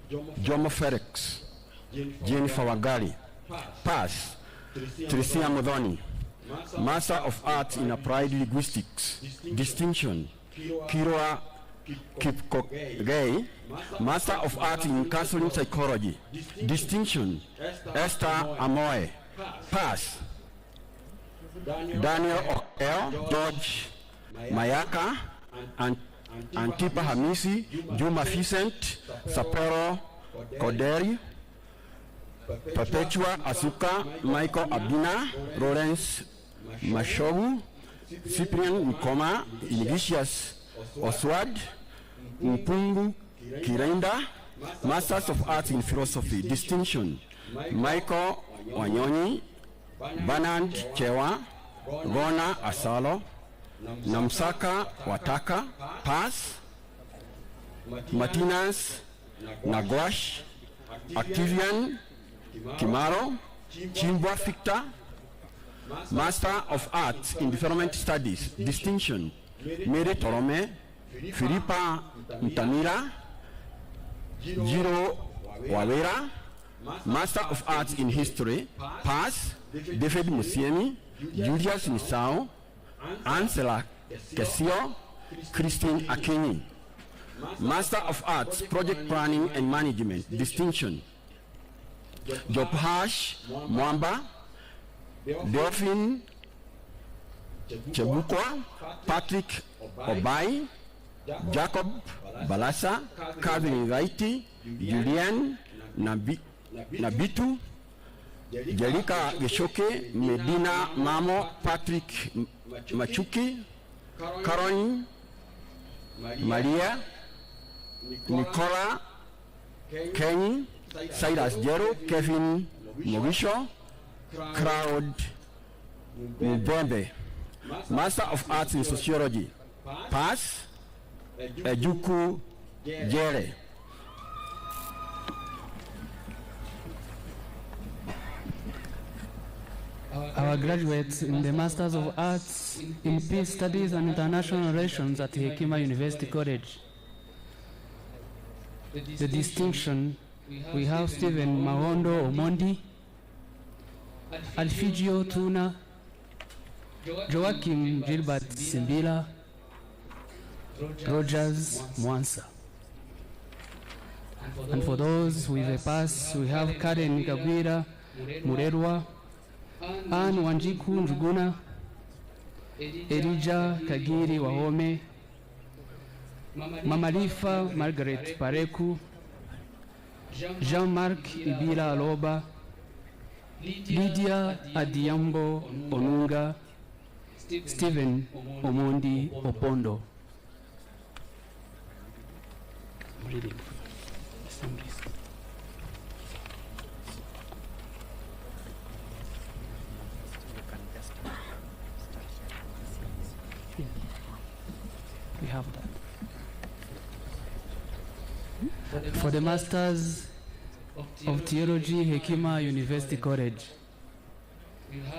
Jomo Felix, Jennifer Wagari. Pass, Tricia Modoni. Master of Arts in Applied Linguistics, distinction, Kirwa Kipkogei. Master of Arts in Counseling Psychology, distinction, Esther Amoe. Pass, Daniel Okel, George Mayaka, and Antipa Hamisi, Juma Vicent, Sapero Koderi, Perpetua Asuka, Michael Abina, Lawrence Mashogu, Cyprian Nkoma, Ignatius Oswald, Mpungu Kirenda. Masters of Arts in Philosophy, distinction, Michael Wanyoni, Bernard Chewa, Rona Asalo, Namsaka Wataka. Pass, Martinez Nagwash, Activian Kimaro, Chimbwa Victor. Master of Arts in Development Studies, distinction, Mary Torome, Philippa Ntamira, Jiro Wawera. Master of Arts in History, Pass, David Musiemi, Julius Nisao, Ansela Kesio, Christine Akinyi. Master of Arts, Project Planning and Management, distinction, Jophash Mwamba, Delphine Chebukwa, Patrick Obai, Jacob Balasa, Calvin Raiti, Julian Nabitu, Jelika Geshoke, Medina Mamo, Patrick Machuki, Caroline Maria, Nicola Kenny, Silas Jero, Kevin Mogisho, Crowd Mbembe. Master of Arts in Sociology, Pass, Ejuku Jere. Our graduates in the Masters of Arts in Peace Studies and International Relations at Hekima University College. The distinction, we have Stephen Mawondo Omondi, Alfigio Tuna, Joaquim Gilbert Simbila, Rogers Mwansa. And for those with a pass, we have Karen Gabwira Murerwa, Anne Wanjiku Njuguna, Elijah Kagiri Wahome, Mamalifa Margaret Pareku, Jean-Marc Ibira Aloba, Lydia Adiambo Onunga, Stephen Omondi Opondo. I'm reading. Yeah. For the Masters of Theology, Hekima University College,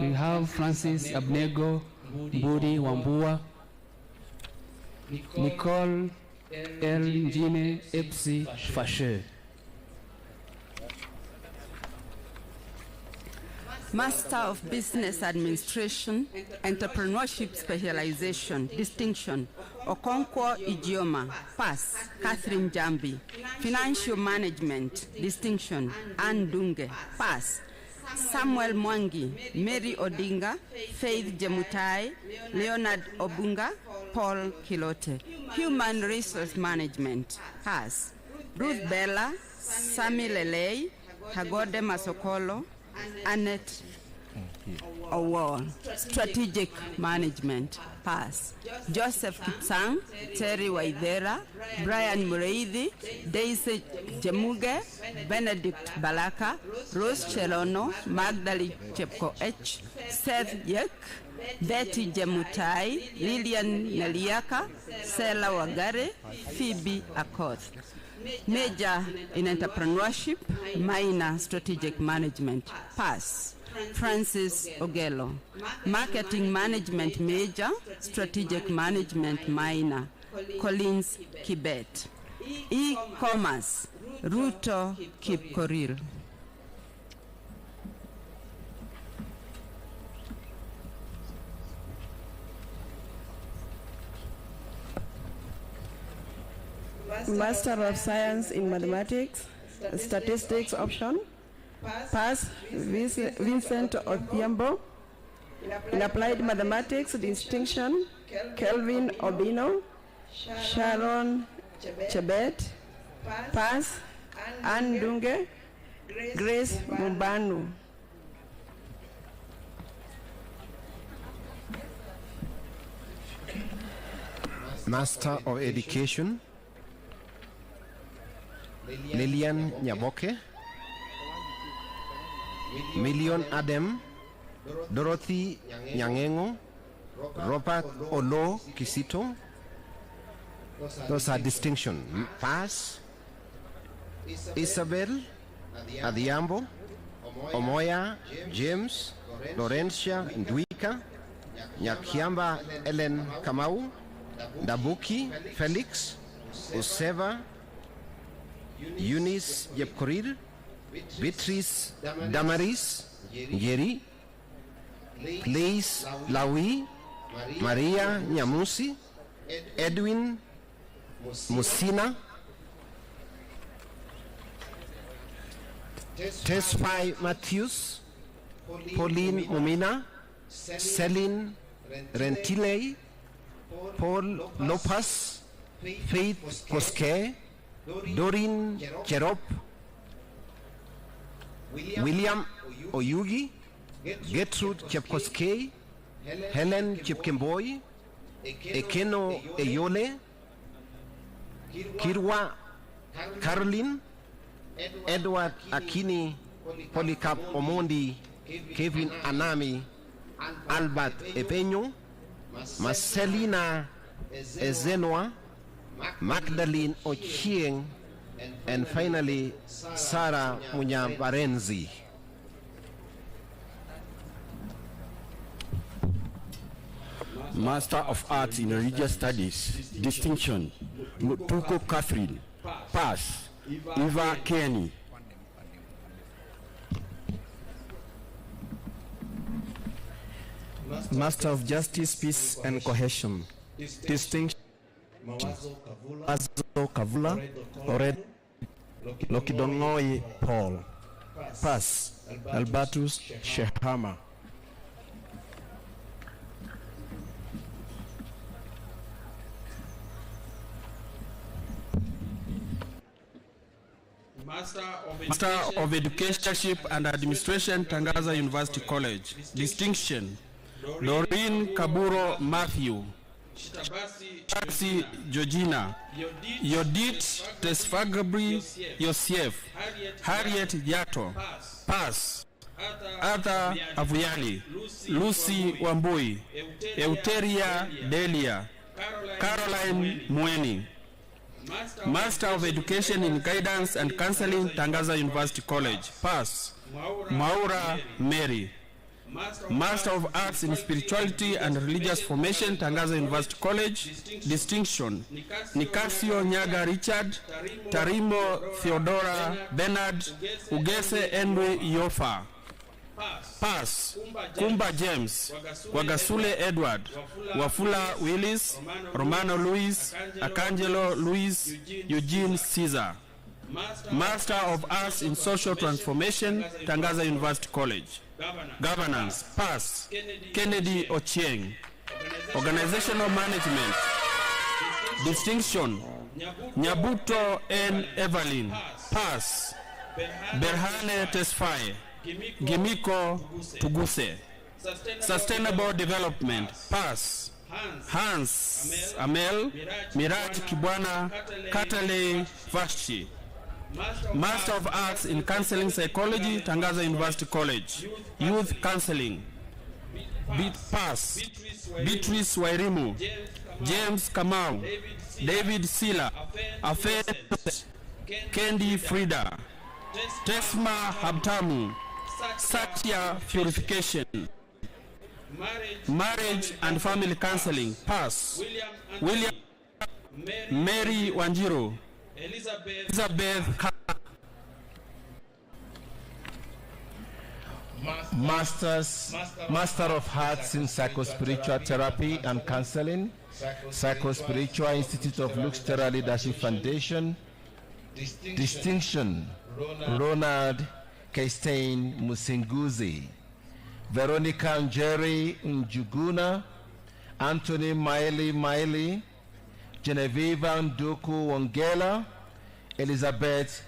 we have Francis Abnego Mbudi Wambua, Nicole L. Njine Epsi Fashe. Master of Business Administration, Entrepreneurship Specialization, Distinction, Okonkwo Idioma, Pass, Catherine Jambi. Financial Management, Distinction, Ann Dunge, Pass. Samuel Mwangi, Mary Odinga, Faith Jemutai, Leonard Obunga, Paul Kilote. Human Resource Management, Pass. Ruth Bella, Sami Lelei, Hagode Masokolo, Annette Award. Strategic Management, Pass. Joseph Kipsang, Terry Waidera, Brian Mureithi, Daisy Jemuge, Benedict Balaka, Rose Chelono, Magdalene Chepkoech, Seth Yek, Betty Jemutai, Lillian Naliaka, Sela Wagare, Phoebe Akoth. Major in Entrepreneurship, Minor Strategic Management, Pass. Francis Ogello. Marketing Management Major, Strategic Management Minor, Collins Kibet. E-Commerce, Ruto Kipkorir. Master of Science in Mathematics, Statistics option. Pass, Vincent Odhiambo. In Applied Mathematics, Distinction, Kelvin Obino, Sharon Chebet. Pass, Ann Dunge, Grace Mumbanu. Master of Education, Lillian Nyaboke, Million Adam, Dorothy Nyangengo, Robert Olo Kisito. Those are distinction. Pass. Isabel Adhiambo, Omoya James, Laurentia Ndwika, Nyakiamba Ellen Kamau, Dabuki Felix, Oseva, Eunice Jepkorir, Beatrice Damaris Njeri, Place Lawi, Maria Nyamusi, Edwin Musina, Tesfai Matthews, Pauline Mumina, Celine Rentilei, Paul Lopez, Faith Koske, Doreen Cherop, William Oyugi, Gertrude Chepkoskei, Helen Chepkemboi, Ekeno Eyole, Kirwa Caroline, Edward Akini, Polycarp Omondi, Kevin Anami, Albert Epeño, Marcelina Ezenwa, Magdalene Ochieng, and finally Sarah Munyabarenzi. Master of Arts in Religious Studies, Distinction, Mutuko Catherine, Pass, Eva Kenny. Master of Justice, Peace and Cohesion, Distinction, Mazo Kavula, Ored Lokidongoi Paul, Pass, Albertus Shehama. Master of Education and Administration, Tangaza University College. Distinction, Doreen Kaburo Matthew, Chasi Georgina, Yodit Tesfagabri Yosef, Harriet Yato, Pass, Arthur Avuyali, Lucy Wambui, Euteria Delia, Caroline Mweni. Master of Education in Guidance and Counseling, Tangaza University College. Pass. Mwaura Mary. Master of Arts in Spirituality and Religious Formation, Tangaza University College. Distinction. Nicasio Nyaga Richard. Tarimo Theodora Bernard. Ugese Henry Yofa. Pass. Kumba James. Wagasule Edward. Wafula Willis. Romano Luis. Arcangelo Luis. Eugene Caesar. Master of Arts in Social Transformation, Tangaza University College. Governance. Pass. Kennedy Ochieng. Organizational Management. Distinction. Nyabuto N. Evelyn. Pass. Berhane Tesfaye. Gimiko Tuguse. Sustainable Development. Pass. Hans Amel. Miraj Kibwana. Katale Vashi. Master of Arts in Counseling Psychology, Tangaza University College. Youth Counseling. Pass. Beatrice Wairimu. James Kamau. David Sila. Afe Kendi Frida. Tesma Habtamu. Satya Purification. Marriage and Family Counseling. Pass. William Mary Wanjiro. Elizabeth Master of Arts in Psychospiritual Therapy and Counseling, Psychospiritual Institute of Luxterra Leadership Foundation. Distinction. Ronald Kestein Musinguzi. Veronica Njeri Njuguna. Anthony Miley. Genevieve Nduku Wongela. Elizabeth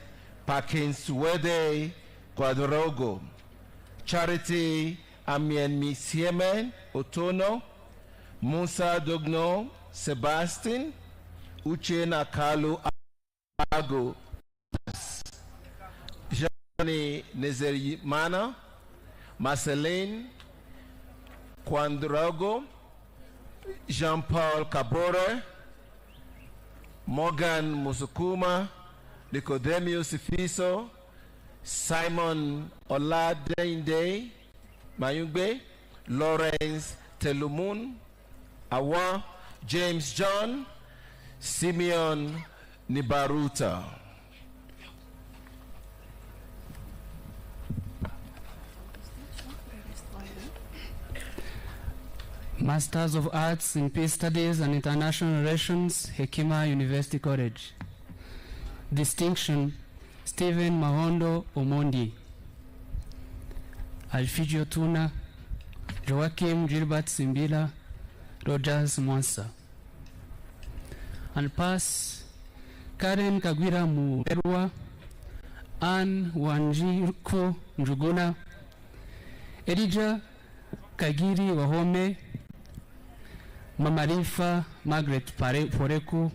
Parkins Wede Quadrogo. Charity Amienmi Siemen Otono. Musa Dogno Sebastian. Uchena Kalu Ago. Jeanne Nezerimana. Marceline Quadrogo. Jean-Paul Kabore. Morgan Musukuma, Nicodemus Fiso, Simon Oladende Mayungbe, Lawrence Telumun, Awa, James John, Simeon Nibaruta. Masters of Arts in Peace Studies and International Relations, Hekima University College. Distinction, Stephen Mahondo Omondi. Alfigio Tuna, Joachim Gilbert Simbila, Rogers Mwansa. And pass, Karen Kagwira Muerwa, Anne Wanjiku Njuguna, Elijah Kagiri Wahome, Mamarifa Margaret Poreku,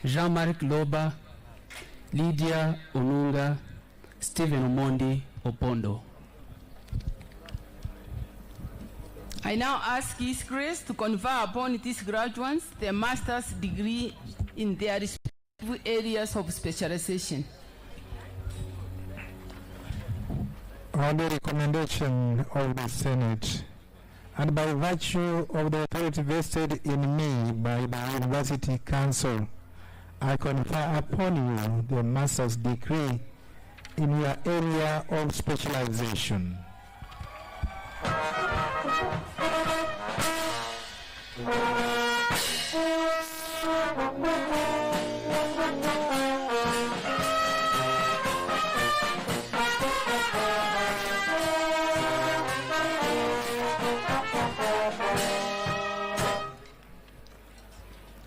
Jean-Marc Loba, Lydia Onunga, Stephen Omondi Opondo. I now ask His Grace to confer upon these graduates their master's degree in their respective areas of specialization. On the recommendation of the Senate, and by virtue of the authority vested in me by the University Council, I confer upon you the master's degree in your area of specialization.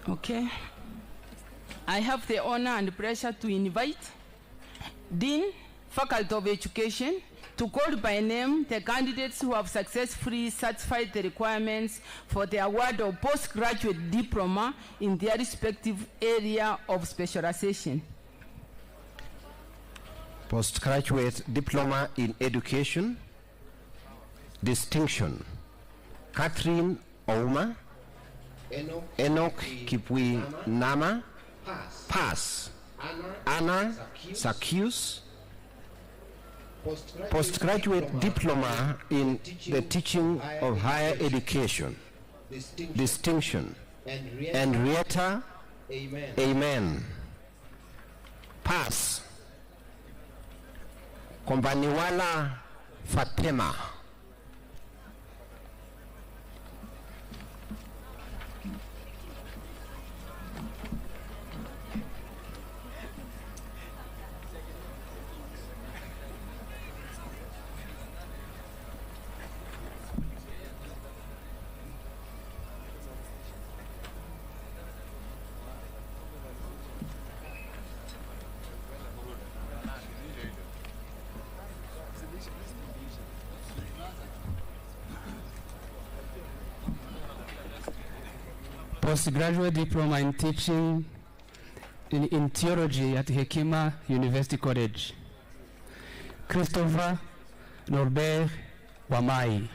Okay. I have the honor and pleasure to invite Dean, Faculty of Education, to call by name the candidates who have successfully satisfied the requirements for the award of postgraduate diploma in their respective area of specialization. Postgraduate Diploma in Education. Distinction. Catherine Ouma. Enoch Kipui Nama. Pass. Anna Zacchaeus. Postgraduate diploma in the teaching of higher education. Distinction. Henrietta. Amen. Pass. Kombaniwala Fatima. Postgraduate diploma in teaching in theology at Hekima University College. Christopher Norbert Wamai.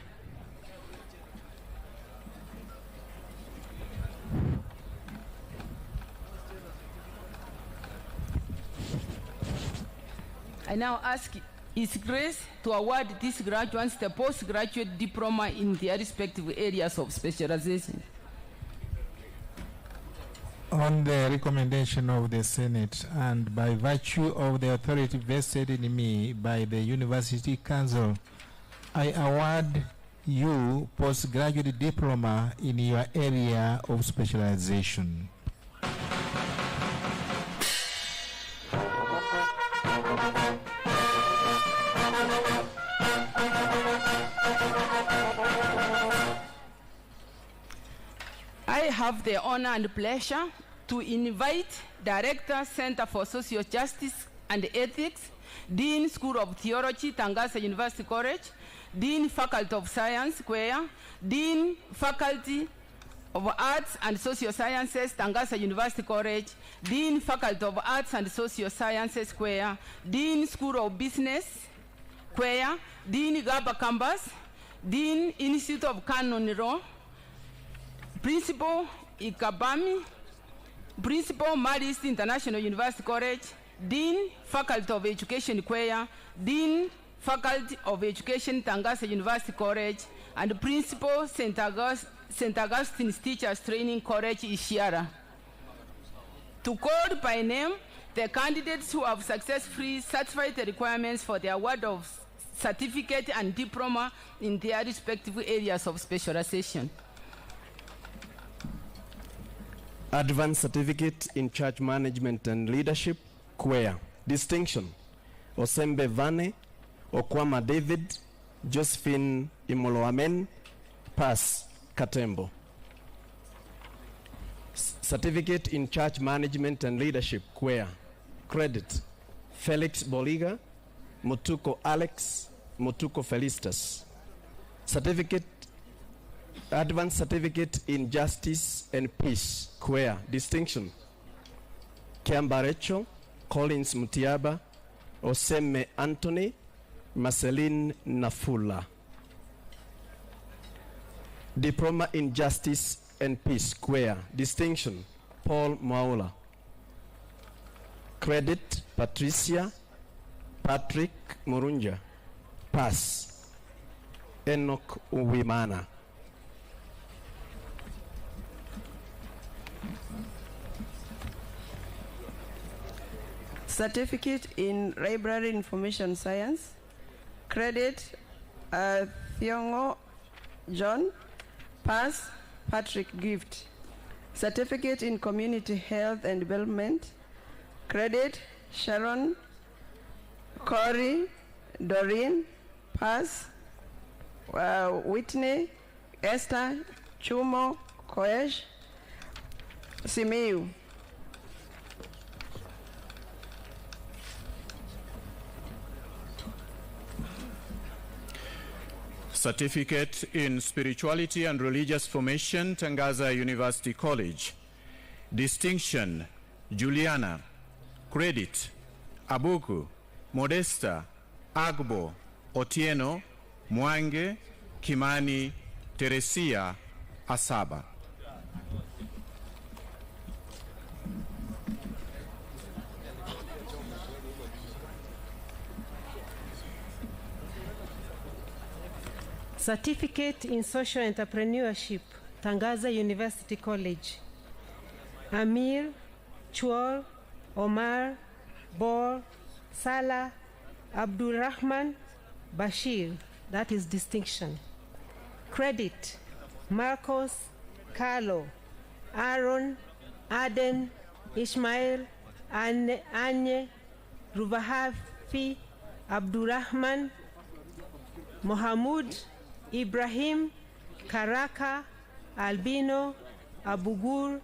I now ask His Grace to award these graduates the postgraduate diploma in their respective areas of specialization. On the recommendation of the Senate and by virtue of the authority vested in me by the University Council, I award you postgraduate diploma in your area of specialization. I have the honor and pleasure to invite Director, Center for Social Justice and Ethics, Dean, School of Theology, Tangasa University College, Dean, Faculty of Science, Kwea, Dean, Faculty of Arts and Social Sciences, Tangasa University College, Dean, Faculty of Arts and Social Sciences, Kwea, Dean, School of Business, Kwea, Dean, Gaba Campus, Dean, Institute of Canon Law, Principal Ikabami, Principal Marist International University College, Dean, Faculty of Education Kwea, Dean, Faculty of Education Tangasa University College, and Principal St. Augustine's Teachers Training College Ishiara. To call by name the candidates who have successfully satisfied the requirements for the award of certificate and diploma in their respective areas of specialization. Advanced Certificate in Church Management and Leadership, Kwea. Distinction: Osembe Vane, Okwama David, Josephine Imoloamen, Pass, Katembo. Certificate in Church Management and Leadership, Kwea. Credit: Felix Boliga, Mutuko Alex, Mutuko Felistas. Certificate Advanced Certificate in Justice and Peace, Kwea. Distinction: Kiamba Rachel, Collins Mutiaba, Oseme Anthony, Marceline Nafula. Diploma in Justice and Peace, Kwea. Distinction: Paul Maula. Credit: Patricia Patrick Murunja. Pass: Enoch Uwimana. Certificate in Library Information Science. Credit: Thiongo John. Pass: Patrick Gift. Certificate in Community Health and Development. Credit: Sharon Corey Doreen. Pass: Whitney Esther Chumo Koesh Simiu. Certificate in Spirituality and Religious Formation, Tangaza University College. Distinction: Juliana. Credit: Abuku, Modesta, Agbo, Otieno, Mwange, Kimani, Teresia, Asaba. Certificate in Social Entrepreneurship, Tangaza University College. Amir, Chuol, Omar, Bor, Salah, Abdulrahman, Bashir, that is distinction. Credit, Marcos, Carlo, Aaron, Aden, Ishmael, Anye, Rubahafi, Abdurrahman, Mohamud, Ibrahim, Karaka, Albino, Abugur,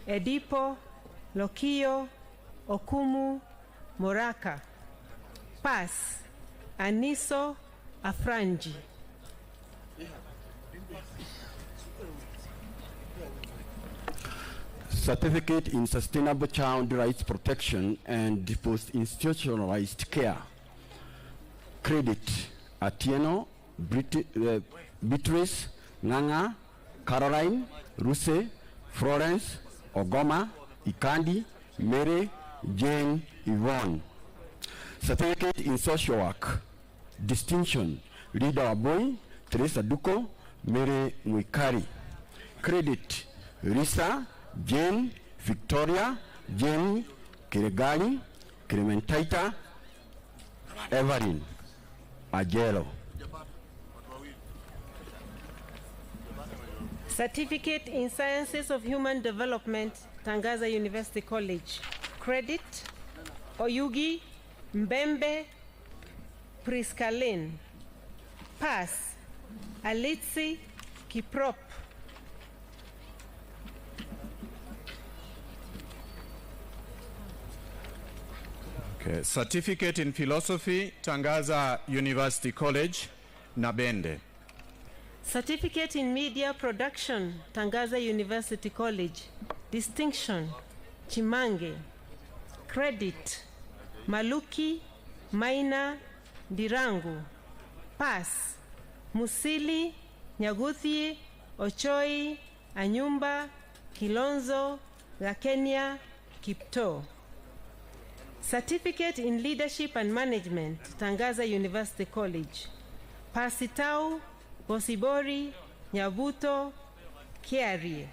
Edipo, Lokio, Okumu, Moraka. Pass, Aniso, Afranji. Certificate in Sustainable Child Rights Protection and Post-Institutionalized Care. Credit, Atieno, Beatrice, Nganga, Caroline, Ruse, Florence, Ogoma, Ikandi, Mary, Jane, Yvonne. Certificate in Social Work. Distinction, Rida Aboy, Teresa Duko, Mary Mwikari. Credit, Risa, Jane, Victoria, Jane, Kiregali, Clementaita, Evelyn, Ajelo. Certificate in Sciences of Human Development, Tangaza University College. Credit, Oyugi, Mbembe, Priscaline. Pass, Alitsi, Kiprop. Okay. Certificate in Philosophy, Tangaza University College, Nabende. Certificate in Media Production, Tangaza University College. Distinction, Chimange. Credit, Maluki, Maina, Dirangu. Pass, Musili, Nyaguthi, Ochoi, Anyumba, Kilonzo, Gakenya, Kipto. Certificate in Leadership and Management, Tangaza University College. Pasitau, Bosibori, Nyabuto, Kiari.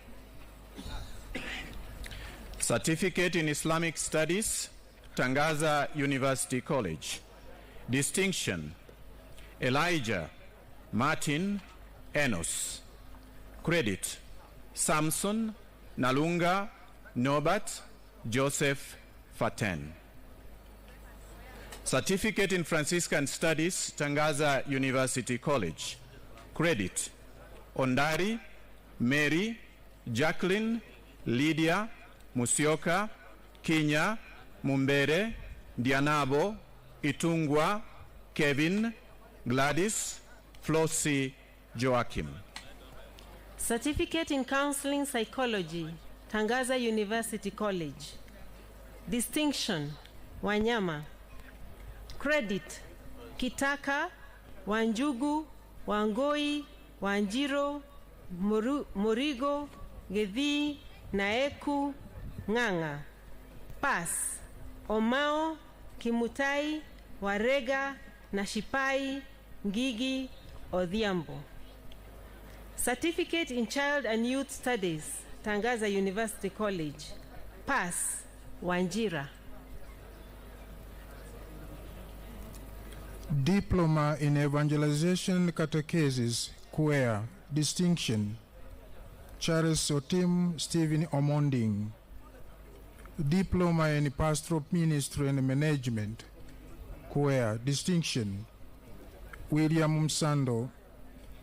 Certificate in Islamic Studies, Tangaza University College. Distinction, Elijah, Martin, Enos. Credit, Samson, Nalunga, Nobat, Joseph, Faten. Certificate in Franciscan Studies, Tangaza University College. Credit, Ondari, Mary, Jacqueline, Lydia, Musioka, Kinya, Mumbere, Dianabo, Itungwa, Kevin, Gladys, Flossie, Joachim. Certificate in Counseling Psychology, Tangaza University College. Distinction, Wanyama. Credit, Kitaka, Wanjugu, Wangoi, Wanjiro, Morigo, Gethi, Naeku, Nganga. Pass, Omao, Kimutai, Warega, Nashipai, Ngigi, Odhiambo. Certificate in Child and Youth Studies, Tangaza University College. Pass, Wanjira. Diploma in Evangelization Catechesis, Queer. Distinction, Charles Sotim, Stephen Omonding. Diploma in Pastoral Ministry and Management, Queer. Distinction, William Msando,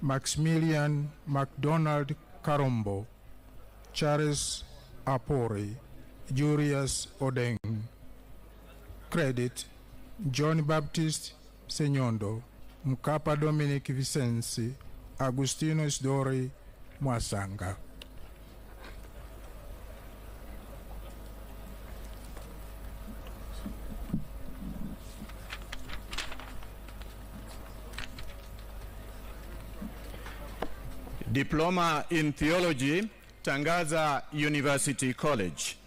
Maximilian MacDonald Karombo, Charles Apori, Julius Odeng. Credit, John Baptist Senyondo, Mkapa Dominic Vicenzi, Agustino Isdori Mwasanga. Diploma in Theology, Tangaza University College.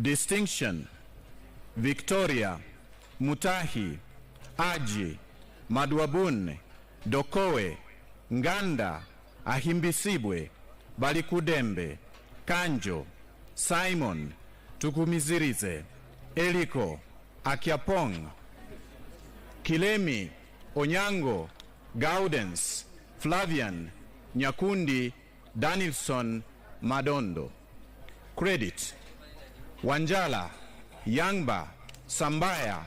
Distinction, Victoria, Mutahi, Aji, Madwabun, Dokowe, Nganda, Ahimbisibwe, Balikudembe, Kanjo, Simon, Tukumizirize, Eliko, Akiapong, Kilemi, Onyango, Gaudens, Flavian, Nyakundi, Danielson, Madondo. Credit: Wanjala, Yangba, Sambaya,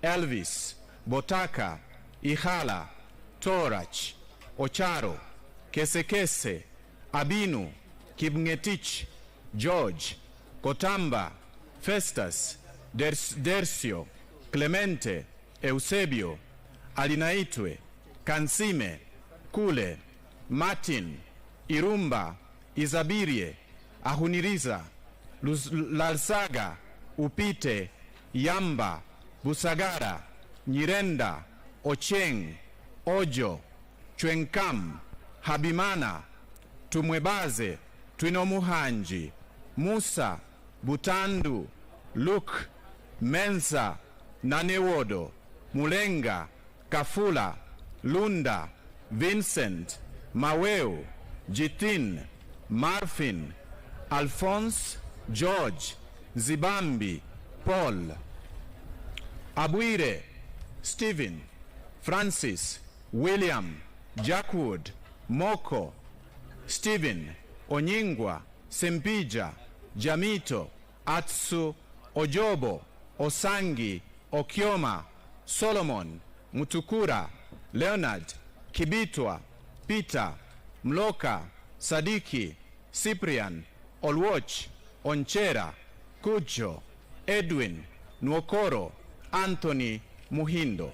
Elvis, Botaka, Ihala, Torach, Ocharo, Kesekese, Abinu, Kibngetich, George, Kotamba, Festus, Dersio, Clemente, Eusebio, Alinaitwe, Kansime, Kule, Martin, Irumba, Izabirie, Ahuniriza, Lalsaga, Upite, Yamba, Busagara, Nyirenda, Ocheng, Ojo, Chwenkam, Habimana, Tumwebaze, Twinomuhanji, Musa, Butandu, Luke, Mensa, Nanewodo, Mulenga, Kafula, Lunda, Vincent, Maweo, Jitin, Marfin, Alphonse, George, Zibambi, Paul, Abuire, Stephen, Francis, William, Jackwood, Moko, Stephen, Onyingwa, Sempija, Jamito, Atsu, Ojobo, Osangi, Okioma, Solomon, Mutukura, Leonard, Kibitwa, Peter, Mloka, Sadiki, Cyprian, Olwoch, Onchera, Kujo, Edwin, Nwokoro, Anthony, Muhindo.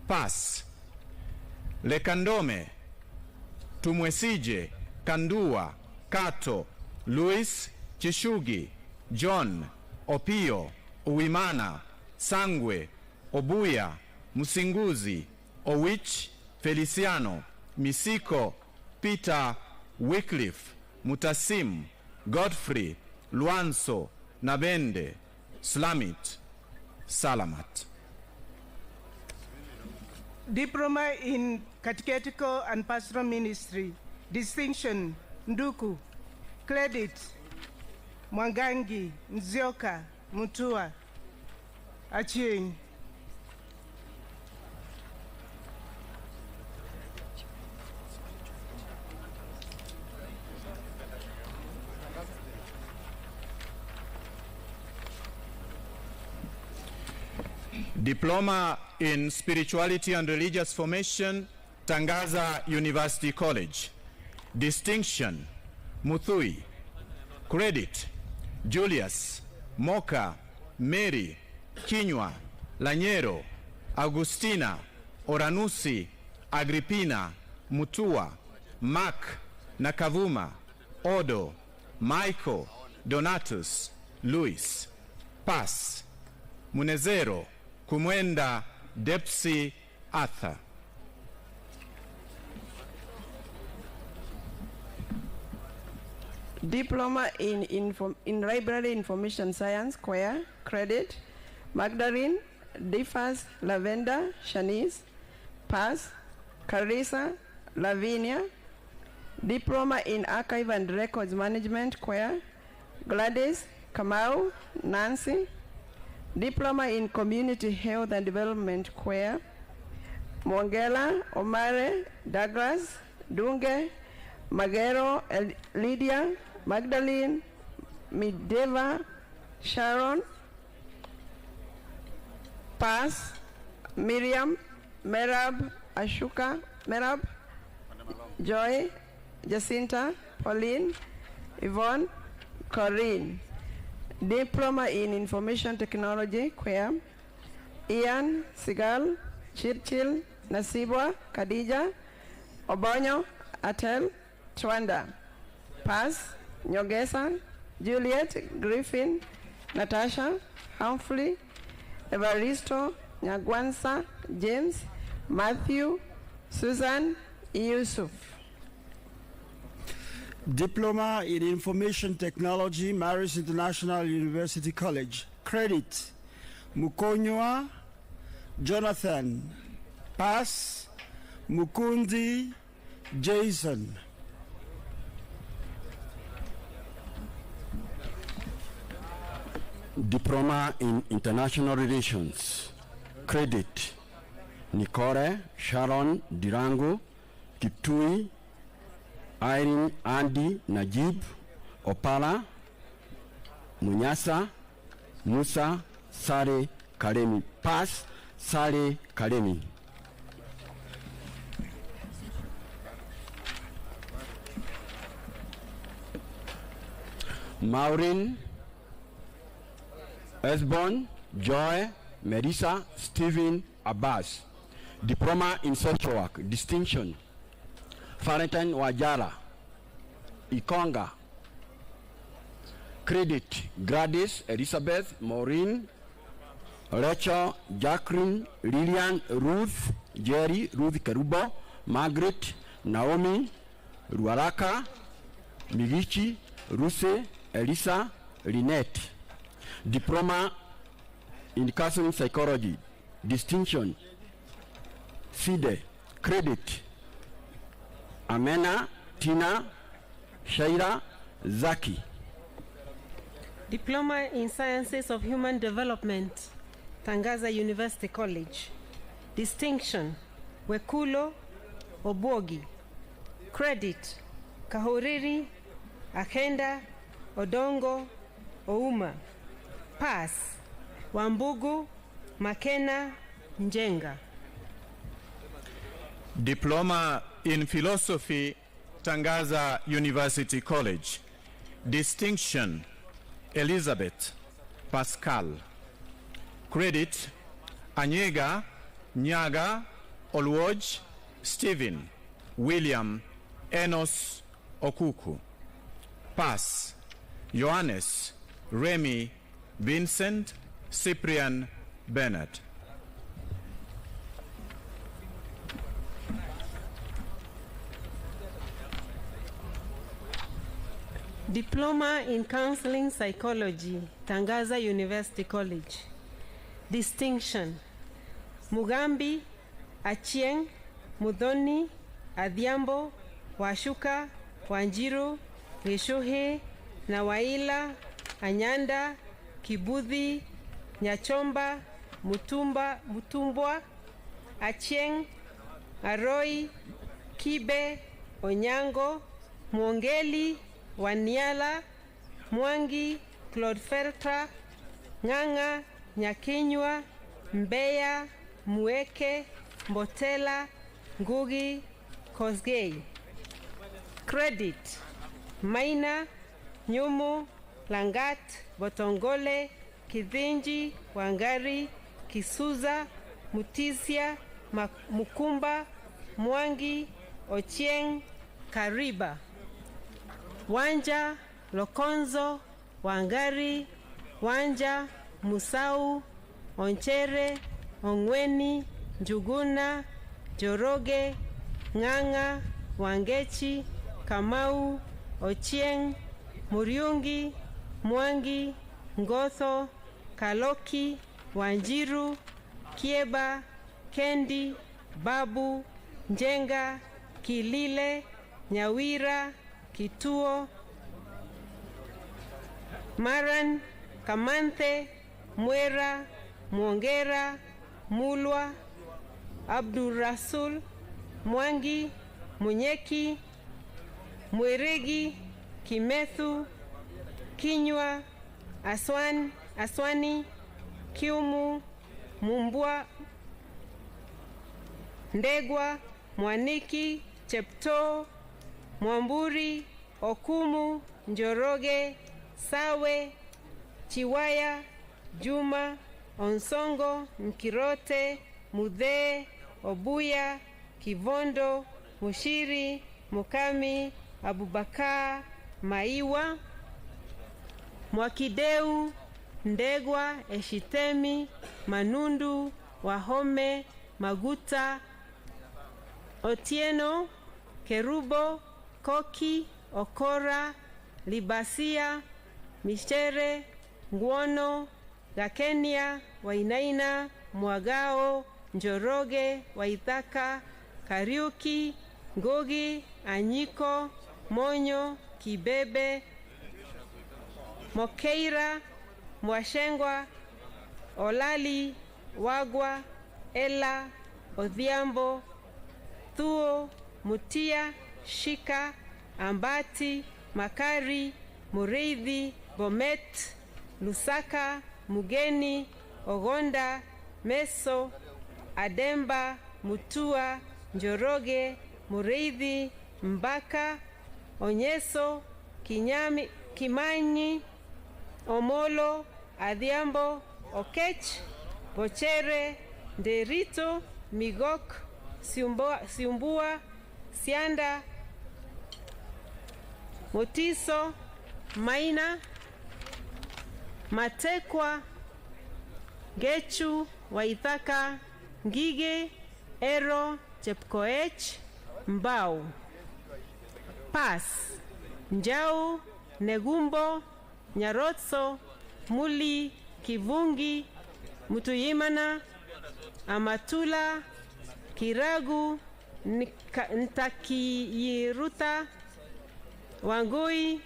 Pass. Lekandome, Tumwesije, Kandua, Kato, Luis, Chishugi, John, Opio, Uwimana, Sangwe, Obuya, Musinguzi, Owich, Feliciano, Misiko, Peter, Wycliffe, Mutasim, Godfrey, Luanso, Nabende, Slamit, Salamat. Diploma in Catechetical and Pastoral Ministry, distinction, Nduku, credit, Mwangangi, Nzioka, Mutua, Achieng. Diploma in Spirituality and Religious Formation, Tangaza University College. Distinction, Muthui. Credit, Julius, Moka, Mary, Kinywa, Lanyero, Agustina, Oranusi, Agrippina, Mutua, Mark, Nakavuma, Odo, Michael, Donatus, Luis. Pass. Munezero, Kumwenda, Depsi, Arthur. Diploma in Library Information Science, Choir, credit, Magdalene, Defas, Lavenda, Shanice, Pass, Carissa, Lavinia. Diploma in Archive and Records Management, Choir, Gladys, Kamau, Nancy. Diploma in Community Health and Development, Choir, Mwangela, Omare, Douglas, Dunge, Magero, Lydia, Magdalene, Mideva, Sharon. Pass, Miriam, Merab, Ashuka, Merab, Joy, Jacinta, Pauline, Yvonne, Corinne. Diploma in Information Technology, Choir, Ian, Sigal, Chirchil, Nasibwa, Khadija, Obonyo, Atel, Chwanda. Pass, Nyogesa, Juliet, Griffin, Natasha, Humphrey, Evaristo, Nyagwansa, James, Matthew, Susan, Yusuf. Diploma in Information Technology, Maris International University College. Credit, Mukonyoa, Jonathan. Pass, Mukunzi Jason. Diploma in International Relations. Credit: Nikore Sharon Dirango, Kiptui Irene Andy Najib, Opala Munyasa Musa Sare Karemi. Pass: Sare Karemi. Maureen Esbon Joy Melissa Stephen Abbas. Diploma in Social Work. Distinction: Valentine Wajara, Ikonga. Credit: Gladys Elizabeth Maureen, Rachel Jacqueline Lillian Ruth Jerry Ruth Kerubo, Margaret Naomi Ruaraka, Migichi Ruse Elisa Lynette. Diploma in Counseling Psychology. Distinction: FIDE. Credit: Amena Tina Shaira Zaki. Diploma in Sciences of Human Development, Tangaza University College. Distinction: Wekulo Obogi. Credit: Kahuriri Akenda Odongo Ouma. Pass: Wambugu Makena Njenga. Diploma in Philosophy, Tangaza University College. Distinction: Elizabeth Pascal. Credit: Anyega Nyaga Olwoj Stephen William Enos Okuku. Pass: Johannes Remy Vincent Cyprian Bernard. Diploma in Counseling Psychology, Tangaza University College. Distinction: Mugambi Achieng Mudhoni Adhiambo Washuka Wanjiru Geshuhe Nawaila Anyanda Kibudhi Nyachomba Mutumbwa Achieng Aroi Kibe Onyango Mwongeli Waniala Mwangi Claude Fertra Ng'ang'a Nyakinywa Mbeya Mueke Mbotela Ngugi Kosgei. Credit: Maina Nyumu Langat Botongole Kithinji Wangari Kisuza Mutisia Mukumba Mwangi Ochieng Kariba. Wanja Lokonzo Wangari Wanja Musau Onchere Ongweni Njuguna Joroge Ng'ang'a Wangechi Kamau Ochieng Muriungi Mwangi Ngotho Kaloki Wanjiru Kieba Kendi Babu Njenga Kilile Nyawira Kituo Maran Kamanthe Mwera Mwongera Mulwa Abdurasul Mwangi Munyeki Mweregi Kimethu Kinywa Aswani Kiumu Mumbwa Ndegwa Mwaniki Chepto Mwamburi Okumu Njoroge Sawe Chiwaya Juma Onsongo Mkirote Mudhee Obuya Kivondo Mushiri Mukami Abubakar Maiwa Mwakideu Ndegwa Eshitemi Manundu Wahome Maguta Otieno Kerubo Koki Okora Libasia Mishere Ngwono Gakenia Wainaina Mwagao Njoroge Waithaka Kariuki, Ngogi, Anyiko, Monyo, Kibebe, Mokeira, Mwashengwa, Olali, Wagwa, Ella, Odhiambo, Thuo, Mutia, Shika, Ambati, Makari, Mureithi, Bomet, Lusaka, Mugeni, Ogonda, Meso, Ademba, Mutua, Njoroge, Mureithi, Mbaka, Onyeso, Kinyami, Kimanyi, Omolo, Adhiambo, Okech, Bochere, Nderito, Migok, Siumbua, Sianda, Motiso, Maina, Matekwa, Gechu, Waithaka, Ngige, Ero, Chepkoech, Mbau. Pas, Njau, Negumbo, Nyarotso, Muli, Kivungi, Mutuyimana, Amatula, Kiragu, Ntakiyiruta, Wangui,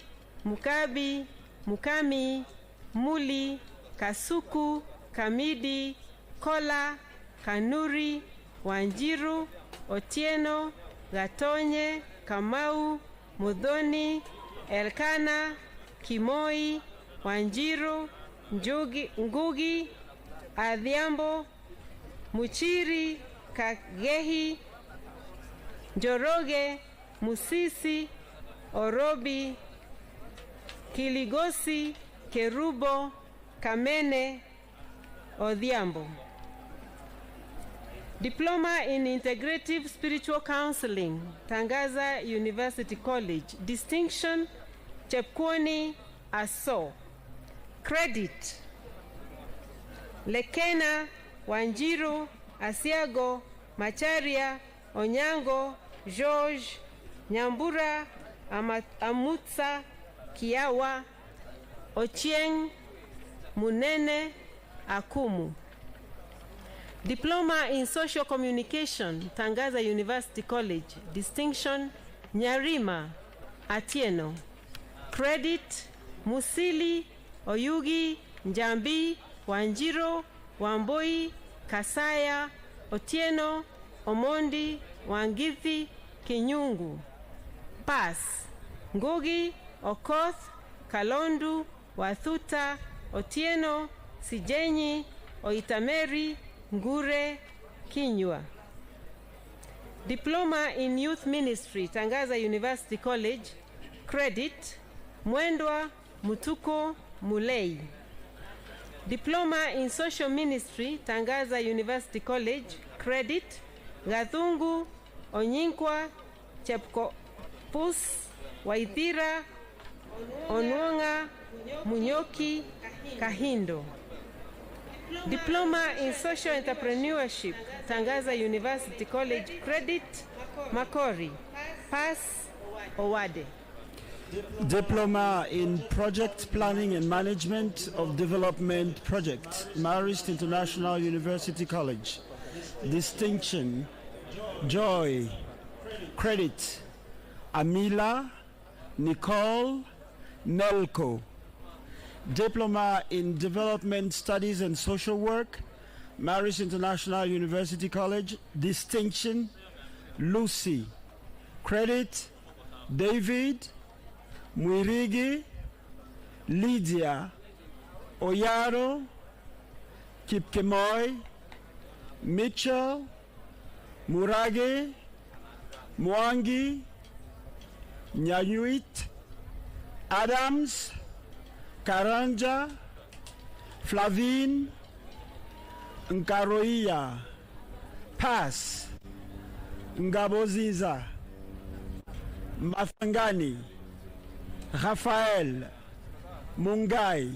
Mukabi, Mukami, Muli, Kasuku, Kamidi, Kola, Kanuri, Wanjiru, Otieno, Gatonye, Kamau, Mudhoni, Elkana, Kimoi, Wanjiru, Ngugi, Adhiambo, Muchiri, Kagehi, Njoroge, Musisi, Orobi, Kiligosi, Kerubo, Kamene, Odhiambo. Diploma in Integrative Spiritual Counseling, Tangaza University College. Distinction, Chepkwony Aso. Credit, Lekena, Wanjiru, Asiago, Macharia, Onyango, George, Nyambura, Amutsa, Kiawa, Ochieng, Munene, Akumu. Diploma in Social Communication, Tangaza University College. Distinction, Nyarima, Atieno. Credit, Musili, Oyugi, Njambi, Wanjiro, Wamboi, Kasaya, Otieno, Omondi, Wangithi, Kinyungu. Pass, Ngugi, Okoth, Kalondu, Wathuta, Otieno, Sijenyi, Oitameri, Ngure, Kinywa. Diploma in Youth Ministry, Tangaza University College. Credit, Mwendwa, Mutuko, Mulei. Diploma in Social Ministry, Tangaza University College. Credit, Gathungu, Onyinkwa, Chepkopus, Waithira, Onwonga, Munyoki, Kahindo. Diploma in Social Entrepreneurship, Tangaza University College. Credit, Makori. Pass, Owade. Diploma in Project Planning and Management of Development Project, Marist International University College. Distinction, Joy. Credit, Amila, Nicole, Nelco. Diploma in Development Studies and Social Work, Marist International University College. Distinction, Lucy. Credit, David, Mwirigi, Lydia, Oyaro, Kipkemoy, Mitchell, Murage, Mwangi, Nyayuit, Adams, Karanja, Flavine, Nkaroia. Pass, Ngaboziza, Mafangani, Rafael, Mungai.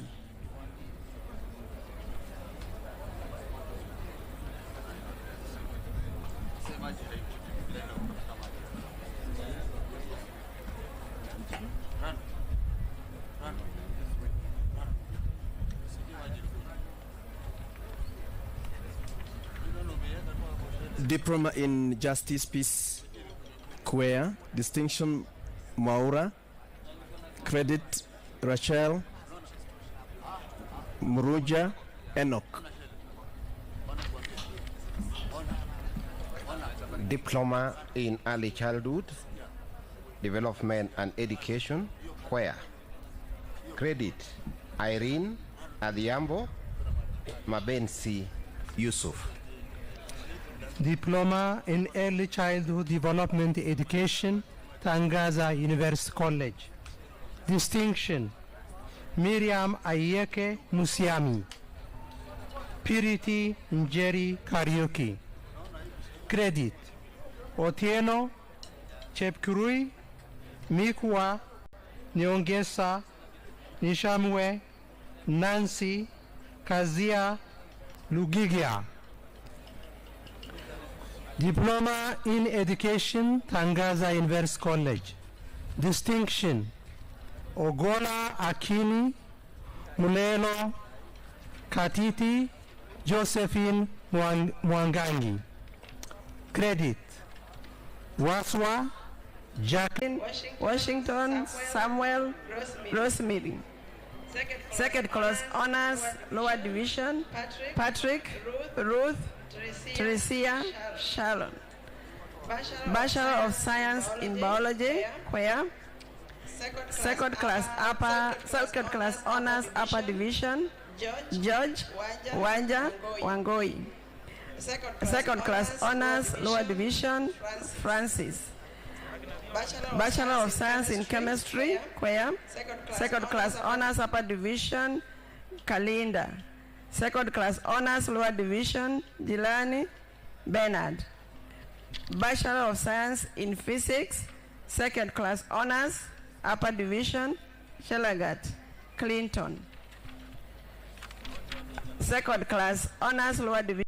Diploma in Justice, Peace, Choir, distinction Maura, credit Rachel, Muruja, Enoch. Diploma in Early Childhood Development and Education, Choir. Credit Irene Adhiambo, Mabensi Yusuf. Diploma in Early Childhood Development Education, Tangaza University College. Distinction Miriam Ayeke Musiami, Purity Njeri Karaoke. Credit Otieno Chepkurui, Mikwa Nyongesa Nishamwe, Nancy Kazia Lugigia. Diploma in Education, Tangaza University College. Distinction Ogola Akini Mulelo Katiti Josephine Mwangangi. Credit Waswa Jacqueline Washington Samuel Rosemary. Second class honors, lower division, Patrick Ruth Teresia Sharon. Bachelor of Science in Biology, Choir. Second class honors, upper division, George Wanja Wangoi. Second class honors, lower division, Francis. Bachelor of Science in Chemistry, Choir. Second class honors, upper division, Kalinda. Second class honors, lower division, Dilani Bernard. Bachelor of Science in Physics, second class honors, upper division, Shelagat Clinton. Second class honors, lower division,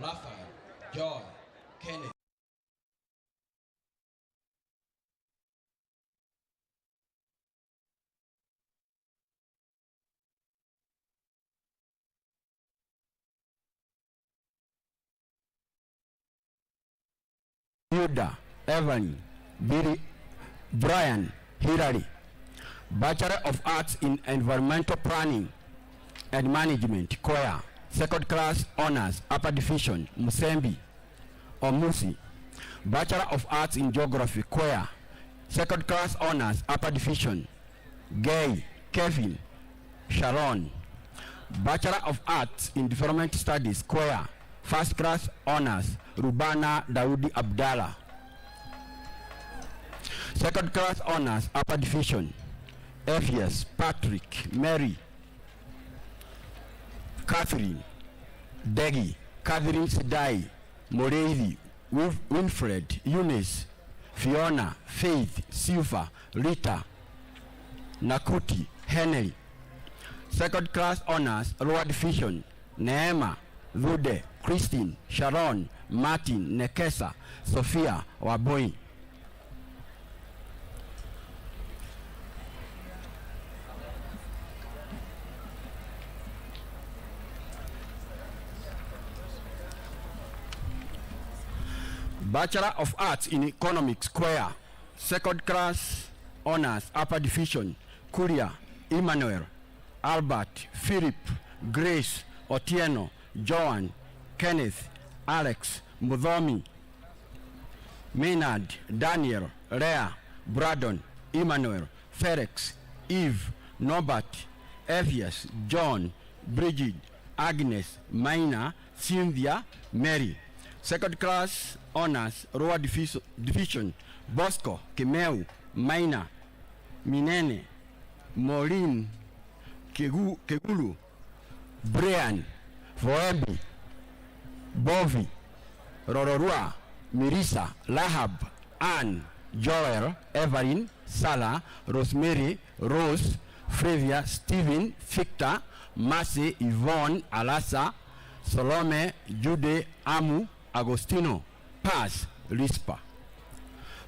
Raphael Joy Kenneth. Yuda, Evan, Billy, Brian, Hilary. Bachelor of Arts in Environmental Planning and Management, Choir. Second class honors, upper division, Musembi or Musi. Bachelor of Arts in Geography, Choir. Second class honors, upper division, Gay, Kevin, Sharon. Bachelor of Arts in Development Studies, Choir. First class honors, Rubana Daudi Abdallah. Second class honors, upper division, Ephias, Patrick, Mary, Catherine, Deggy, Catherine Sidai, Moreithi, Winfred, Eunice, Fiona, Faith, Silva, Rita, Nakuti, Henry. Second class honors, lower division, Neema, Lude, Christine, Sharon, Martin, Nekesa, Sophia, Waboi. Bachelor of Arts in Economics, Square. Second class honors, upper division, Kuria, Emmanuel, Albert, Philip, Grace, Otieno, Joan, Kenneth, Alex, Mudhomi, Maynard, Daniel, Rhea, Braddon, Emmanuel, Felix, Eve, Norbert, Evius, John, Bridget, Agnes, Maina, Cynthia, Mary. Second class honors, lower division, Bosco, Kimeu, Maina, Minene, Maureen, Kegulu, Brian, Voebi, Bovi, Rororua, Mirisa, Lahab, Anne, Joel, Evelyn, Salah, Rosemary, Rose, Flavia, Stephen, Victor, Mercy, Yvonne, Alasa, Salome, Jude, Amu, Agostino. Pass, Rispa.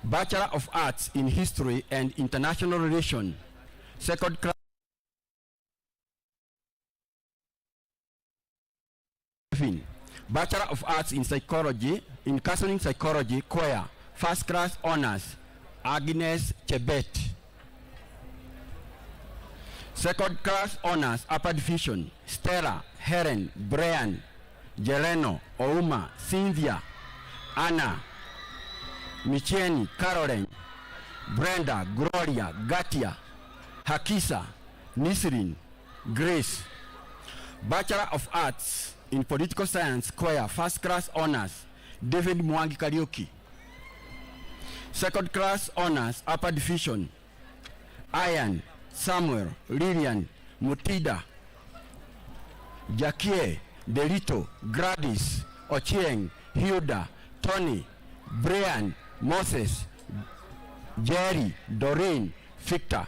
Bachelor of Arts in History and International Relations. Second class. Bachelor of Arts in Psychology, in Counseling Psychology, Choir. First class honors, Agnes Chebet. Second class honors, upper division, Stella, Helen, Brian, Jeleno, Ouma, Cynthia, Anna, Micheni, Caroline, Brenda, Gloria, Gatia, Hakisa, Nisrin, Grace. Bachelor of Arts in Political Science, Choir, first class honors, David Mwangi Karaoke. Second class honors, upper division, Ian, Samuel, Lillian, Mutida, Jackie, Delito, Gladys, Ochieng, Hilda, Tony, Brian, Moses, Jerry, Doreen, Victor.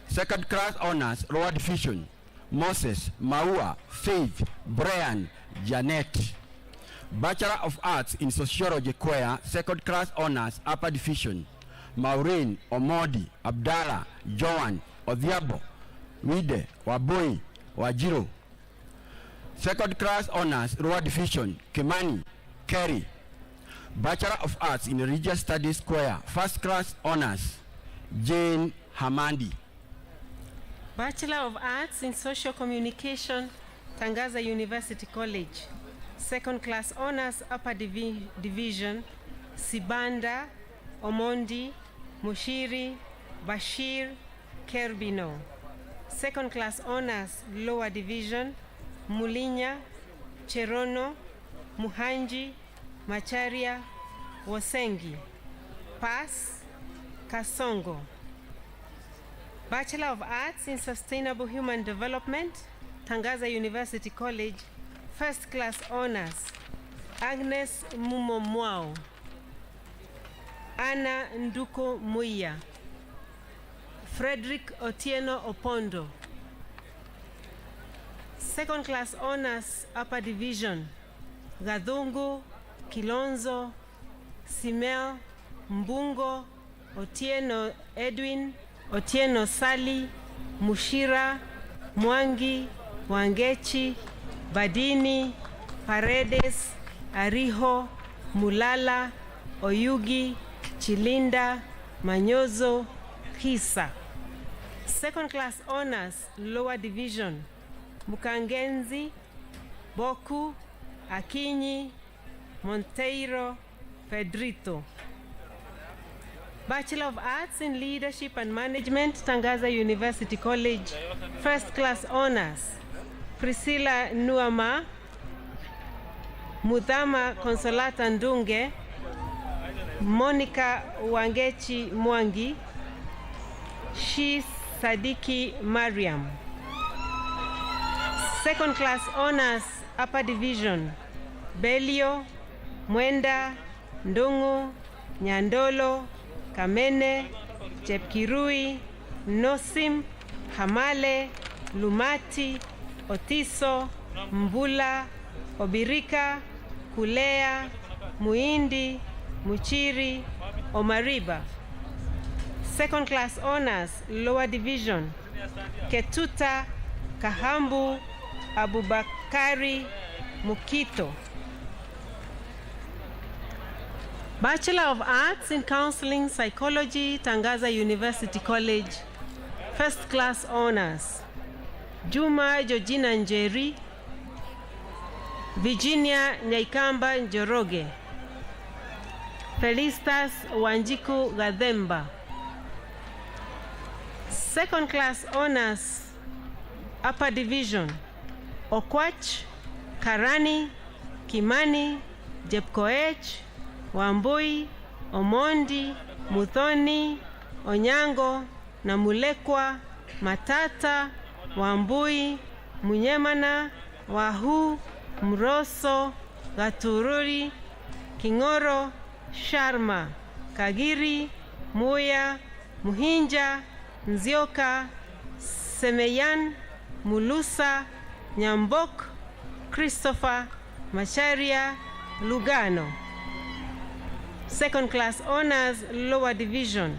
Second class honors, lower division, Moses, Maua, Faith, Brian, Janet. Bachelor of Arts in Sociology, Choir, second class honors, upper division, Maureen, Omodi, Abdallah, Joan, Odhiabo, Wide, Waboi, Wajiro. Second class honors, lower division, Kimani, Kerry. Bachelor of Arts in Religious Studies, Choir, first class honors, Jane Hamandi. Bachelor of Arts in Social Communication, Tangaza University College. Second class honors, upper division, Sibanda, Omondi, Mushiri, Bashir, Kerbino. Second class honors, lower division, Mulinya, Cherono, Muhanji, Macharia, Wosengi. Pass, Kasongo. Bachelor of Arts in Sustainable Human Development, Tangaza University College, first class honors, Agnes Mumomwao, Anna Nduko Muia, Frederick Otieno Opondo. Second class honors, upper division, Gadungu, Kilonzo, Simel, Mbungo, Otieno Edwin, Otieno Sali, Mushira, Mwangi, Wangechi, Badini, Paredes, Ariho, Mulala, Oyugi, Chilinda, Manyozo, Hisa. Second class honors, lower division, Mukangenzi, Boku, Akinyi, Monteiro, Pedrito. Bachelor of Arts in Leadership and Management, Tangaza University College, first class honors, Priscilla Nuama, Mudhama Consolata Ndunge, Monica Wangechi Mwangi, Shi Sadiki Mariam. Second class honors, upper division, Belio, Mwenda, Ndungu, Nyandolo, Kamene, Chepkirui, Nosim, Hamale, Lumati, Otiso, Mbula, Obirika, Kulea, Muindi, Muchiri, Omariba. Second class honors, lower division, Ketuta, Kahambu, Abubakari, Mukito. Bachelor of Arts in Counseling Psychology, Tangaza University College, first class honors, Juma Georgina Njeri, Virginia Nyaikamba Njoroge, Felistas Wanjiku Gademba. Second class honors, upper division, Okwach, Karani, Kimani, Jepkoech, Wambui, Omondi, Muthoni, Onyango, Namulekwa, Matata, Wambui, Munyemana, Wahu, Mroso, Gatururi, Kingoro, Sharma, Kagiri, Muya, Muhinja, Nzioka, Semeyan, Mulusa, Nyambok, Christopher, Macharia, Lugano. Second class honors, lower division,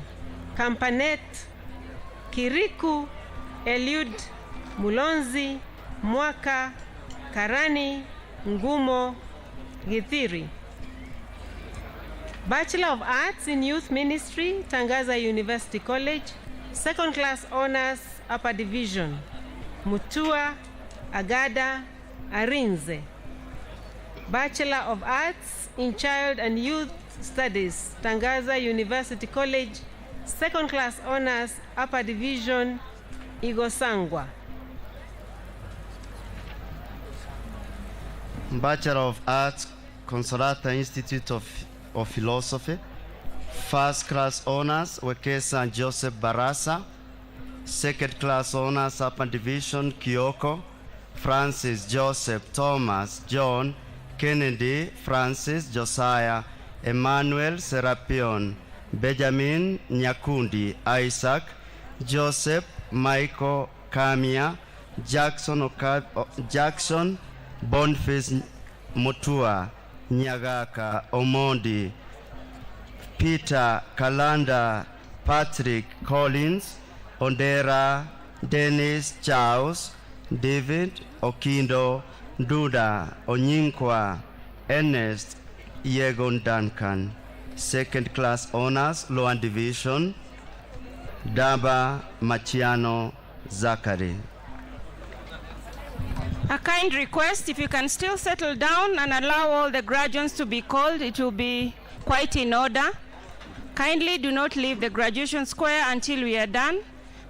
Kampanet, Kiriku, Eliud, Mulonzi, Mwaka, Karani, Ngumo, Githiri. Bachelor of Arts in Youth Ministry, Tangaza University College, second class honors, upper division, Mutua, Agada, Arinze. Bachelor of Arts in Child and Youth Studies, Tangaza University College, second class honors, upper division, Igosangwa. Bachelor of Arts, Consolata Institute of Philosophy, first class honors, Wekesa Joseph Barasa, second class honors, upper division, Kyoko, Francis Joseph Thomas John, Kennedy Francis Josiah, Emmanuel Serapion, Benjamin Nyakundi Isaac, Joseph Michael Kamia, Jackson Boniface Mutua, Nyagaka Omondi, Peter Kalanda, Patrick Collins, Ondera, Dennis Charles, David Okindo, Duda Onyinkwa, Ernest Yegon Duncan. Second class honors, lower division, Daba Machiano Zachary. A kind request, if you can still settle down and allow all the graduates to be called, it will be quite in order. Kindly do not leave the graduation square until we are done.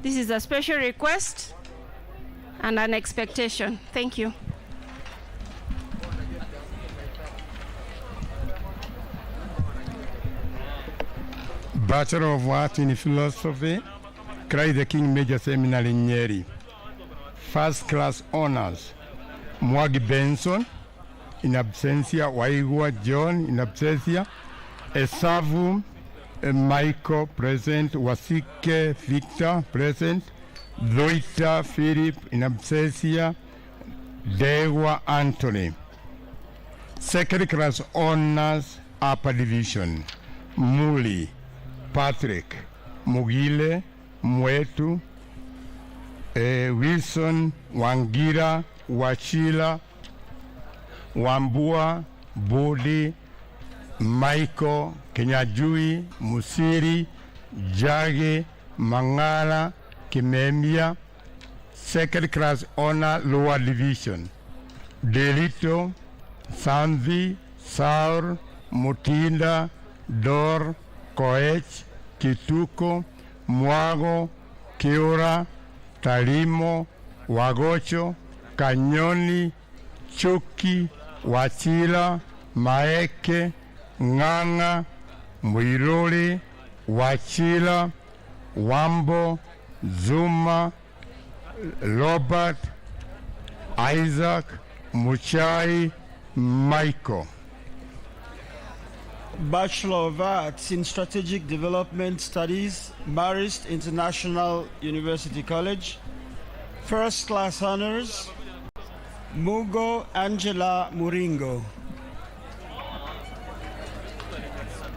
This is a special request and an expectation. Thank you. Bachelor of Arts in Philosophy, Christ the King Major Seminary in Nyeri. First class honors, Mwagi Benson, in absentia, Waigwa John, in absentia, Esavu Michael, present, Wasike Victor, present, Loita Philip, in absentia, Dewa Anthony. Second class honors, upper division, Muli, Patrick, Mugile, Mwetu, Wilson, Wangira, Wachila, Wambua, Budi, Michael, Kenyajui, Musiri, Jage, Mangala, Kimemia. Second class honor, lower division, Delito, Sanvi, Saur, Mutinda, Dor, Koech, Kituko, Mwago, Kiura, Talimo, Wagocho, Kanyoni, Chuki, Wachila, Maeke, Nganga, Mwiruli, Wachila, Wambo, Zuma, Robert, Isaac, Muchai, Michael. Bachelor of Arts in Strategic Development Studies, Marist International University College. First class honors, Mugo Angela Muringo.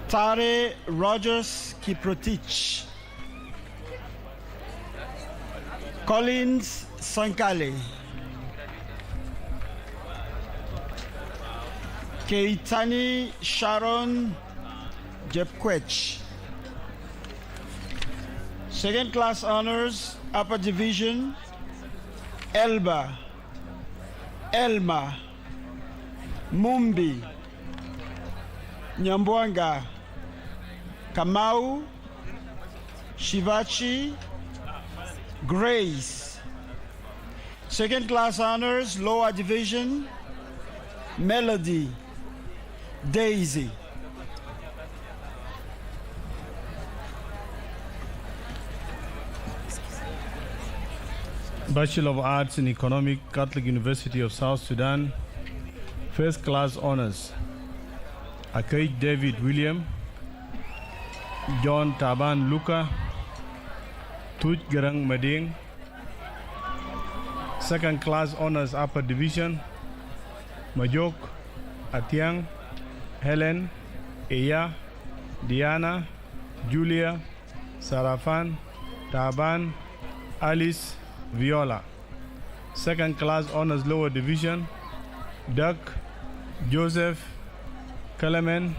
Tare Rogers Kiprotich. Collins Sankale. Keitani Sharon Jepkwech. Second class honors, upper division, Elma Mumbi Nyambwanga Kamau Shivachi Grace. Second class honors, lower division, Melody Daisy. Bachelor of Arts in Economic, Catholic University of South Sudan. First class honors, Akai David William, John Taban Luka, Tuj Garang Mading. Second class honors, upper division, Majok Atiang, Helen, Eya, Diana, Julia, Sarafan, Taban, Alice, Viola. Second class honors, lower division, Duck, Joseph, Kalaman,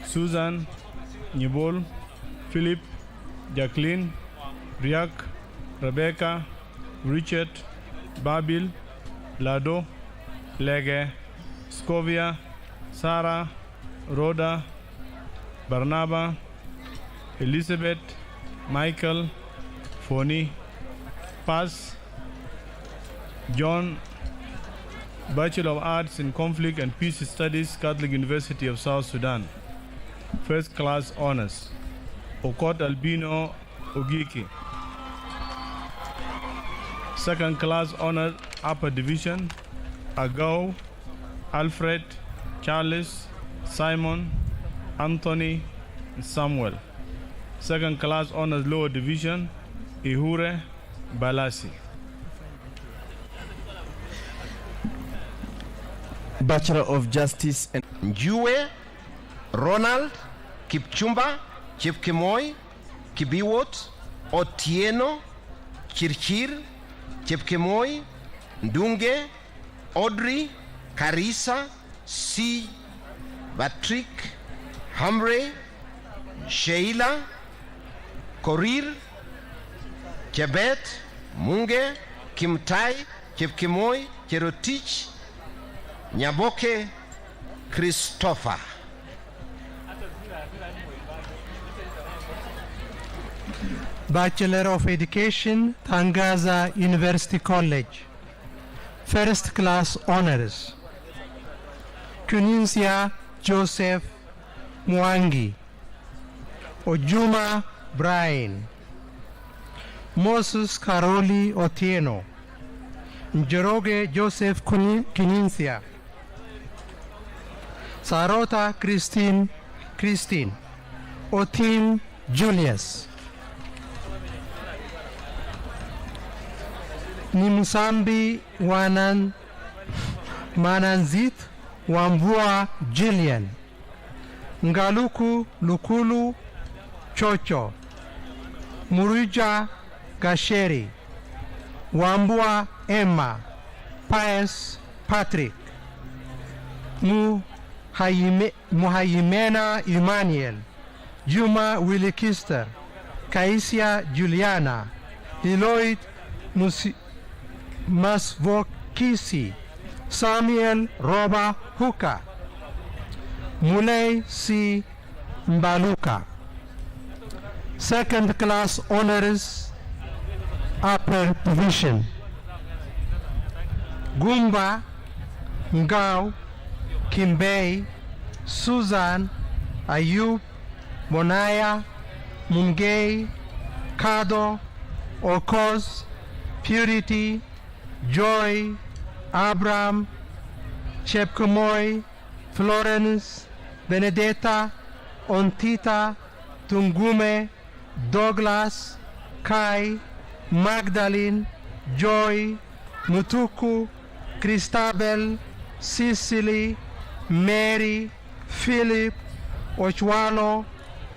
Susan, Nibol, Philip, Jacqueline, Riak, Rebecca, Richard, Babil, Lado, Lege, Scovia, Sarah, Rhoda, Barnaba, Elizabeth, Michael, Phony, Paz, John, Bachelor of Arts in Conflict and Peace Studies, Catholic University of South Sudan. First class honors, Okot Albino Ogiki. Second class honors, upper division, Agao, Alfred, Charles, Simon, Anthony, Samuel. Second class honors, lower division, Ihure, Balasi. Bachelor of Justice and Njue, Ronald, Kipchumba, Chepkemoi, Kibiwot, Otieno, Chirchir, Chepkemoi, Ndunge, Audrey, Carissa, C. Patrick, Hamre, Sheila, Korir, Chebet, Munge, Kimtai, Chepkemoi, Cherotich, Nyaboke, Christopher. Bachelor of Education, Tangaza University College. First class honors, Kuninsia Joseph Mwangi, Ojuma Brian, Moses Karoli Otieno, Njoroge Joseph Kuninsia, Sarota Christine, Otim Julius, Nimsambi Mananzit Wambua Jillian, Ngaluku Lukulu Chocho, Murija Gasheri, Wambua Emma, Pius Patrick, Muhayimena Emmanuel, Juma Willikister, Kaisia Juliana, Eloyd Masvokisi, Samuel Roba Huka, Muley C. Mbaluka. Second class honors, upper division, Gumba, Ngao, Kimbei, Susan, Ayub, Bonaya, Mungay, Kado, Okos, Purity, Joy, Abraham, Chepkumoy, Florence, Benedetta, Ontita, Tungume, Douglas, Kai, Magdalene, Joy, Mutuku, Christabel, Cecily, Mary, Philip, Ochwalo,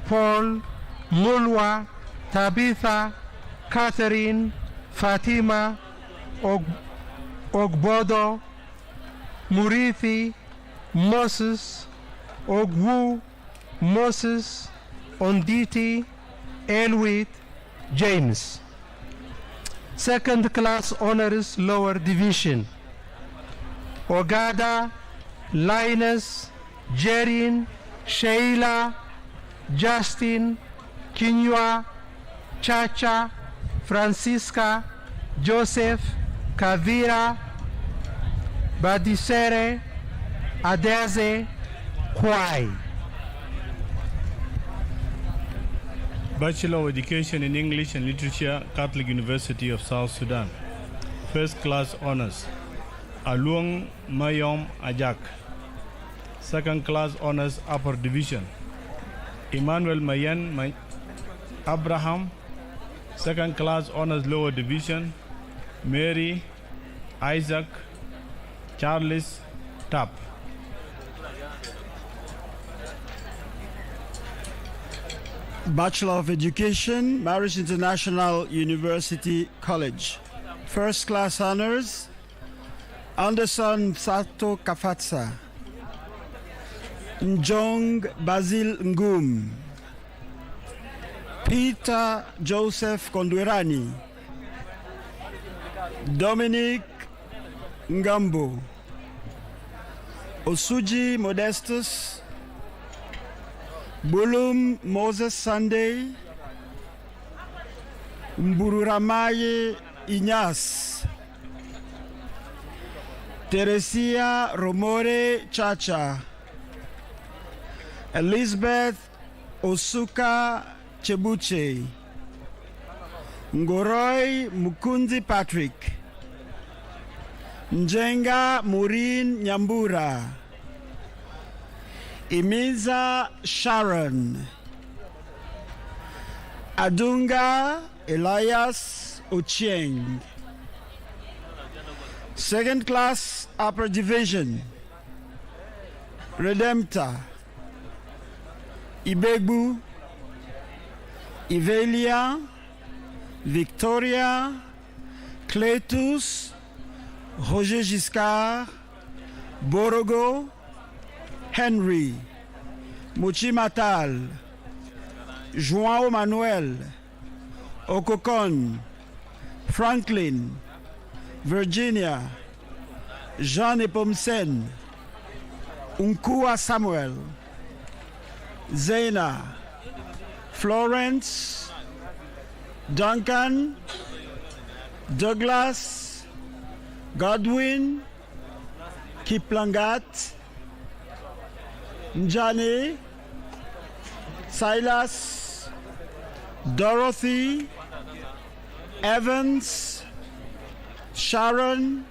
Paul, Mulwa, Tabitha, Catherine, Fatima, Ogbodo, Murithi, Moses, Ogwu, Moses, Onditi, Elwit, James. Second class honors lower division. Ogada, Linus, Jerin, Sheila, Justin, Kinyua, Chacha, Francisca, Joseph, Kavira, Badisere, Adeze, Kwai. Bachelor of Education in English and Literature, Catholic University of South Sudan. First class honors, Aluong Mayom Ajak. Second class honors, Upper Division, Emmanuel Mayen Abraham. Second class honors, Lower Division, Mary Isaac Charles Tapp. Bachelor of Education, Marist International University College. First class honors, Anderson Sato Kafatsa, Njong Basil Ngum, Peter Joseph Kondwerani, Dominic Ngambo, Osuji Modestus, Bulum Moses Sunday, Mbururamaye Inyas, Teresia Romore Chacha, Elizabeth Osuka Chebuche, Ngoroi Mukunzi Patrick, Njenga Murin Nyambura, Imiza Sharon, Adunga Elias Ochieng. Second class upper division, Redempta, Ibegu, Ivelia, Victoria, Cletus, Roger Giscard, Borogo, Henry, Muchimatal, João Manuel, Okokon, Franklin, Virginia, Jean Epomsen, Unkua Samuel, Zena, Florence, Duncan, Douglas, Godwin, Kiplangat, Njane, Silas, Dorothy, Evans, Sharon,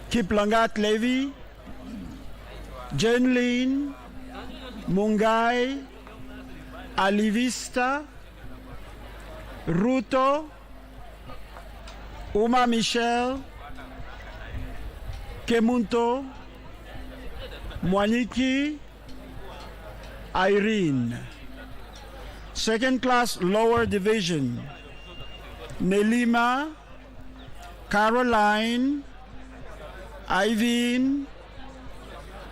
Kiplangat Levy, Jenlyn, Mungai, Alivista, Ruto, Uma Michelle, Kemunto, Mwaniki, Irene. Second class lower division, Nelima, Caroline, Ivine,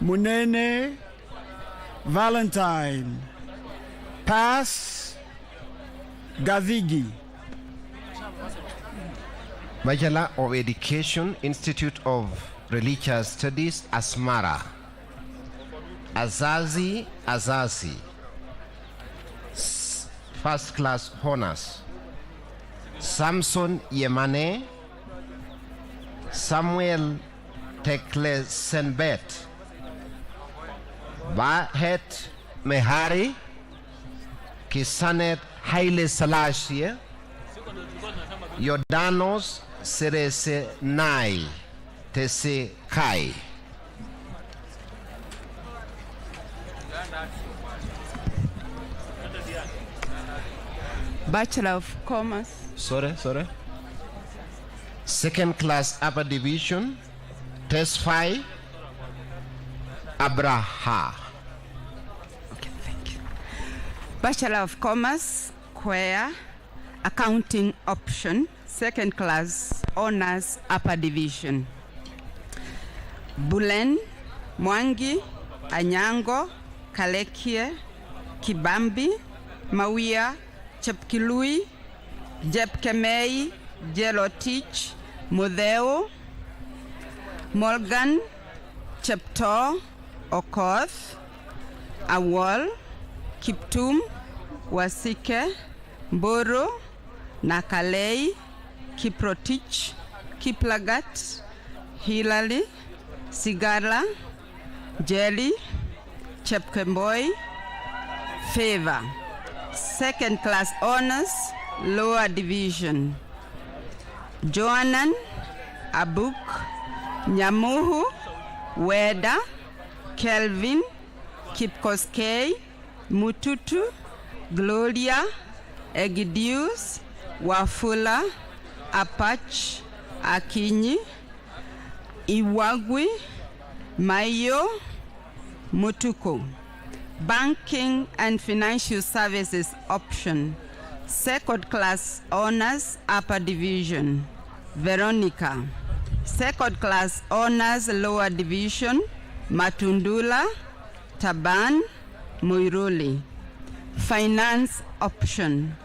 Munene, Valentine. Pass, Gavigi. Bachelor of Education, Institute of Religious Studies, Asmara. Azazi Azazi. First class honors. Samson Yemane, Samuel Tekle Senbet, Bahet Mehari, Kisanet Haile Selassie, Yordanos Serese Nai, Tese Kai. Bachelor of Commerce. Sorry. Second class upper division, Tesfai Abraha. Bachelor of Commerce, Kwea, Accounting Option, Second Class Honors Upper Division. Bulen, Mwangi, Anyango, Kalekie, Kibambi, Mawia, Chepkilui, Jepkemei, Jelotich, Mudeo, Morgan, Chepto, Okoth, Awol, Kiptum, Wasike, Mboro, Nakalei, Kiprotich, Kiplagat, Hilali, Sigala, Jelly, Chepkemboy, Favor. Second class honors, lower division. Joanan, Abuk, Nyamuhu, Weda, Kelvin, Kipkoskei, Mututu, Gloria, Egidius, Wafula, Apach, Akinyi, Iwagwi, Mayo, Mutuku. Banking and Financial Services Option, Second Class Honors Upper Division, Veronica. Second Class Honors Lower Division, Matundula, Taban, Muiruli. Finance Option,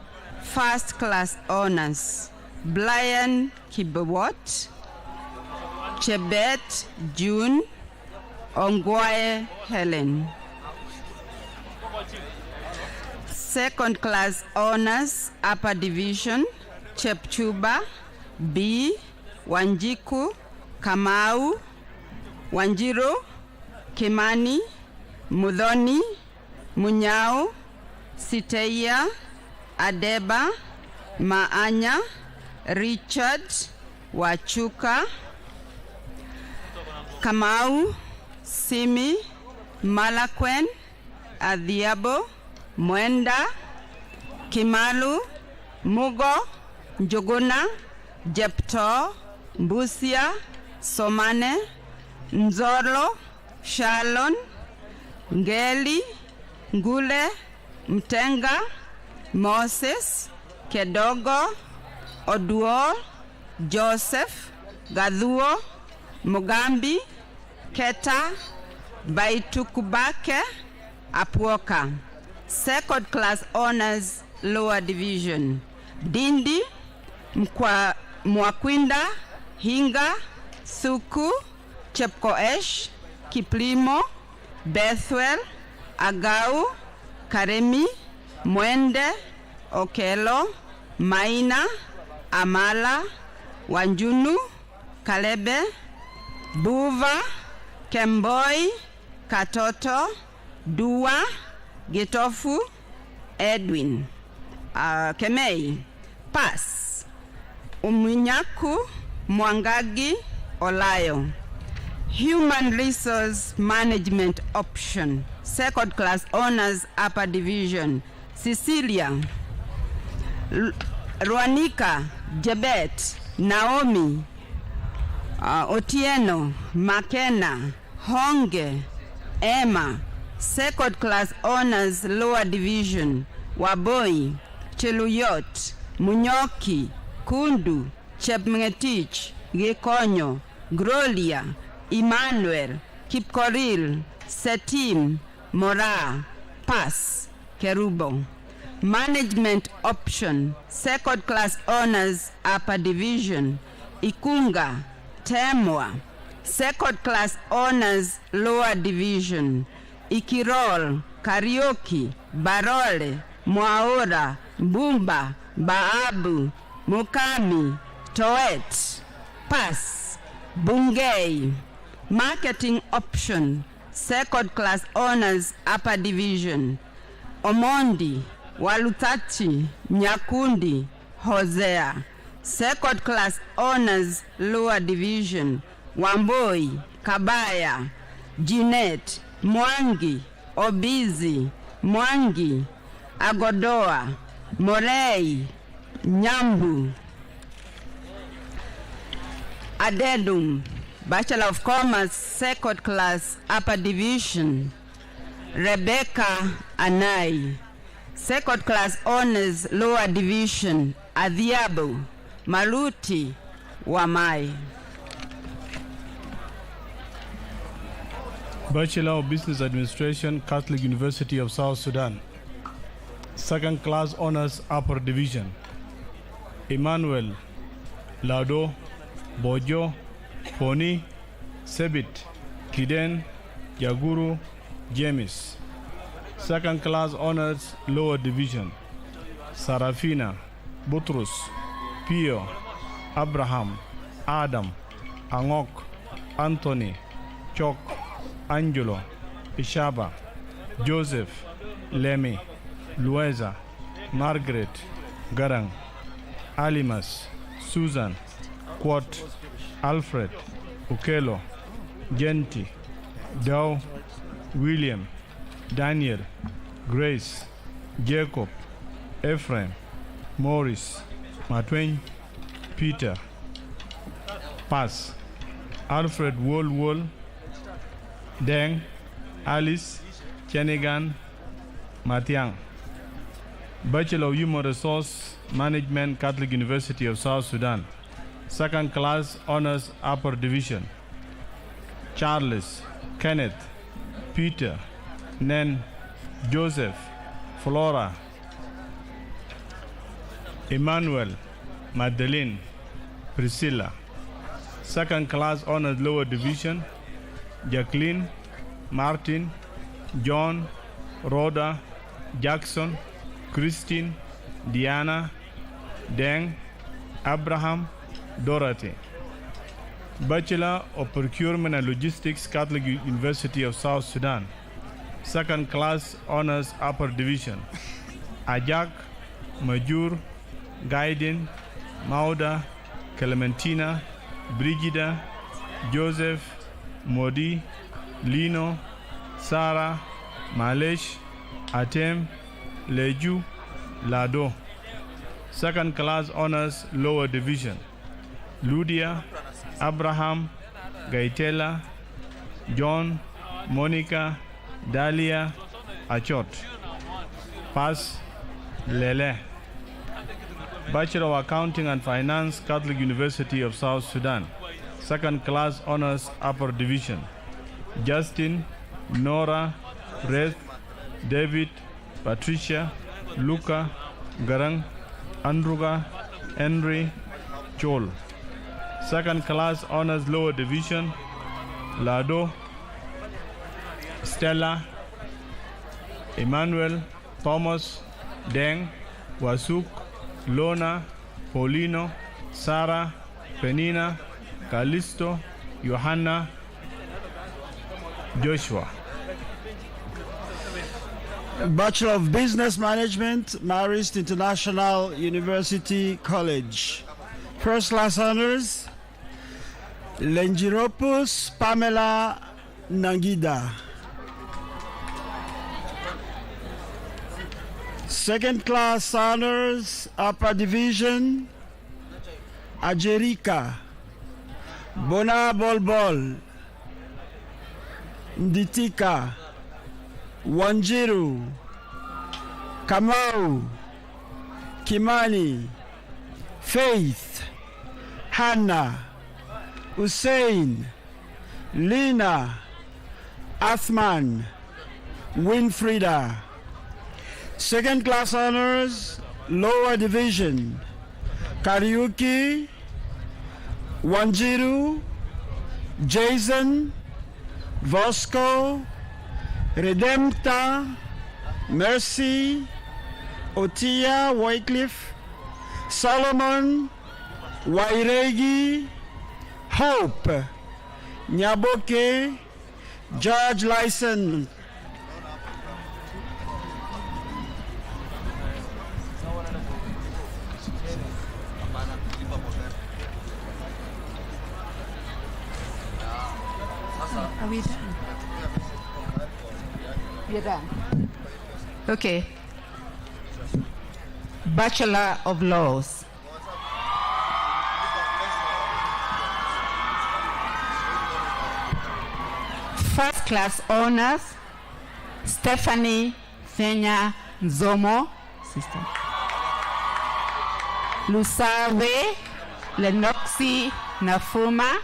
First Class Honors, Brian Kibawat, Chebet June, Ongwae Helen. Second Class Honors Upper Division, Chepchuba, B, Wanjiku, Kamau, Wanjiro, Kimani, Mudhoni, Munyao, Siteia, Adeba, Maanya, Richard, Wachuka, Kamau, Simi, Malakwen, Adhiabo, Mwenda, Kimalu, Mugo, Njuguna, Jepto, Mbusia, Somane, Nzolo, Shalon, Ngeli, Ngule, Mtenga, Moses, Kedogo, Oduor, Joseph, Gadhuo, Mugambi, Keta, Baitukubake, Apuoka. Second Class Honors Lower Division, Dindi, Mwakwinda, Hinga, Suku, Chepkoesh, Kiplimo, Bethwell, Agau, Karemi, Mwende, Okelo, Maina, Amala, Wanjunu, Kalebe, Buva, Kemboi, Katoto, Dua, Getofu, Edwin, Kemei, Pass, Umunyaku, Mwangagi, Olayo. Human Resource Management Option, Second Class Honors Upper Division, Cecilia, Ruanika, Jebet, Naomi, Otieno, Makena, Honge, Emma. Second Class Honors Lower Division, Waboi, Cheluyot, Munyoki, Kundu, Chepngetich, Gekonyo, Grolia, Emmanuel, Kipkoril, Setim, Mora, Pass, Kerubo. Management Option, Second Class Honors Upper Division, Ikunga, Temwa. Second Class Honors Lower Division, Ikirol, Karaoke, Barole, Mwaora, Bumba, Baabu, Mukami, Toet. Pass, Bungei. Marketing Option, Second Class Honors Upper Division, Omondi, Walutachi, Nyakundi, Hosea. Second Class Honors Lower Division, Wamboi, Kabaya, Jeanette, Mwangi, Obizi, Mwangi, Agodoa, Morei, Nyambu. Adedum, Bachelor of Commerce, Second Class, Upper Division. Rebecca Anai, Second Class Honors, Lower Division. Adhiabu, Maluti, Wamai. Bachelor of Business Administration, Catholic University of South Sudan. Second Class Honors, Upper Division. Emmanuel, Lado, Bojo, Poni, Sebit, Kiden, Yaguru, James. Second Class Honors, Lower Division. Sarafina, Butrus, Pio, Abraham, Adam, Angok, Anthony, Chok, Angelo, Ishaba, Joseph, Lemmy, Lueza, Margaret, Garang, Alimas, Susan, Quat, Alfred, Ukelo, Genti, Dow, William, Daniel, Grace, Jacob, Ephraim, Morris, Matwain, Peter, Pass, Alfred Wool, Deng, Alice, Chenigan, Matiang. Bachelor of Human Resource Management, Catholic University of South Sudan. Second Class Honors, Upper Division. Charles, Kenneth, Peter, Nen, Joseph, Flora, Emmanuel, Madeline, Priscilla. Second Class Honors, Lower Division. Jacqueline, Martin, John, Rhoda, Jackson, Christine, Diana, Deng, Abraham, Dorothy. Bachelor of Procurement and Logistics, Catholic University of South Sudan. Second Class Honors, Upper Division. Ajak, Majur, Gaiden, Mauda, Clementina, Brigida, Joseph, Modi, Lino, Sarah, Malesh, Atem, Leju, Lado. Second Class Honors, Lower Division. Ludia, Abraham, Gaitela, John, Monica, Dalia, Achot. Pass, Lele. Bachelor of Accounting and Finance, Catholic University of South Sudan. Second Class Honors, Upper Division. Justin, Nora, Reth, David, Patricia, Luca, Garang, Andruga, Henry, Chol. Second Class Honors, Lower Division. Lado, Stella, Emmanuel, Thomas, Deng, Wasuk, Lona, Paulino, Sarah, Penina, Callisto, Johanna, Joshua. Bachelor of Business Management, Marist International University College. First Class Honors, Lengiropoulos Pamela Nangida. Second Class Honors, Upper Division, Ajerika, Bona Bolbol, Nditika, Wanjiru, Kamau, Kimani, Faith, Hannah, Hussein, Lina, Athman, Winfrida. Second Class Honors, Lower Division, Kariuki, Wanjiru, Jason, Vosco, Redempta, Mercy, Otia, Wycliffe, Solomon, Wairegi, Hope, Nyaboke, George Lyson. Are we done? We're done. Okay. Bachelor of Laws. First class honors, Stephanie Fenya Nzomo, sister. Lusawe Lenoxi Nafuma,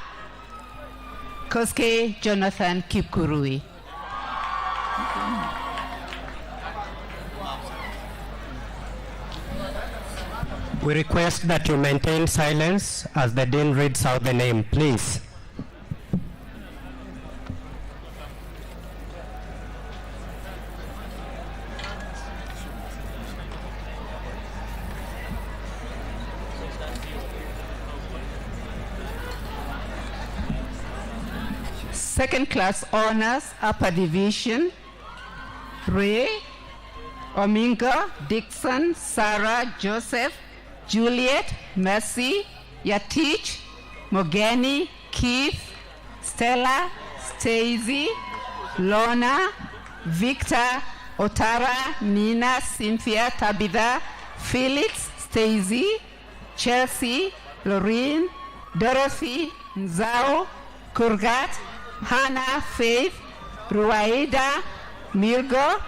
Koske Jonathan Kipkurui. We request that you maintain silence as the Dean reads out the name, please. Second class honors, upper division, Ray, Ominga, Dixon, Sarah, Joseph, Juliet, Mercy, Yatich, Mogeni, Keith, Stella, Stacy, Lorna, Victor, Otara, Nina, Cynthia, Tabitha, Felix, Stacy, Chelsea, Lorraine, Dorothy, Nzao, Kurgat, Hannah, Faith, Ruaida, Milgo,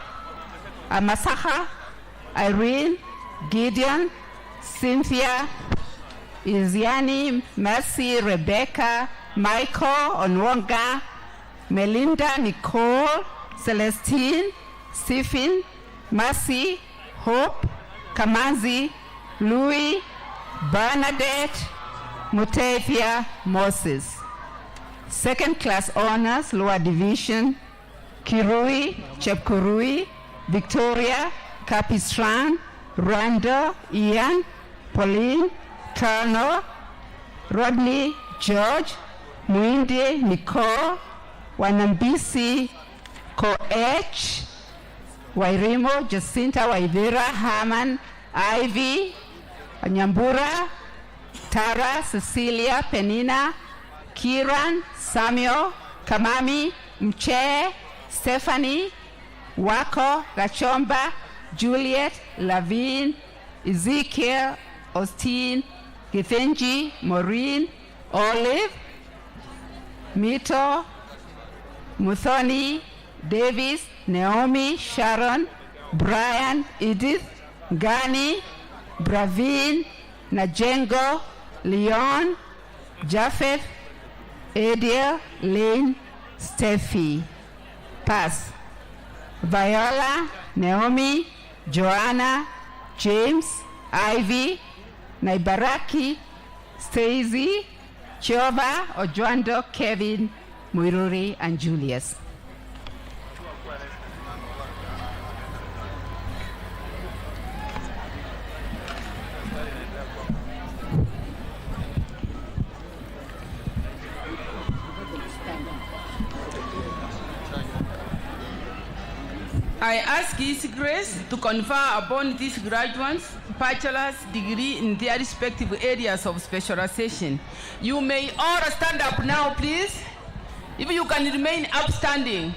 Amasaha, Irene, Gideon, Cynthia, Iziani, Mercy, Rebecca, Michael, Onwonga, Melinda, Nicole, Celestine, Stephen, Mercy, Hope, Kamanzi, Louis, Bernadette, Mutevia, Moses. Second class honors, lower division, Kirui, Chepkurui, Victoria, Capistran, Randa, Ian, Pauline, Colonel, Rodney, George, Muinde, Nicole, Wanambisi, Koech, Wairimo, Jacinta, Waivera, Haman, Ivy, Nyambura, Tara, Cecilia, Penina, Kiran, Samuel, Kamami, Mche, Stephanie, Wako, Gachomba, Juliet, Lavine, Ezekiel, Austin, Githenji, Maureen, Olive, Mito, Muthoni, Davis, Naomi, Sharon, Brian, Edith, Gani, Bravin, Najengo, Leon, Japheth, Adia, Lynn, Steffi. Pass. Viola, Naomi, Joanna, James, Ivy, Naibaraki, Stacy, Chova, Ojuando, Kevin, Muiruri, and Julius. I ask His Grace to confer upon these graduates bachelor's degree in their respective areas of specialization. You may all stand up now, please. If you can remain upstanding.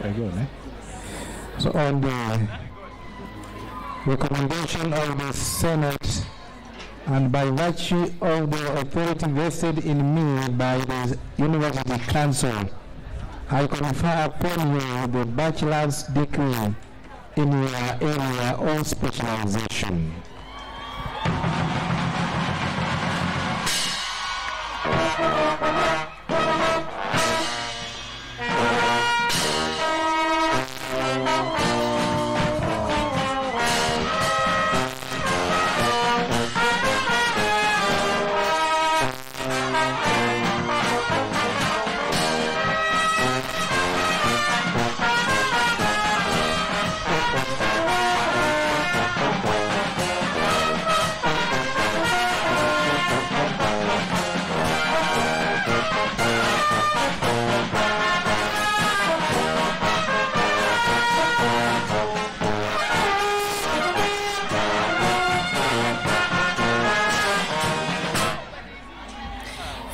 Very good. So on the recommendation of the Senate and by virtue of the authority vested in me by the University Council, I confer upon you the bachelor's degree in your area of specialization.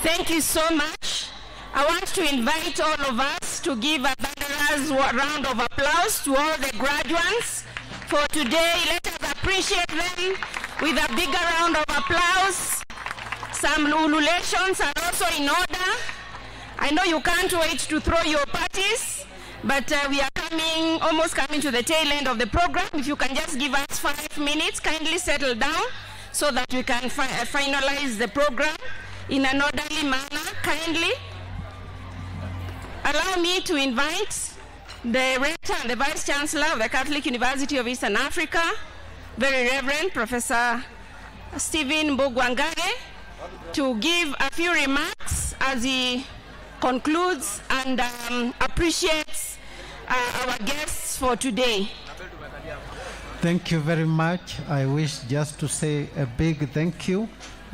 Thank you so much. I want to invite all of us to give a thunderous round of applause to all the graduates for today. Let us appreciate them with a bigger round of applause. Some ululations are also in order. I know you can't wait to throw your parties, but we are almost coming to the tail end of the program. If you can just give us 5 minutes, kindly settle down so that we can finalize the program in an orderly manner. Kindly allow me to invite the Rector and the Vice Chancellor of the Catholic University of Eastern Africa, Very Reverend Professor Stephen Mbugwangare, to give a few remarks as he concludes and appreciates our guests for today. Thank you very much. I wish just to say a big thank you.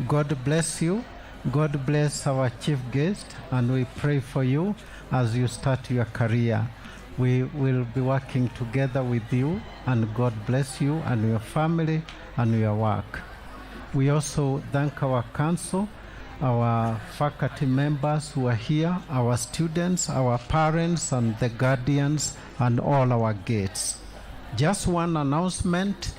God bless you. God bless our chief guest, and we pray for you as you start your career. We will be working together with you, and God bless you and your family and your work. We also thank our council, our faculty members who are here, our students, our parents and the guardians, and all our guests. Just one announcement: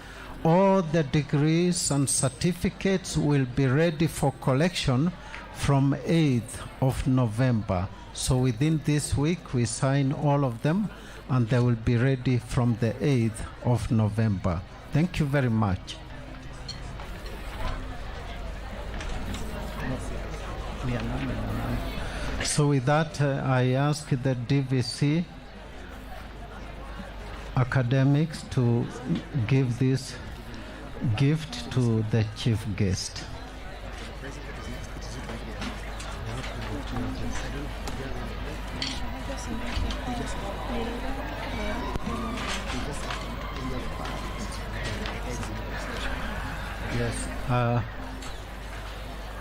all the degrees and certificates will be ready for collection from 8th of November. So within this week, we sign all of them, and they will be ready from the 8th of November. Thank you very much. So with that, I ask the DVC academics to give this gift to the chief guest. Yes,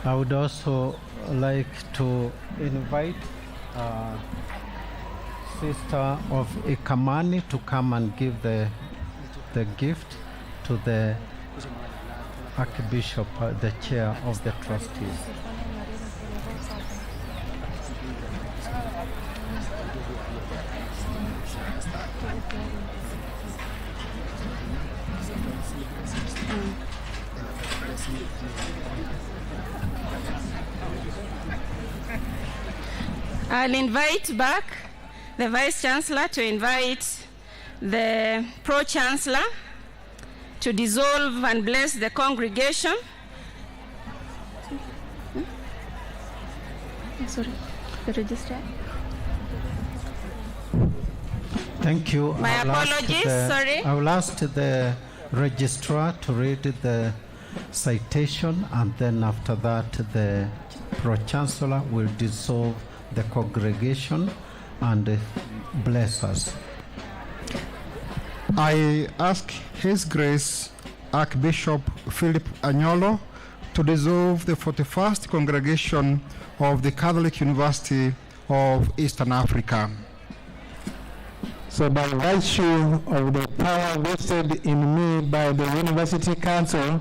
I would also like to invite Sister of Ikamani to come and give the gift to the Archbishop, the chair of the trustees. I'll invite back the Vice Chancellor to invite the Pro-Chancellor to dissolve and bless the congregation. Sorry, the registrar. Thank you. My apologies, sorry. I will ask the registrar to read the citation, and then after that the Pro-Chancellor will dissolve the congregation and bless us. I ask His Grace Archbishop Philip Anyolo to dissolve the 41st congregation of the Catholic University of Eastern Africa. So by virtue of the power vested in me by the University Council,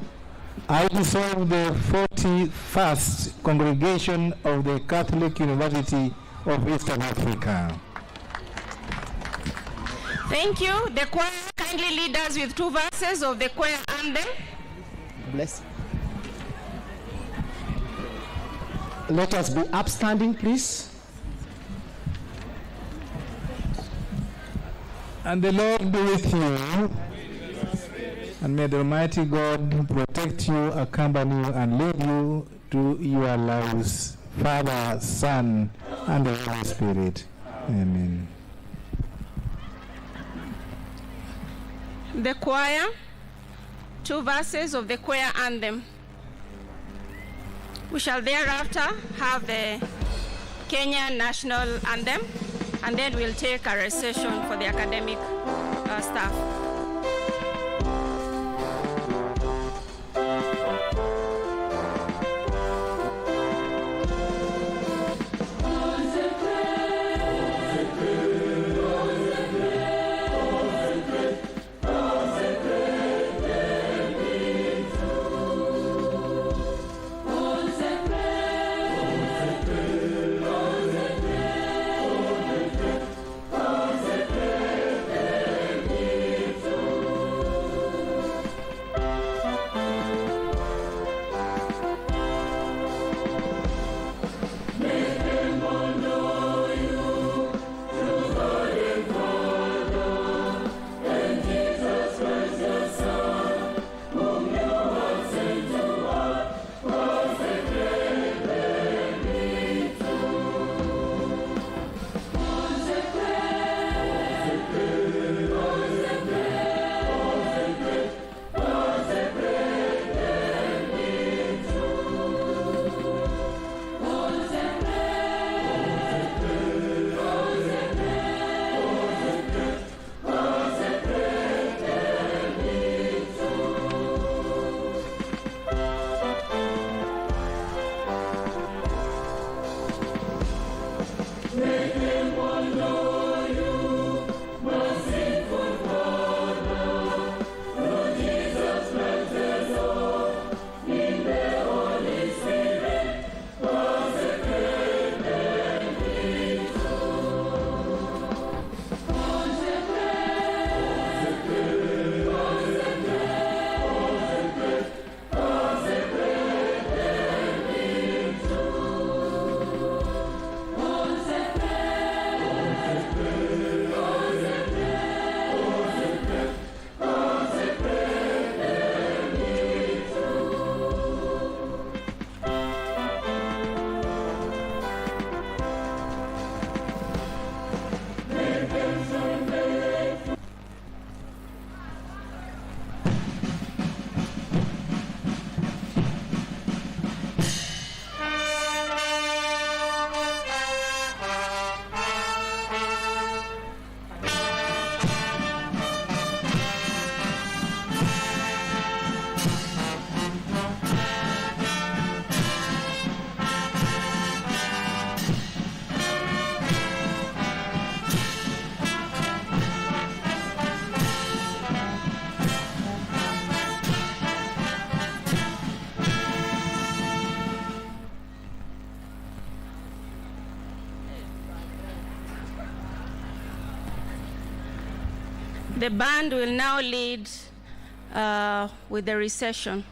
I dissolve the 41st congregation of the Catholic University of Eastern Africa. Thank you. The choir kindly lead us with 2 verses of the choir anthem. Bless. Let us be upstanding, please. And the Lord be with you. And may the Almighty God protect you, accompany you, and lead you to your lives, Father, Son, and the Holy Spirit. Amen. The choir, 2 verses of the choir anthem. We shall thereafter have the Kenya National Anthem, and then we'll take a recession for the academic staff. The band will now lead with the recession.